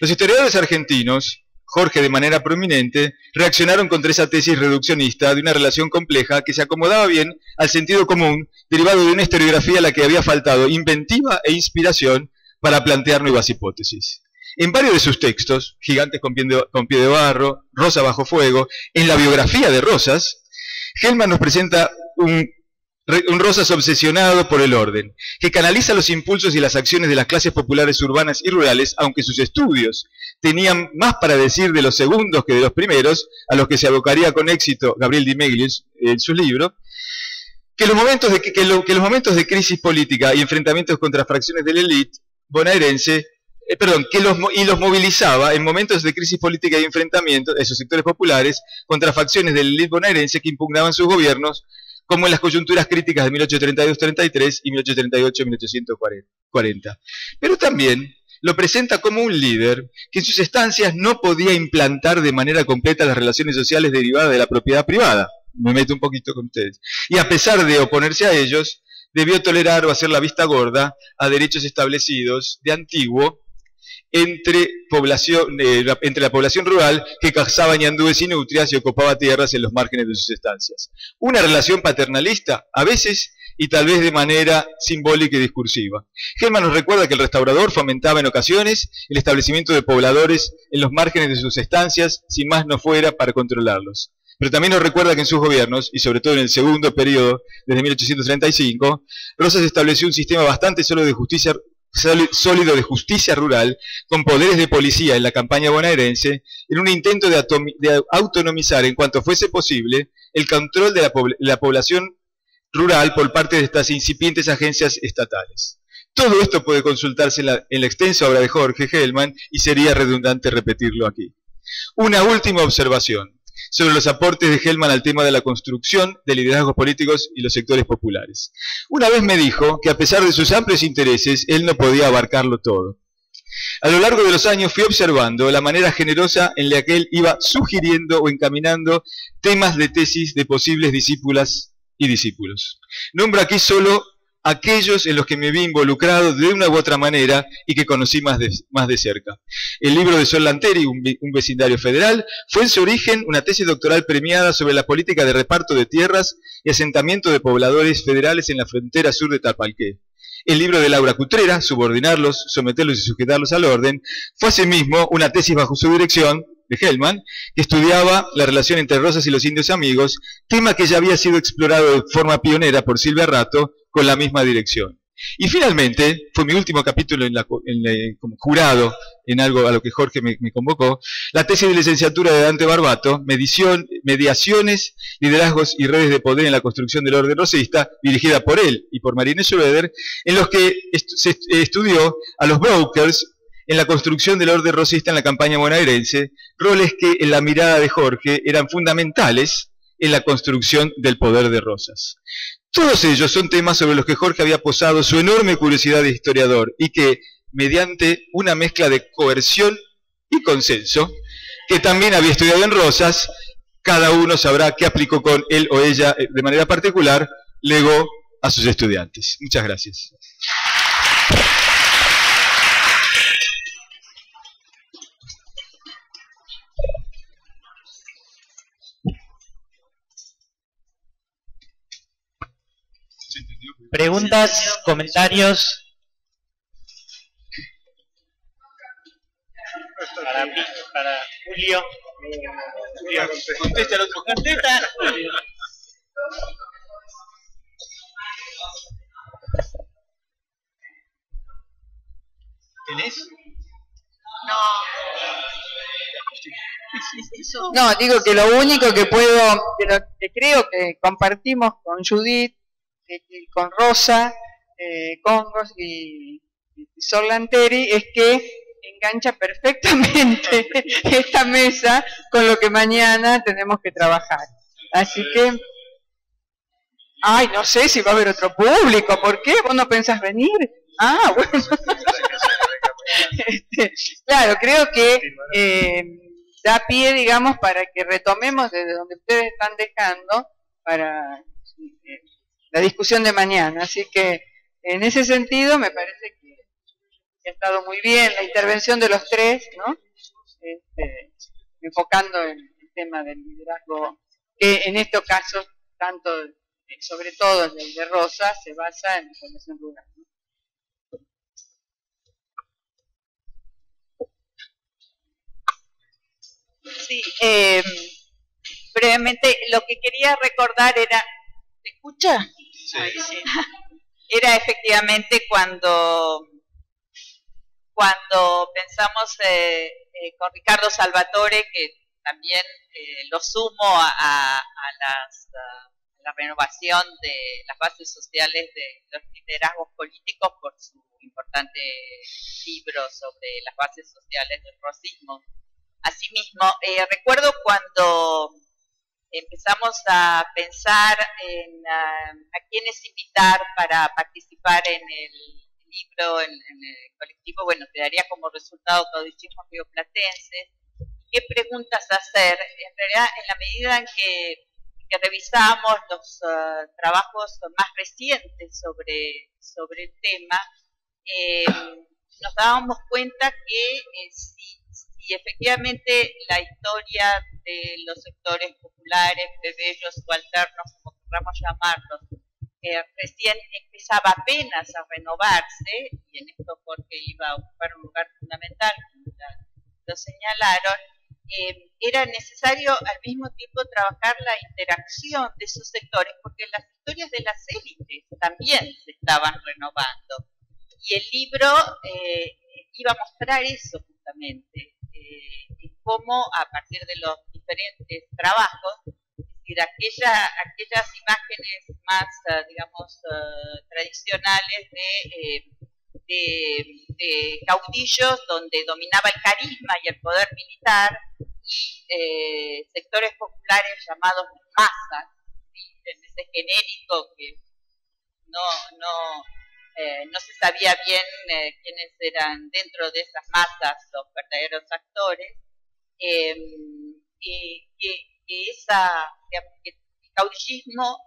Los historiadores argentinos, Jorge de manera prominente, reaccionaron contra esa tesis reduccionista de una relación compleja que se acomodaba bien al sentido común, derivado de una historiografía a la que había faltado inventiva e inspiración para plantear nuevas hipótesis. En varios de sus textos, Gigantes con pie de barro, Rosa bajo fuego, en la biografía de Rosas, Hellman nos presenta un Rosas obsesionado por el orden, que canaliza los impulsos y las acciones de las clases populares urbanas y rurales, aunque sus estudios tenían más para decir de los segundos que de los primeros, a los que se abocaría con éxito Gabriel Di Meglius en su libro, que los momentos de crisis política y enfrentamientos contra fracciones de la élite bonaerense, los movilizaba en momentos de crisis política y enfrentamiento, esos sectores populares, contra facciones de la élite bonaerense que impugnaban sus gobiernos, como en las coyunturas críticas de 1832-33 y 1838-1840. Pero también lo presenta como un líder que en sus estancias no podía implantar de manera completa las relaciones sociales derivadas de la propiedad privada. Me meto un poquito con ustedes. Y a pesar de oponerse a ellos, debió tolerar o hacer la vista gorda a derechos establecidos de antiguo entre la población rural que cazaba ñandúes y nutrias y ocupaba tierras en los márgenes de sus estancias. Una relación paternalista, a veces, y tal vez de manera simbólica y discursiva. Hellman nos recuerda que el restaurador fomentaba en ocasiones el establecimiento de pobladores en los márgenes de sus estancias, si más no fuera para controlarlos. Pero también nos recuerda que en sus gobiernos, y sobre todo en el segundo periodo, desde 1835, Rosas estableció un sistema bastante sólido de justicia rural, con poderes de policía en la campaña bonaerense, en un intento de autonomizar en cuanto fuese posible el control de la población rural por parte de estas incipientes agencias estatales. Todo esto puede consultarse en la extensa obra de Jorge Hellman y sería redundante repetirlo aquí. Una última observación sobre los aportes de Hellman al tema de la construcción de liderazgos políticos y los sectores populares. Una vez me dijo que a pesar de sus amplios intereses, él no podía abarcarlo todo. A lo largo de los años fui observando la manera generosa en la que él iba sugiriendo o encaminando temas de tesis de posibles discípulas y discípulos. Nombro aquí solo aquellos en los que me vi involucrado de una u otra manera y que conocí más de cerca. El libro de Sol Lanteri, un vecindario federal, fue en su origen una tesis doctoral premiada sobre la política de reparto de tierras y asentamiento de pobladores federales en la frontera sur de Tapalqué. El libro de Laura Cutrera, Subordinarlos, Someterlos y Sujetarlos al Orden, fue asimismo una tesis bajo su dirección, de Hellman, que estudiaba la relación entre Rosas y los indios amigos, tema que ya había sido explorado de forma pionera por Silvia Rato, con la misma dirección. Y finalmente, fue mi último capítulo como jurado en algo a lo que Jorge me convocó, la tesis de licenciatura de Dante Barbato, Mediaciones, Liderazgos y Redes de Poder en la Construcción del Orden Rosista, dirigida por él y por Marina Schroeder, en los que se estudió a los brokers en la construcción del orden rosista en la campaña bonaerense, roles que en la mirada de Jorge eran fundamentales en la construcción del poder de Rosas. Todos ellos son temas sobre los que Jorge había posado su enorme curiosidad de historiador y que, mediante una mezcla de coerción y consenso, que también había estudiado en Rosas, cada uno sabrá qué aplicó con él o ella de manera particular, legó a sus estudiantes. Muchas gracias. Preguntas, comentarios. Para Julio. Contesta el otro. Contesta. ¿Tenés? No, digo que lo único que puedo, que creo que compartimos con Judith, con Rosa, Congos y Sol Lanteri, es que engancha perfectamente esta mesa con lo que mañana tenemos que trabajar. Así que, ay, no sé si va a haber otro público. ¿Por qué? ¿Vos no pensás venir? Ah, bueno. Claro, creo que da pie, digamos, para que retomemos desde donde ustedes están dejando para la discusión de mañana. Así que, en ese sentido, me parece que ha estado muy bien la intervención de los tres, ¿no? Enfocando en el tema del liderazgo, que en estos casos, tanto, sobre todo el de Rosa, se basa en la población rural, ¿no? Sí, brevemente, lo que quería recordar era, ¿se escucha? Sí. Ay, sí. Era efectivamente cuando pensamos con Ricardo Salvatore, que también lo sumo a la renovación de las bases sociales de los liderazgos políticos por su importante libro sobre las bases sociales del rosismo. Asimismo, recuerdo cuando empezamos a pensar en a quiénes invitar para participar en el libro, en el colectivo, bueno, que daría como resultado Caudillismo Rioplatense. ¿Qué preguntas hacer? En realidad, en la medida en que revisamos los trabajos más recientes sobre el tema, nos dábamos cuenta que si efectivamente la historia de los sectores populares, plebeyos o alternos, como queramos llamarlos, recién empezaba apenas a renovarse, y en esto Jorge iba a ocupar un lugar fundamental, como ya lo señalaron, era necesario al mismo tiempo trabajar la interacción de esos sectores, porque las historias de las élites también se estaban renovando. Y el libro iba a mostrar eso justamente, cómo a partir de los diferentes trabajos, es decir, aquellas imágenes más, digamos, tradicionales de caudillos donde dominaba el carisma y el poder militar, y sectores populares llamados masas, ¿sí? En ese genérico que no se sabía bien quiénes eran dentro de esas masas los verdaderos actores, que el caudillismo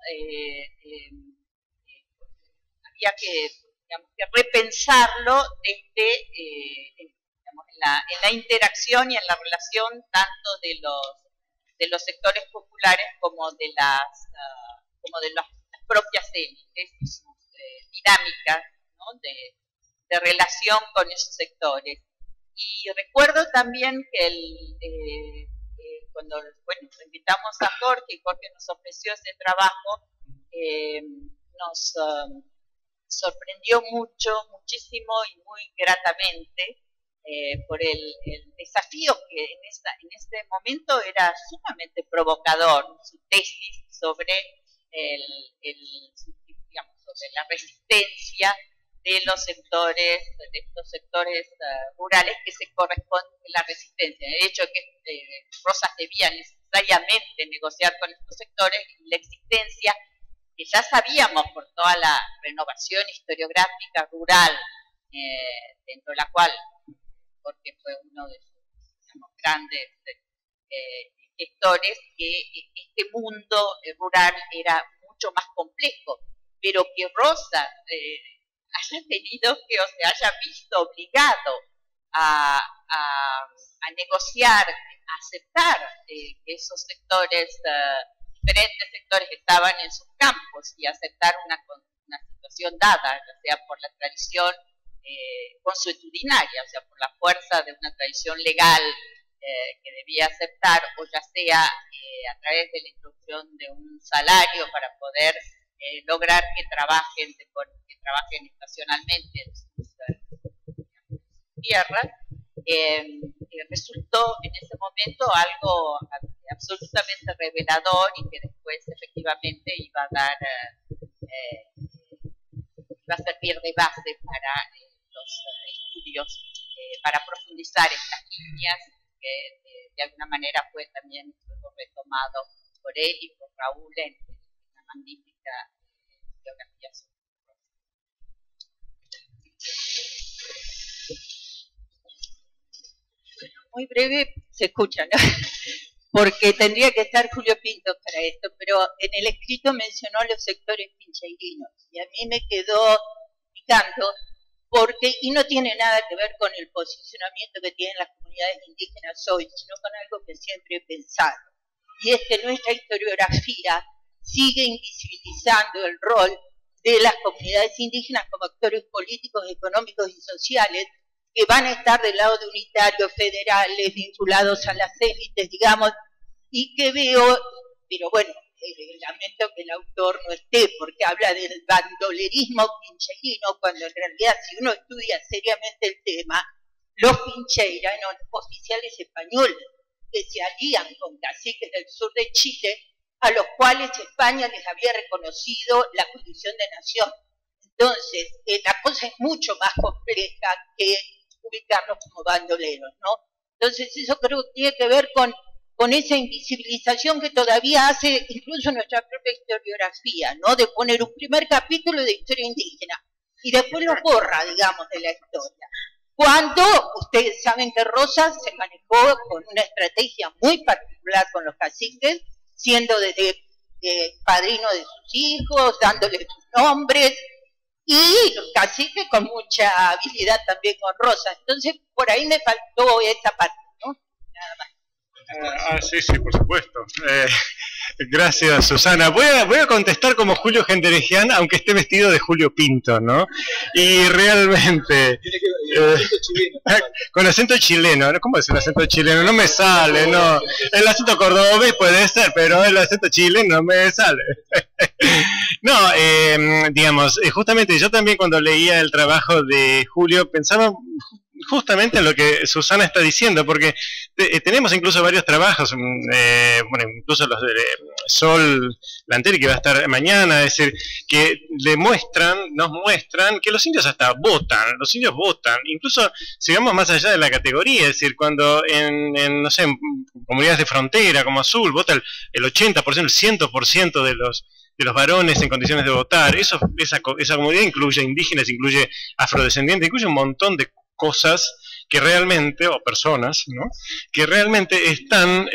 había que repensarlo desde en la interacción y en la relación tanto de los sectores populares como de las propias élites y sus dinámicas, ¿no? de relación con esos sectores. Y recuerdo también que cuando invitamos a Jorge y Jorge nos ofreció ese trabajo, nos sorprendió muchísimo y muy gratamente por el desafío que en este momento era sumamente provocador, su tesis sobre sobre la resistencia de los sectores, de estos sectores rurales que se corresponden a la resistencia. El hecho de que Rosas debía necesariamente negociar con estos sectores, la existencia que ya sabíamos por toda la renovación historiográfica rural, dentro de la cual Jorge fue uno de sus grandes gestores, que este mundo rural era mucho más complejo, pero que Rosas haya tenido que, o se haya visto obligado a negociar, a aceptar que esos sectores, diferentes sectores que estaban en sus campos, y aceptar una situación dada, ya sea por la tradición consuetudinaria, o sea, por la fuerza de una tradición legal que debía aceptar, o ya sea a través de la introducción de un salario para poder lograr que trabajen estacionalmente en sus tierras, resultó en ese momento algo absolutamente revelador, y que después efectivamente iba a servir de base para los estudios, para profundizar estas líneas, que de alguna manera fue también retomado por él y por Raúl en una magnífica biografía sobre muy breve, se escucha, ¿no? Porque tendría que estar Julio Pinto para esto, pero en el escrito mencionó los sectores pincheirinos, y a mí me quedó picando, y no tiene nada que ver con el posicionamiento que tienen las comunidades indígenas hoy, sino con algo que siempre he pensado, y es que nuestra historiografía sigue invisibilizando el rol de las comunidades indígenas como actores políticos, económicos y sociales, que van a estar del lado de unitarios, federales, vinculados a las élites, digamos, y que veo, pero bueno, lamento que el autor no esté, porque habla del bandolerismo pincheirino, cuando en realidad, si uno estudia seriamente el tema, los pincheiras eran oficiales españoles que se alían con caciques del sur de Chile, a los cuales España les había reconocido la condición de nación. Entonces, la cosa es mucho más compleja que ubicarlos como bandoleros, ¿no? Entonces, eso creo que tiene que ver con con esa invisibilización que todavía hace incluso nuestra propia historiografía, ¿no? De poner un primer capítulo de historia indígena y después lo borra, digamos, de la historia. Cuando ustedes saben que Rosas se manejó con una estrategia muy particular con los caciques, siendo desde padrino de sus hijos, dándoles sus nombres, y los caciques con mucha habilidad también con Rosas. Entonces, por ahí me faltó esa parte, ¿no? Nada más. Sí, por supuesto. Gracias, Susana. Voy a contestar como Julio Genderegian, aunque esté vestido de Julio Pinto, ¿no? Y realmente... con acento chileno, ¿cómo es el acento chileno? No me sale, no. El acento cordobés puede ser, pero el acento chileno no me sale. No, digamos, justamente yo también cuando leía el trabajo de Julio pensaba justamente en lo que Susana está diciendo, porque tenemos incluso varios trabajos, bueno, incluso los de Sol Lanteri, que va a estar mañana, es decir, que nos muestran que los indios hasta votan, incluso si vamos más allá de la categoría, es decir, cuando no sé, en comunidades de frontera como Azul vota el 80%, el 100% de los varones en condiciones de votar, esa comunidad incluye indígenas, incluye afrodescendientes, incluye un montón de cosas que realmente, o personas, ¿no? Que realmente están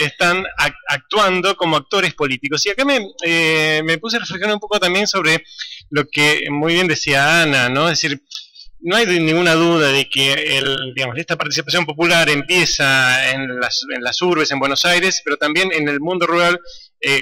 actuando como actores políticos. Y acá me puse a reflexionar un poco también sobre lo que muy bien decía Ana, ¿no? Es decir, no hay ninguna duda de que digamos, esta participación popular empieza en las urbes, en Buenos Aires, pero también en el mundo rural,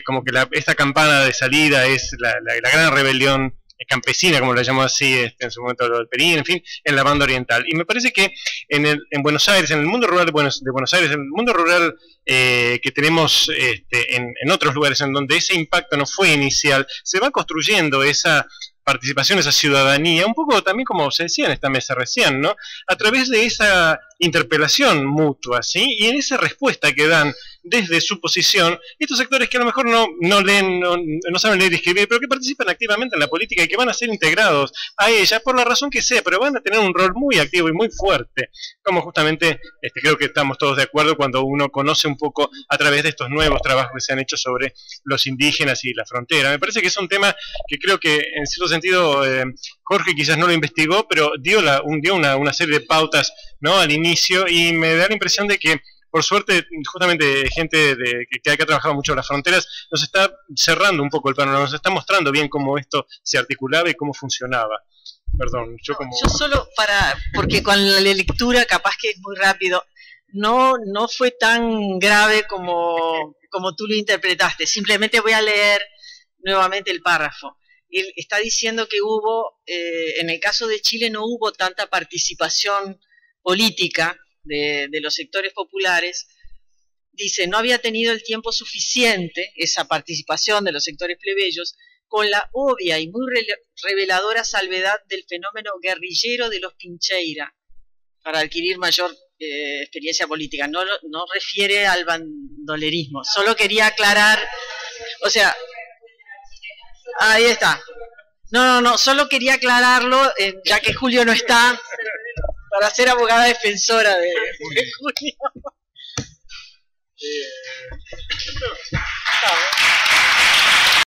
como que esta campana de salida es la gran rebelión campesina, como la llamó así en su momento el Perín, en fin, en la banda oriental. Y me parece que en Buenos Aires, en el mundo rural de Buenos Aires, en el mundo rural que tenemos en otros lugares en donde ese impacto no fue inicial, se va construyendo esa participación, esa ciudadanía, un poco también como se decía en esta mesa recién, ¿no? A través de esa interpelación mutua, ¿sí? Y en esa respuesta que dan desde su posición, estos sectores que a lo mejor no leen, no saben leer y escribir, pero que participan activamente en la política y que van a ser integrados a ella, por la razón que sea, pero van a tener un rol muy activo y muy fuerte, como justamente creo que estamos todos de acuerdo cuando uno conoce un poco a través de estos nuevos trabajos que se han hecho sobre los indígenas y la frontera. Me parece que es un tema que creo que en cierto sentido Jorge quizás no lo investigó, pero dio una serie de pautas, ¿no? Al inicio, y me da la impresión de que por suerte, justamente gente que ha trabajado mucho en las fronteras, nos está cerrando un poco el panorama, nos está mostrando bien cómo esto se articulaba y cómo funcionaba. Perdón, yo solo porque con la lectura capaz que es muy rápido, no fue tan grave como tú lo interpretaste. Simplemente voy a leer nuevamente el párrafo. Él está diciendo que en el caso de Chile no hubo tanta participación política de los sectores populares. Dice, no había tenido el tiempo suficiente esa participación de los sectores plebeyos con la obvia y muy reveladora salvedad del fenómeno guerrillero de los Pincheira para adquirir mayor experiencia política. No refiere al bandolerismo, solo quería aclarar, o sea, ahí está. No, solo quería aclararlo, ya que Julio no está, para ser abogada defensora de Julio.